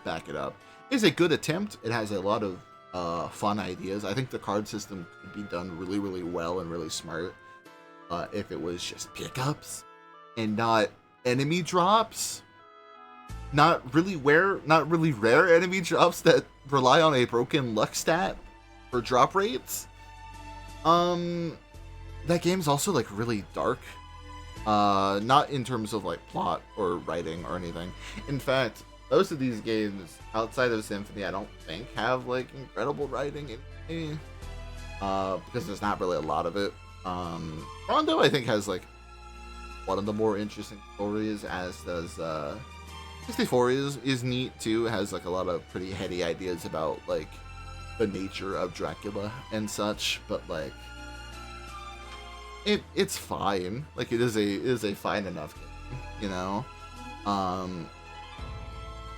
back it up, is a good attempt. It has a lot of fun ideas. I think the card system could be done really, really well and really smart if it was just pickups and not enemy drops. Not really rare enemy drops that rely on a broken luck stat for drop rates. That game's also like really dark. Not in terms of like plot or writing or anything. In fact, most of these games outside of Symphony, I don't think have like incredible writing in any, because there's not really a lot of it. Rondo, I think, has like one of the more interesting stories, as does 64 is neat too. It has like a lot of pretty heady ideas about like the nature of Dracula and such, but like it's fine. Like it is a fine enough game,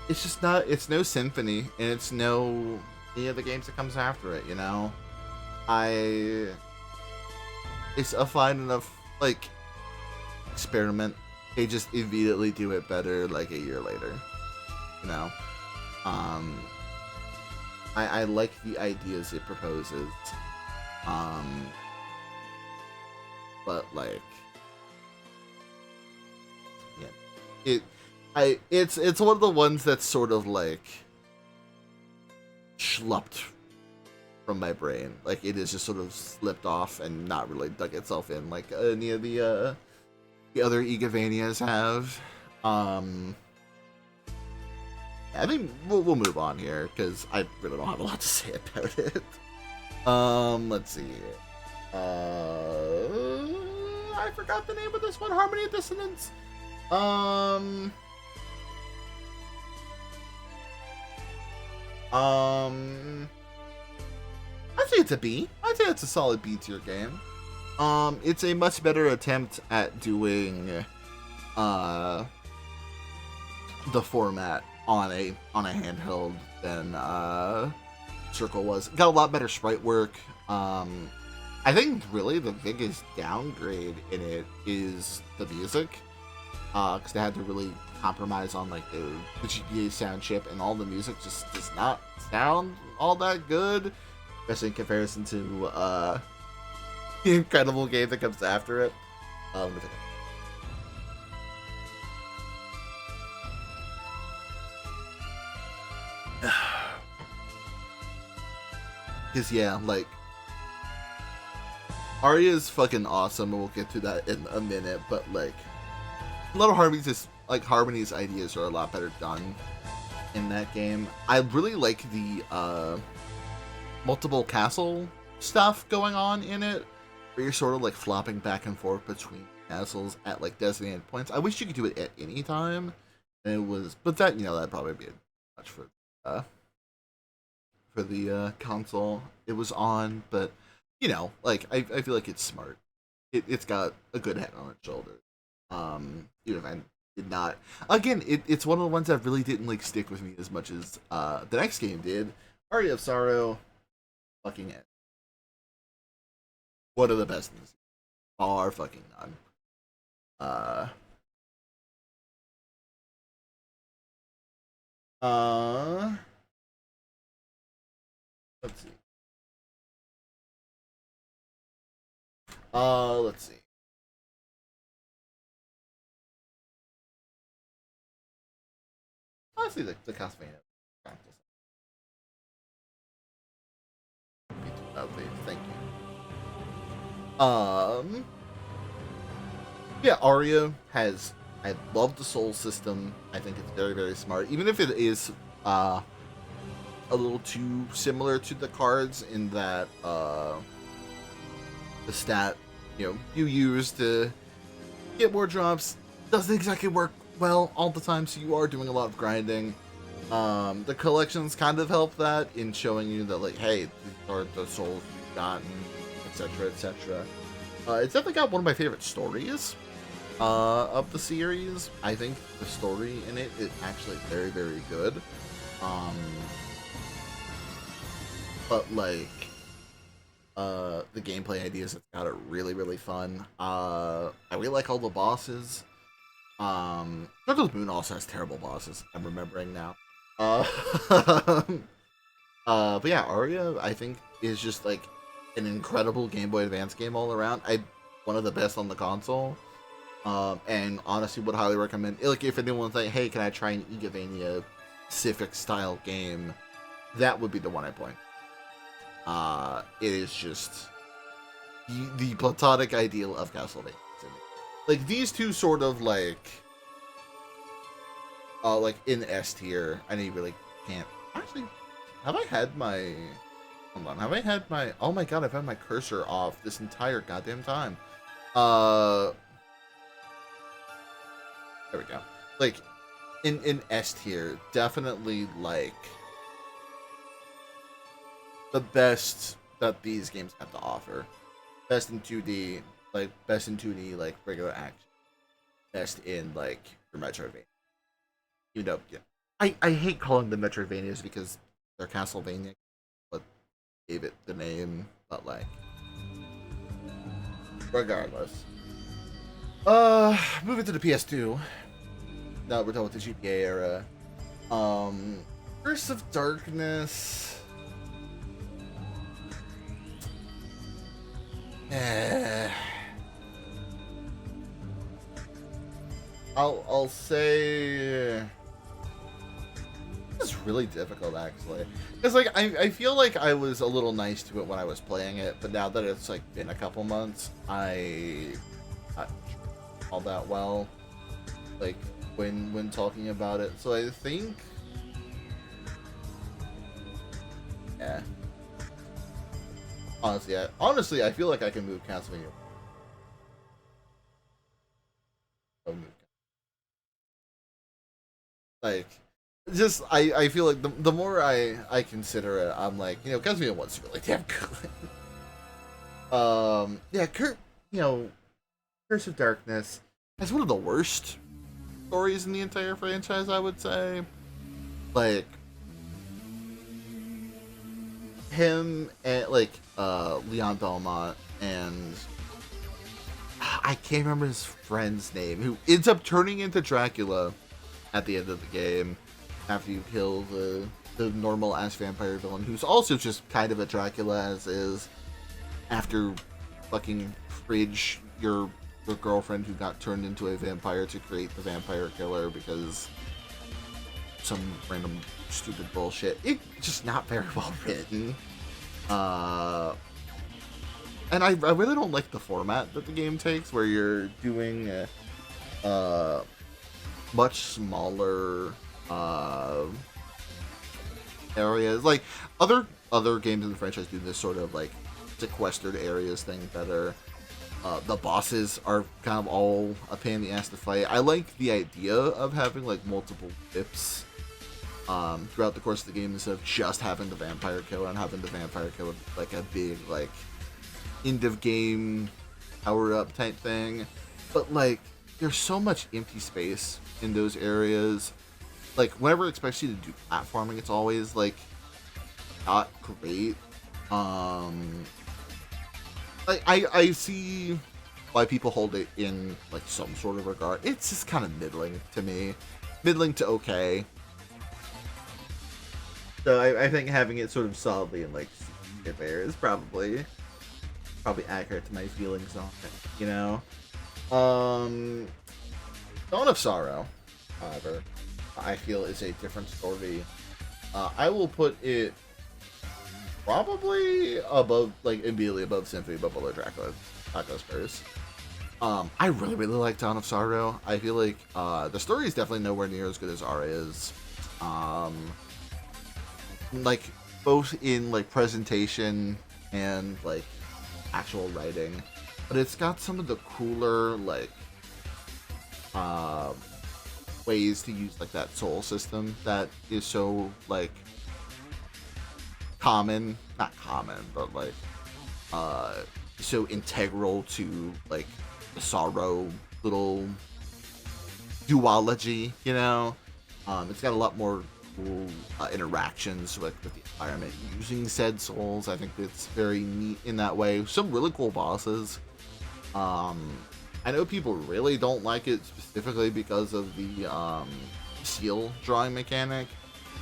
it's just not, it's no Symphony, and it's no any of the games that comes after it, it's a fine enough like experiment. They just immediately do it better like a year later, I like the ideas it proposes, but like, yeah, it's one of the ones that's sort of like schlupped from my brain. Like it is just sort of slipped off and not really dug itself in like any of the other Igavanias have. I think we'll move on here because I really don't have a lot to say about it. Let's see. I forgot the name of this one. Harmony of Dissonance. I'd say it's a B. I'd say it's a solid B tier game. It's a much better attempt at doing the format on a handheld than Circle was. Got a lot better sprite work. I think really the biggest downgrade in it is the music, because they had to really compromise on like the GPA sound chip, and all the music just does not sound all that good, especially in comparison to the incredible game that comes after it. Because yeah, like Arya's fucking awesome, and we'll get to that in a minute. But like, a lot of Harmony's ideas are a lot better done in that game. I really like the multiple castle stuff going on in it, where you're sort of like flopping back and forth between castles at like designated points. I wish you could do it at any time. And it was, but that that'd probably be much for the console it was on. But like I feel like it's smart. It's got a good head on its shoulders. Even if I did not, again, it's one of the ones that really didn't like stick with me as much as the next game did. Aria of Sorrow, fucking it. One of the best in this, bar fucking none. Let's see. Let's see. honestly, the Castlevania. Lovely, thank you. Yeah, Aria has. I love the soul system. I think it's very, very smart. Even if it is a little too similar to the cards in that the stat you use to get more drops doesn't exactly work well all the time, so you are doing a lot of grinding. The collections kind of help that in showing you that, like, hey, these are the souls you've gotten, etc., etc. It's definitely got one of my favorite stories of the series. I think the story in it is actually very, very good. But like, the gameplay ideas, it's got it really, really fun. I really like all the bosses. Circle's Moon also has terrible bosses. I'm remembering now. But yeah, Aria, I think, is just like an incredible Game Boy Advance game all around. One of the best on the console. And honestly, would highly recommend. Like, if anyone's like, "Hey, can I try an Igavania specific style game?" That would be the one I point. It is just the platonic ideal of Castlevania. Like, these two sort of like in S tier. I know you really can't. Actually, have I had my? Hold on. Have I had my? Oh my god! I've had my cursor off this entire goddamn time. There we go. Like, in S tier, definitely like the best that these games have to offer. Best in 2D, like regular action. Best in like your Metroidvania. You know, yeah. I hate calling them Metroidvanias because they're Castlevania, but gave it the name. But like, regardless. Moving to the PS2. Now we're done with the GPA era. Curse of Darkness. I'll say it's really difficult actually, because like I feel like I was a little nice to it when I was playing it, but now that it's like been a couple months, I not all that well, like when talking about it. So I think, yeah. Honestly, I feel like I can move Castlevania. Like, just I feel like the more I consider it, I'm like, Castlevania 1's really damn good. Yeah, Curse of Darkness has one of the worst stories in the entire franchise, I would say. Like, him and like Leon Belmont and I can't remember his friend's name, who ends up turning into Dracula at the end of the game after you kill the normal ass vampire villain, who's also just kind of a Dracula as is, after fucking fridge your girlfriend who got turned into a vampire to create the vampire killer because some random stupid bullshit. It's just not very well written. And I really don't like the format that the game takes, where you're doing much smaller areas. Like other games in the franchise do this sort of like sequestered areas thing better. The bosses are kind of all a pain in the ass to fight. I like the idea of having like multiple whips throughout the course of the game, instead of just having the vampire killer and having the vampire killer like a big like end of game power up type thing. But like, there's so much empty space in those areas. Like, whenever it expects you to do platforming, it's always like not great. I see why people hold it in like some sort of regard. It's just kind of middling to me, middling to okay. So I think having it sort of solidly in like there is probably accurate to my feelings on it, Dawn of Sorrow, however, I feel is a different story. I will put it probably above, like immediately above Symphony, but below Dracula's Curse. I really, really like Dawn of Sorrow. I feel like the story is definitely nowhere near as good as Aura is. Like both in like presentation and like actual writing, but it's got some of the cooler like ways to use like that soul system that is so like not common, but like so integral to like the Sorrow little duology, you know. It's got a lot more cool interactions with the environment using said souls. I think it's very neat in that way. Some really cool bosses. I know people really don't like it specifically because of the seal drawing mechanic.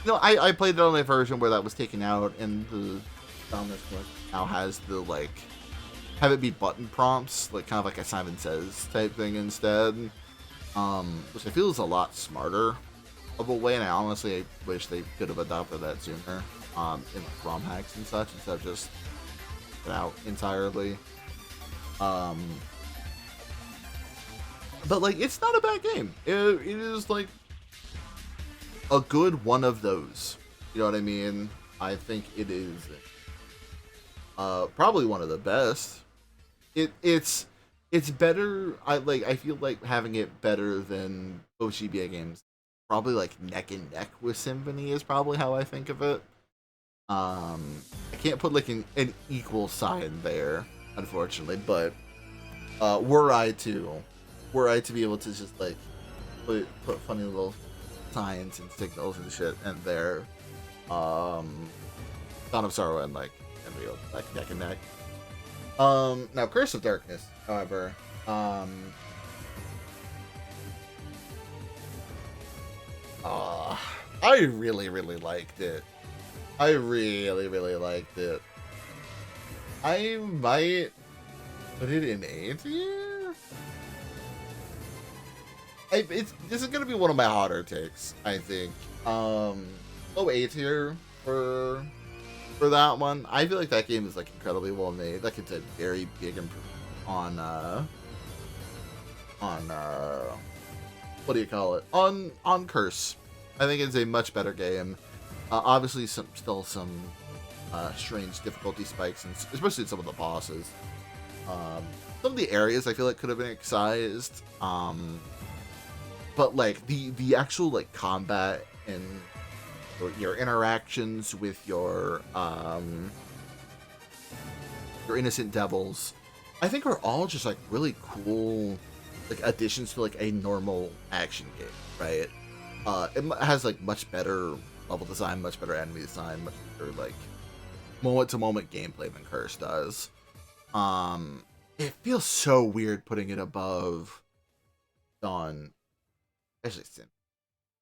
You know, I played it on a version where that was taken out, and the Dominus now has the like have it be button prompts, like kind of like a Simon Says type thing instead, which I feel is a lot smarter of a way, and I honestly wish they could have adopted that sooner in like ROM hacks and such instead of just it out entirely. But like, it's not a bad game. It is like a good one of those. You know what I mean? I think it is probably one of the best. It's better. I feel like having it better than OGBA games. Probably like neck and neck with Symphony is probably how I think of it. I can't put like an equal sign there, unfortunately. But were I to be able to just like put funny little signs and signals and shit in there, Dawn of Sorrow and like Unreal, like neck and neck. Now Curse of Darkness, however, I really, really liked it. I really, really liked it. I might put it in A tier. This is gonna be one of my hotter takes, I think. Low A tier for that one. I feel like that game is like incredibly well made. Like it's a very big improvement on what do you call it? On Curse. I think it's a much better game. Obviously still some strange difficulty spikes, and especially some of the bosses. Some of the areas I feel like could have been excised. But like the actual like combat and your interactions with your innocent devils, I think are all just like really cool like additions to like a normal action game, right? It has like much better level design, much better enemy design, much better like moment to moment gameplay than Curse does. It feels so weird putting it above Dawn, especially Sin,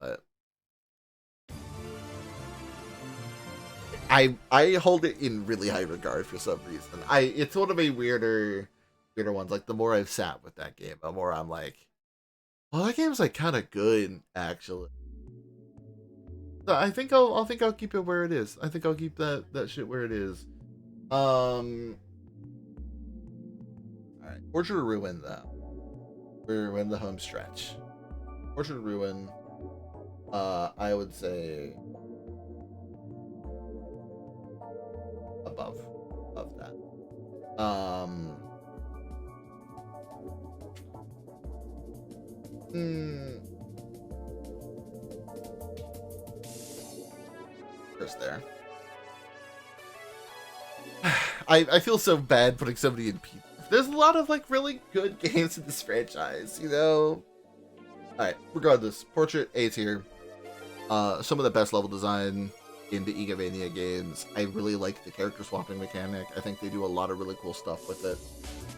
but I hold it in really high regard for some reason. It's one of my weirder ones. Like the more I've sat with that game, the more I'm like, well, that game's like kind of good actually. So I think I'll keep it where it is. I think I'll keep that shit where it is. All right, Orchard Ruin though. We're in the home stretch. Orchard Ruin. I would say above that. Just there. I feel so bad putting somebody in P. There's a lot of like really good games in this franchise, you know. All right, regardless, Portrait A tier. Some of the best level design in the Castlevania games. I really like the character swapping mechanic. I think they do a lot of really cool stuff with it.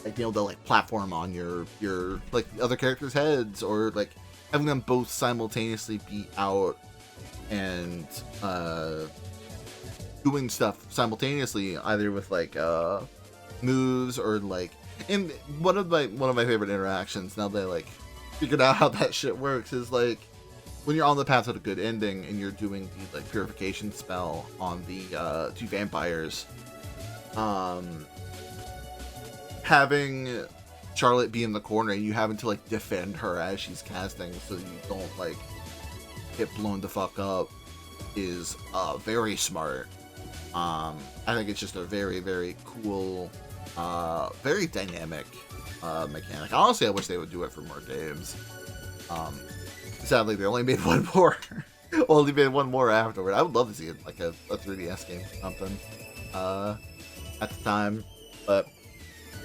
Like being able to like platform on your like the other characters' heads, or like having them both simultaneously be out and doing stuff simultaneously, either with like moves or like. And one of my favorite interactions, now that I like figured out how that shit works, is like when you're on the path to a good ending and you're doing the like purification spell on the two vampires, having Charlotte be in the corner and you having to like defend her as she's casting so you don't like get blown the fuck up is very smart. I think it's just a very, very cool, very dynamic mechanic. Honestly, I wish they would do it for more games. Sadly, they only made one more. Only made one more afterward. I would love to see it like a 3DS game or something at the time. But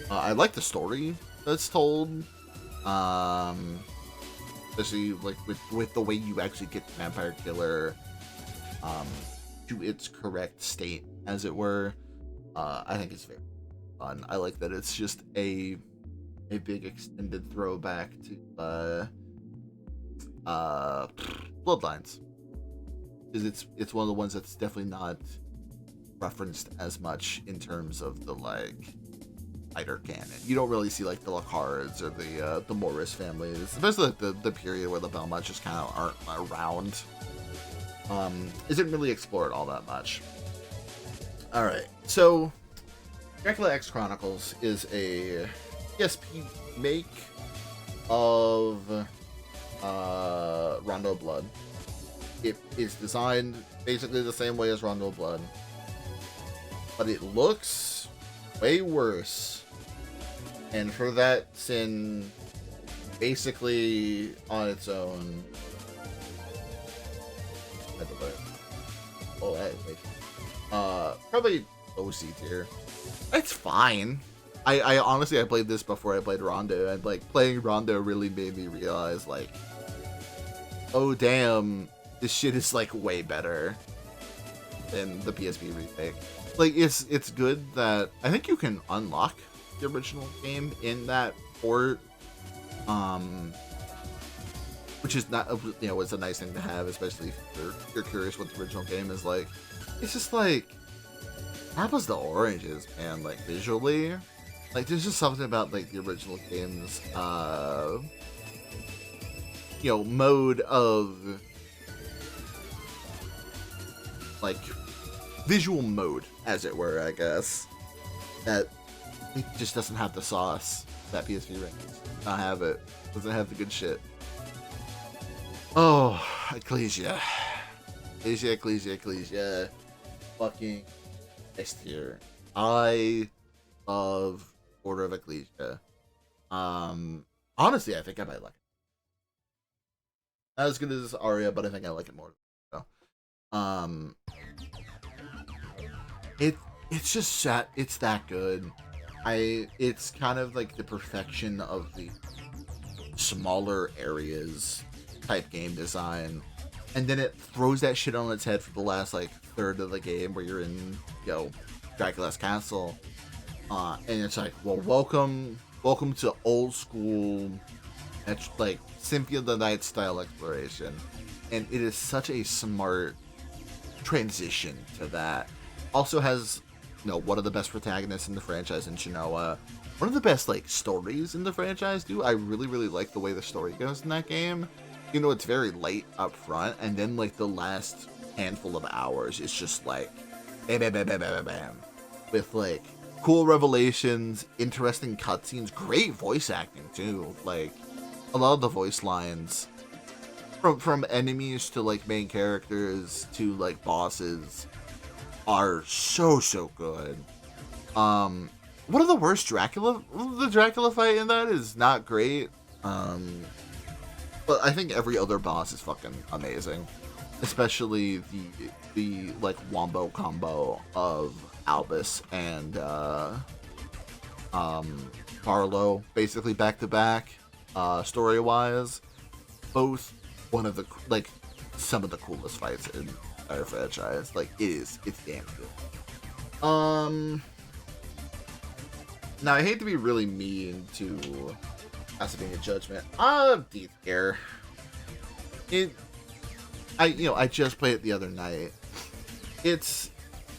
I like the story that's told. Especially like with the way you actually get the vampire killer to its correct state, as it were. I think it's very fun. I like that it's just a big extended throwback to Bloodlines, because it's one of the ones that's definitely not referenced as much in terms of the like fighter canon. You don't really see like the Lacards or the Morris families, especially like the period where the Belmonts just kind of aren't around. Isn't really explored all that much. All right, so Dracula X Chronicles is a PSP make of Rondo Blood. It is designed basically the same way as Rondo Blood, but it looks way worse. And for that sin, basically on its own. Oh, wait. Probably OC tier. It's fine. I honestly, I played this before I played Rondo, and like playing Rondo really made me realize like, oh damn, this shit is like way better than the PSP remake. Like it's good that I think you can unlock the original game in that port, which is not, you know, it's a nice thing to have, especially if you're curious what the original game is like. It's just like apples to oranges, man. Like visually, like there's just something about like the original game's you know, mode of like visual mode, as it were, I guess, that it just doesn't have the sauce that PSP ranks. Not have it. Doesn't have the good shit. Oh, Ecclesia. Ecclesia. Fucking S tier. I love Order of Ecclesia. Honestly, I think I might like it. Not as good as Aria, but I think I like it more. So, it's just that it's that good. It's kind of like the perfection of the smaller areas type game design, and then it throws that shit on its head for the last like third of the game where you're in, you know, Dracula's castle, and it's like, well, welcome to old school, like Symphony of the Night style exploration, and it is such a smart transition to that. Also has, you know, one of the best protagonists in the franchise in Shinoa. One of the best like stories in the franchise, too. I really, really like the way the story goes in that game. You know, it's very light up front, and then like the last handful of hours, it's just like bam, bam, bam, bam, bam, bam, bam, with like cool revelations, interesting cutscenes, great voice acting too. Like a lot of the voice lines from enemies to like main characters to like bosses are so good. One of the worst the Dracula fight in that is not great. But I think every other boss is fucking amazing, especially the like wombo combo of Albus and Barlow, basically back to back, story wise. Both one of the like some of the coolest fights in our franchise. Like it's damn good. Now I hate to be really mean to Castlevania Judgment. D tier. I just played it the other night. It's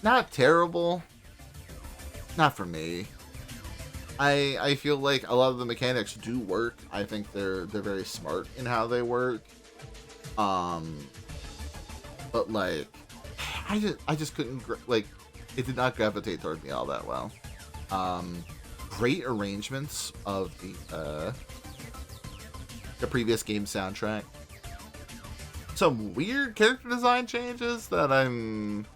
not terrible. Not for me. I feel like a lot of the mechanics do work. I think they're very smart in how they work. But like, I just couldn't like, it did not gravitate toward me all that well. Great arrangements of the previous game soundtrack. Some weird character design changes that I'm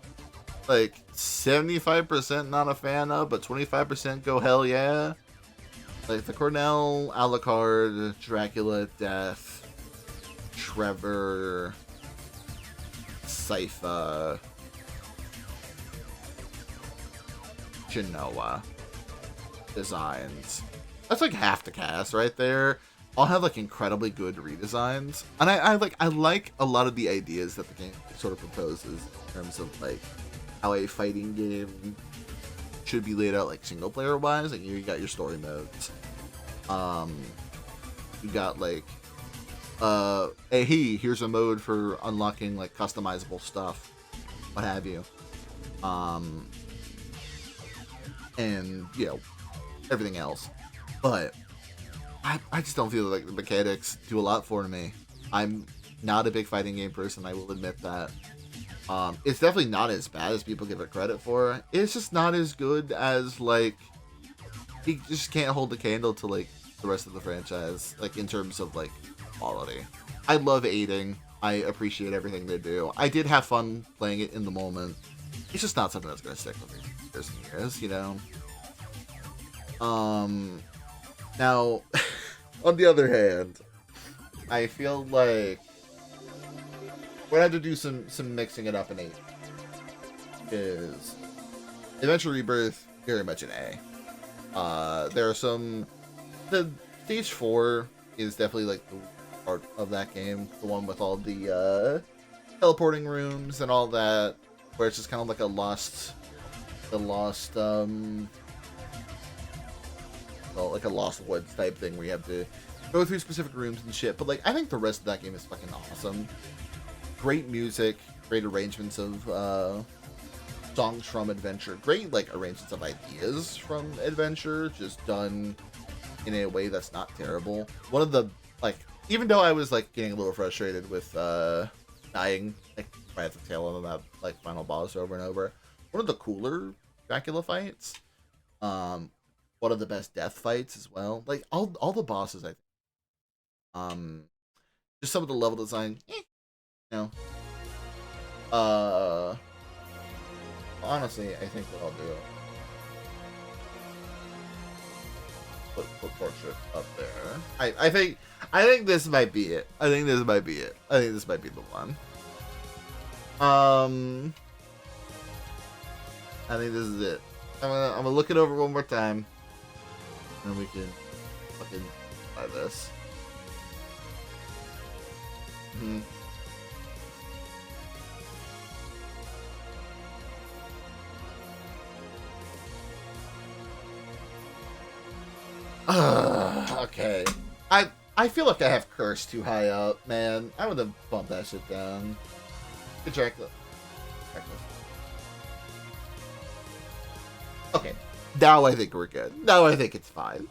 like 75% not a fan of, but 25% go hell yeah. Like the Cornell, Alucard, Dracula, Death, Trevor, Sypha, Genoa designs. That's like half the cast right there. All have like incredibly good redesigns, and I like a lot of the ideas that the game sort of proposes in terms of like how a fighting game should be laid out, like single player wise. Like you got your story modes, you got like hey, here's a mode for unlocking like customizable stuff, what have you, and you know, everything else. But I just don't feel like the mechanics do a lot for me. I'm not a big fighting game person, I will admit that. It's definitely not as bad as people give it credit for. It's just not as good as, like, you just can't hold the candle to, like, the rest of the franchise, like, in terms of, like, quality. I love aiding. I appreciate everything they do. I did have fun playing it in the moment. It's just not something that's going to stick with me for years and years, you know? Now, on the other hand, I feel like we're gonna have to do some mixing it up in 8. Is Adventure ReBirth very much an A. There are some. The stage 4 is definitely like the part of that game, the one with all the teleporting rooms and all that, where it's just kind of like a lost, well, like a Lost Woods type thing where you have to go through specific rooms and shit. But like, I think the rest of that game is fucking awesome. Great music, great arrangements of songs from Adventure, great like arrangements of ideas from Adventure, just done in a way that's not terrible. One of the, like, even though I was like getting a little frustrated with dying like right at the tail end of that like final boss over and over, one of the cooler Dracula fights, one of the best death fights as well. Like all the bosses, I think. Just some of the level design, you know. Honestly, I think what I'll do, put portrait up there. I think this might be it. I think this might be the one. I think this is it. I'm gonna look it over one more time, and we can fucking try this. Okay. I feel like I have Curse too high up, man. I would have bumped that shit down. Good Dracula. Okay. Now I think we're good. Now I think it's fine.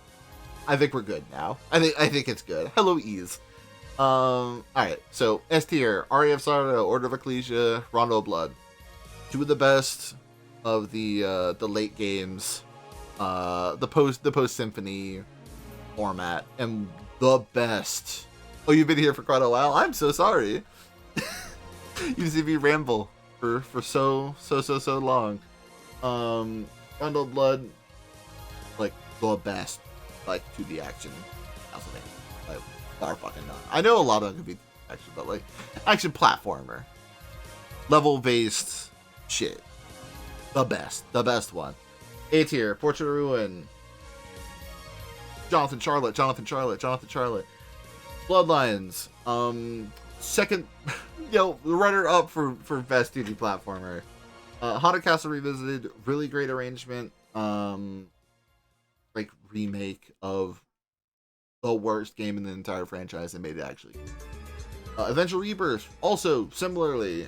I think we're good now. I think it's good. Hello, Ease. Alright, so S tier, Aria of Sorrow, Order of Ecclesia, Rondo of Blood. Two of the best of the late games. The post symphony format, and the best. Oh, you've been here for quite a while? I'm so sorry. You've seen me ramble for so long. Rondo of Blood, like the best, like 2D action Castlevania. Like far fucking none. I know a lot of them could be action, but like action platformer, level based shit. The best one. A tier, Portrait of Ruin, Jonathan Charlotte, Bloodlines, second, runner up for best 2D platformer. Haunted Castle Revisited, really great arrangement, like remake of the worst game in the entire franchise and made it actually good. Adventure ReBirth, also similarly,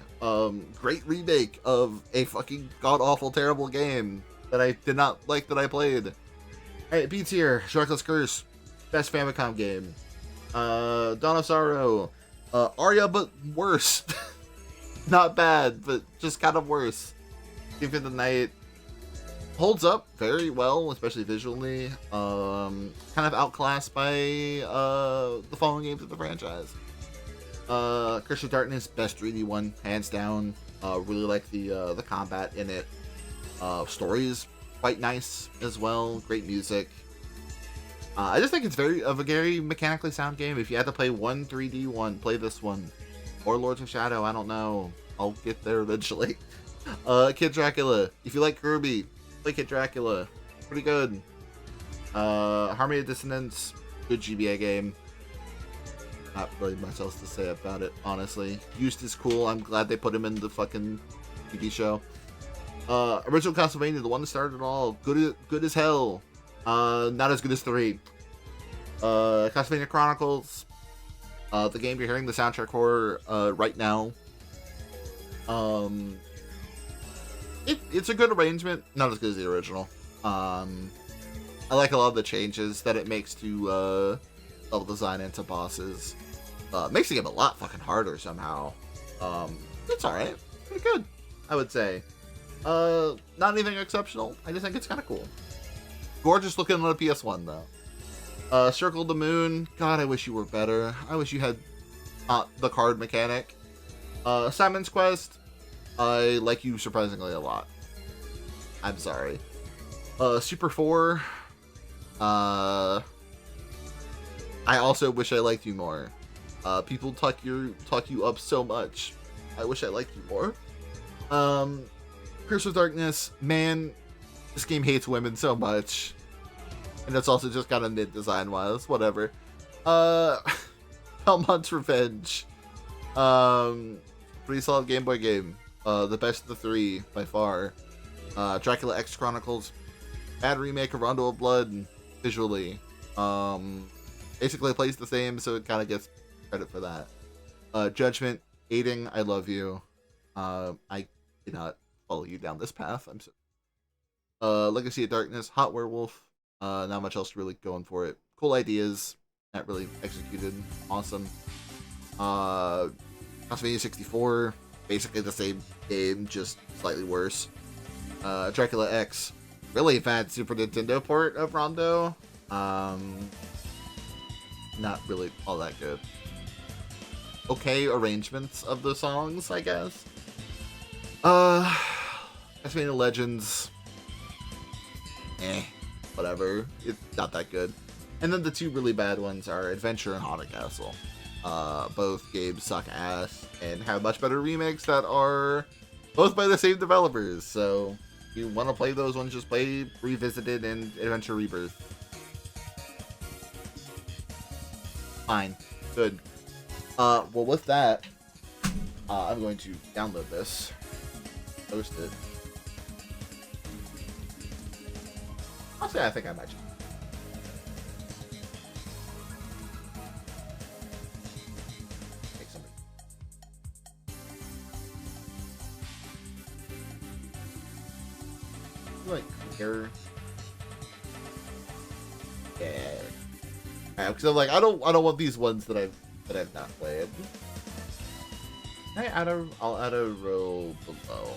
great remake of a fucking god-awful terrible game that I did not like that I played. Alright, B tier, Dracula's Curse, best Famicom game. Dawn of Sorrow, Arya, but worse. Not bad, but just kind of worse. Thief of the Night holds up very well, especially visually. Kind of outclassed by the following games of the franchise. Curse of Darkness, best 3D one, hands down. Really like the combat in it. Story is quite nice as well. Great music. I just think it's a very mechanically sound game. If you had to play one 3D one, play this one. Or Lords of Shadow, I don't know. I'll get there eventually. Kid Dracula. If you like Kirby, play Kid Dracula. Pretty good. Harmony of Dissonance, good GBA game. Not really much else to say about it, honestly. Used is cool. I'm glad they put him in the fucking TV show. Original Castlevania, the one that started it all. Good as hell. Not as good as 3. Castlevania Chronicles. The game you're hearing the soundtrack for right now. It's a good arrangement. Not as good as the original. I like a lot of the changes that it makes to level design and to bosses. Makes the game a lot fucking harder somehow. It's alright. Pretty good, I would say. Not anything exceptional. I just think it's kind of cool. Gorgeous looking on a PS1 though. Circle the Moon. God, I wish you were better. I wish you had the card mechanic. Simon's Quest. I like you surprisingly a lot. I'm sorry. Super 4. I also wish I liked you more. People talk you up so much. I wish I liked you more. Curse of Darkness. Man, this game hates women so much. And it's also just kind of mid design-wise. Whatever. Belmont's Revenge. Pretty solid Game Boy game. The best of the 3 by far. Dracula X Chronicles. Bad remake of Rondo of Blood visually. Basically plays the same, so it kind of gets credit for that. Judgment. Aiding, I love you. I cannot follow you down this path. I'm so. Legacy of Darkness. Hot Werewolf. Not much else really going for it. Cool ideas. Not really executed. Awesome. Castlevania 64. Basically the same game, just slightly worse. Dracula X. Really bad Super Nintendo port of Rondo. Not really all that good. Okay arrangements of the songs, I guess. Castlevania Legends. Whatever. It's not that good. And then the two really bad ones are Adventure and Haunted Castle. Both games suck ass and have much better remakes that are both by the same developers. So if you want to play those ones, just play Revisited and Adventure ReBirth. Fine. Good. Well, with that, I'm going to download this, post it. I'll say I think I might. Take some. Like clear. Yeah. Because I'm like, I don't want these ones that I've not played. I'll add a row below.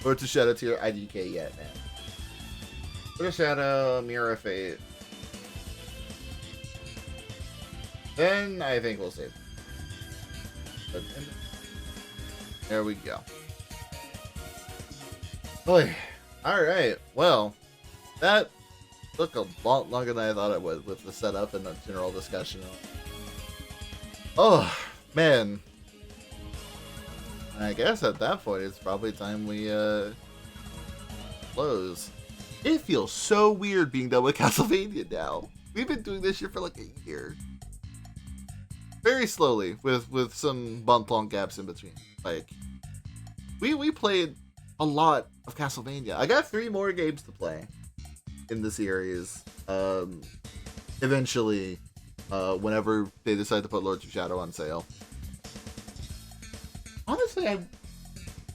Or to Shadow Tier IDK yet, man. Or to Shadow, Mirror of Fate. Then I think we'll save. There we go. Boy. Alright, well, that took a lot longer than I thought it would with the setup and the general discussion. Oh, man. I guess at that point it's probably time we close. It feels so weird being done with Castlevania now. We've been doing this shit for like a year. Very slowly, with some month-long gaps in between. Like, we played a lot of Castlevania. I got 3 more games to play in the series. Eventually, whenever they decide to put Lords of Shadow on sale. Honestly, I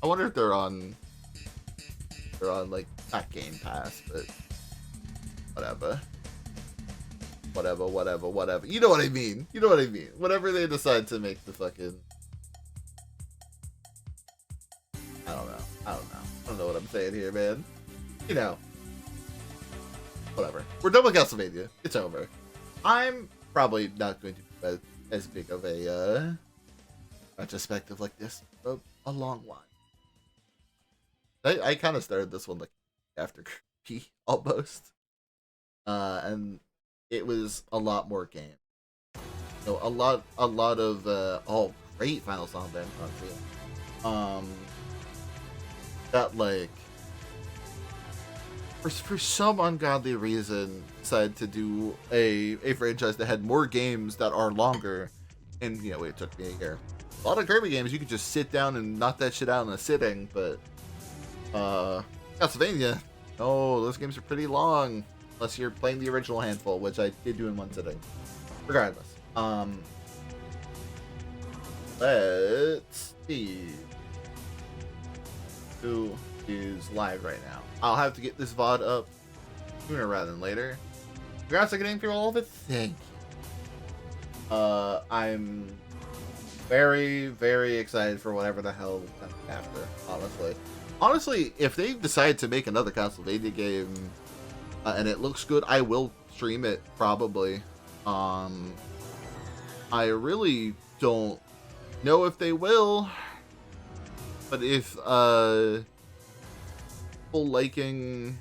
I wonder if they're on like not Game Pass, but whatever. Whatever. You know what I mean. Whatever they decide to make the fucking. I don't know. I don't know what I'm saying here, man. You know. Whatever. We're done with Castlevania. It's over. I'm probably not going to do as big of a retrospective like this for a long while. I kind of started this one like after Kirby almost, and it was a lot more game. So a lot of oh, great Final Song band too. That like for some ungodly reason decided to do a franchise that had more games that are longer, and you know it took me a year. A lot of Kirby games you could just sit down and knock that shit out in a sitting, but Castlevania, no, those games are pretty long unless you're playing the original handful, which I did do in one sitting. Regardless, let's see who is live right now. I'll have to get this VOD up sooner rather than later. Congrats on getting through all of it. Thank you. I'm very, very excited for whatever the hell comes after, honestly, if they decide to make another Castlevania game and it looks good, I will stream it probably. I really don't know if they will, but if people liking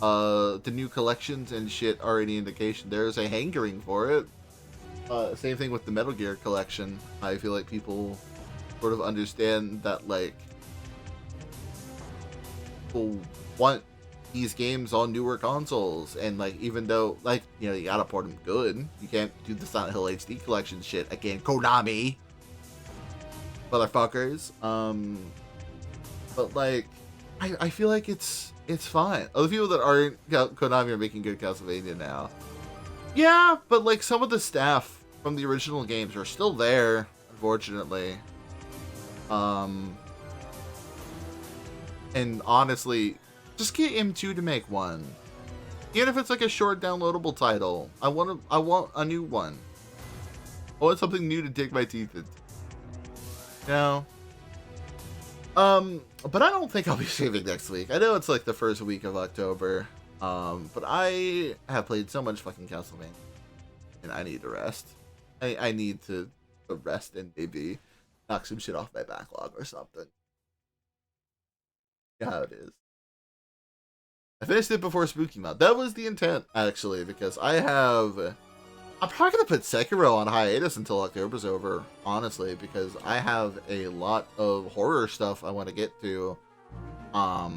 the new collections and shit are any indication, there's a hankering for it. Same thing with the Metal Gear collection. I feel like people sort of understand that like people want these games on newer consoles, and like even though like you know you gotta port them good, you can't do the Silent Hill HD collection shit again, Konami motherfuckers. But like I feel like it's fine. Other people that aren't Konami are making good Castlevania now. Yeah, but like some of the staff from the original games are still there, unfortunately. And honestly, just get M2 to make one. Even if it's like a short downloadable title. I want a new one. I want something new to dig my teeth into. You know? But I don't think I'll be streaming next week. I know it's like the first week of October. But I have played so much fucking Castlevania. And I need to rest. I need to rest and maybe knock some shit off my backlog or something. You know how it is. I finished it before Spooky Month. That was the intent, actually, because I'm probably going to put Sekiro on hiatus until October's over, honestly, because I have a lot of horror stuff I want to get to. I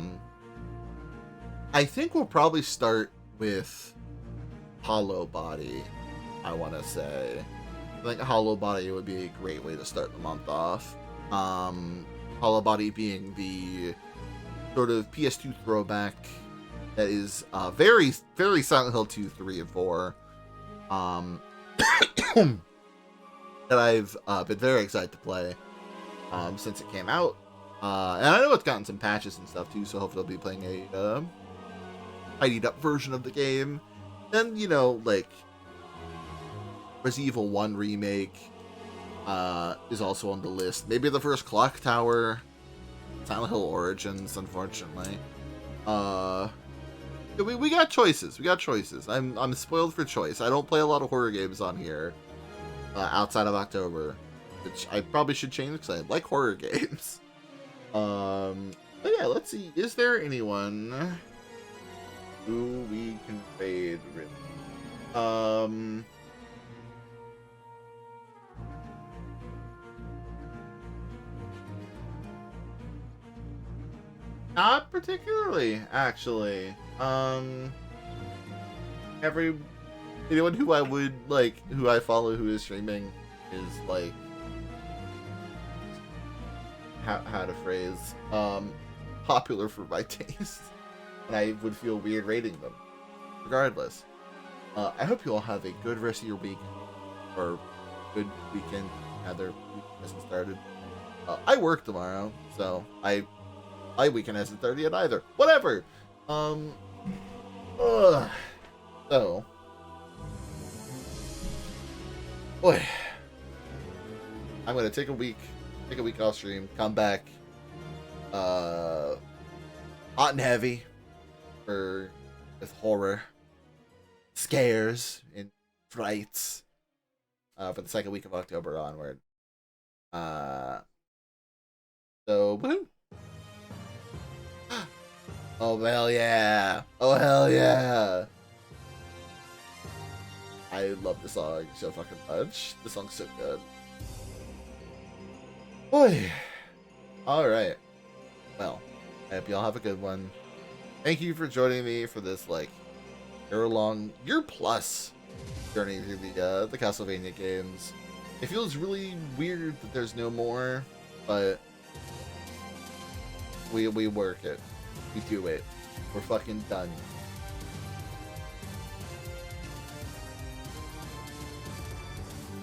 think we'll probably start with Hollow Body, I want to say. I think Hollow Body would be a great way to start the month off. Hollow Body being the sort of PS2 throwback that is very, very Silent Hill 2, 3, and 4. That I've been very excited to play since it came out. And I know it's gotten some patches and stuff too, so hopefully I'll be playing a tidied up version of the game. Then, you know, like Resident Evil 1 remake is also on the list. Maybe the first Clock Tower, Silent Hill Origins, unfortunately. We got choices. I'm spoiled for choice. I don't play a lot of horror games on here outside of October, which I probably should change because I like horror games. But yeah, let's see. Is there anyone who we can fade with? Not particularly, actually. Anyone who I would like, who I follow, who is streaming, is like, how to phrase, popular for my taste, and I would feel weird rating them. Regardless, I hope you all have a good rest of your week, or good weekend. Now their week hasn't started. I work tomorrow, so I My weekend hasn't started yet either. Whatever. So, boy, I'm gonna take a week off stream, come back, hot and heavy with horror, scares, and frights, for the second week of October onward. So, woohoo! Oh, hell yeah! Oh, hell yeah! I love the song so fucking much. The song's so good. Boy. Alright. Well, I hope y'all have a good one. Thank you for joining me for this, like, year-plus journey through the Castlevania games. It feels really weird that there's no more, but we work it. We do it. We're fucking done.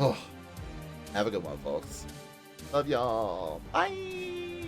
Oh, have a good one, folks. Love y'all. Bye.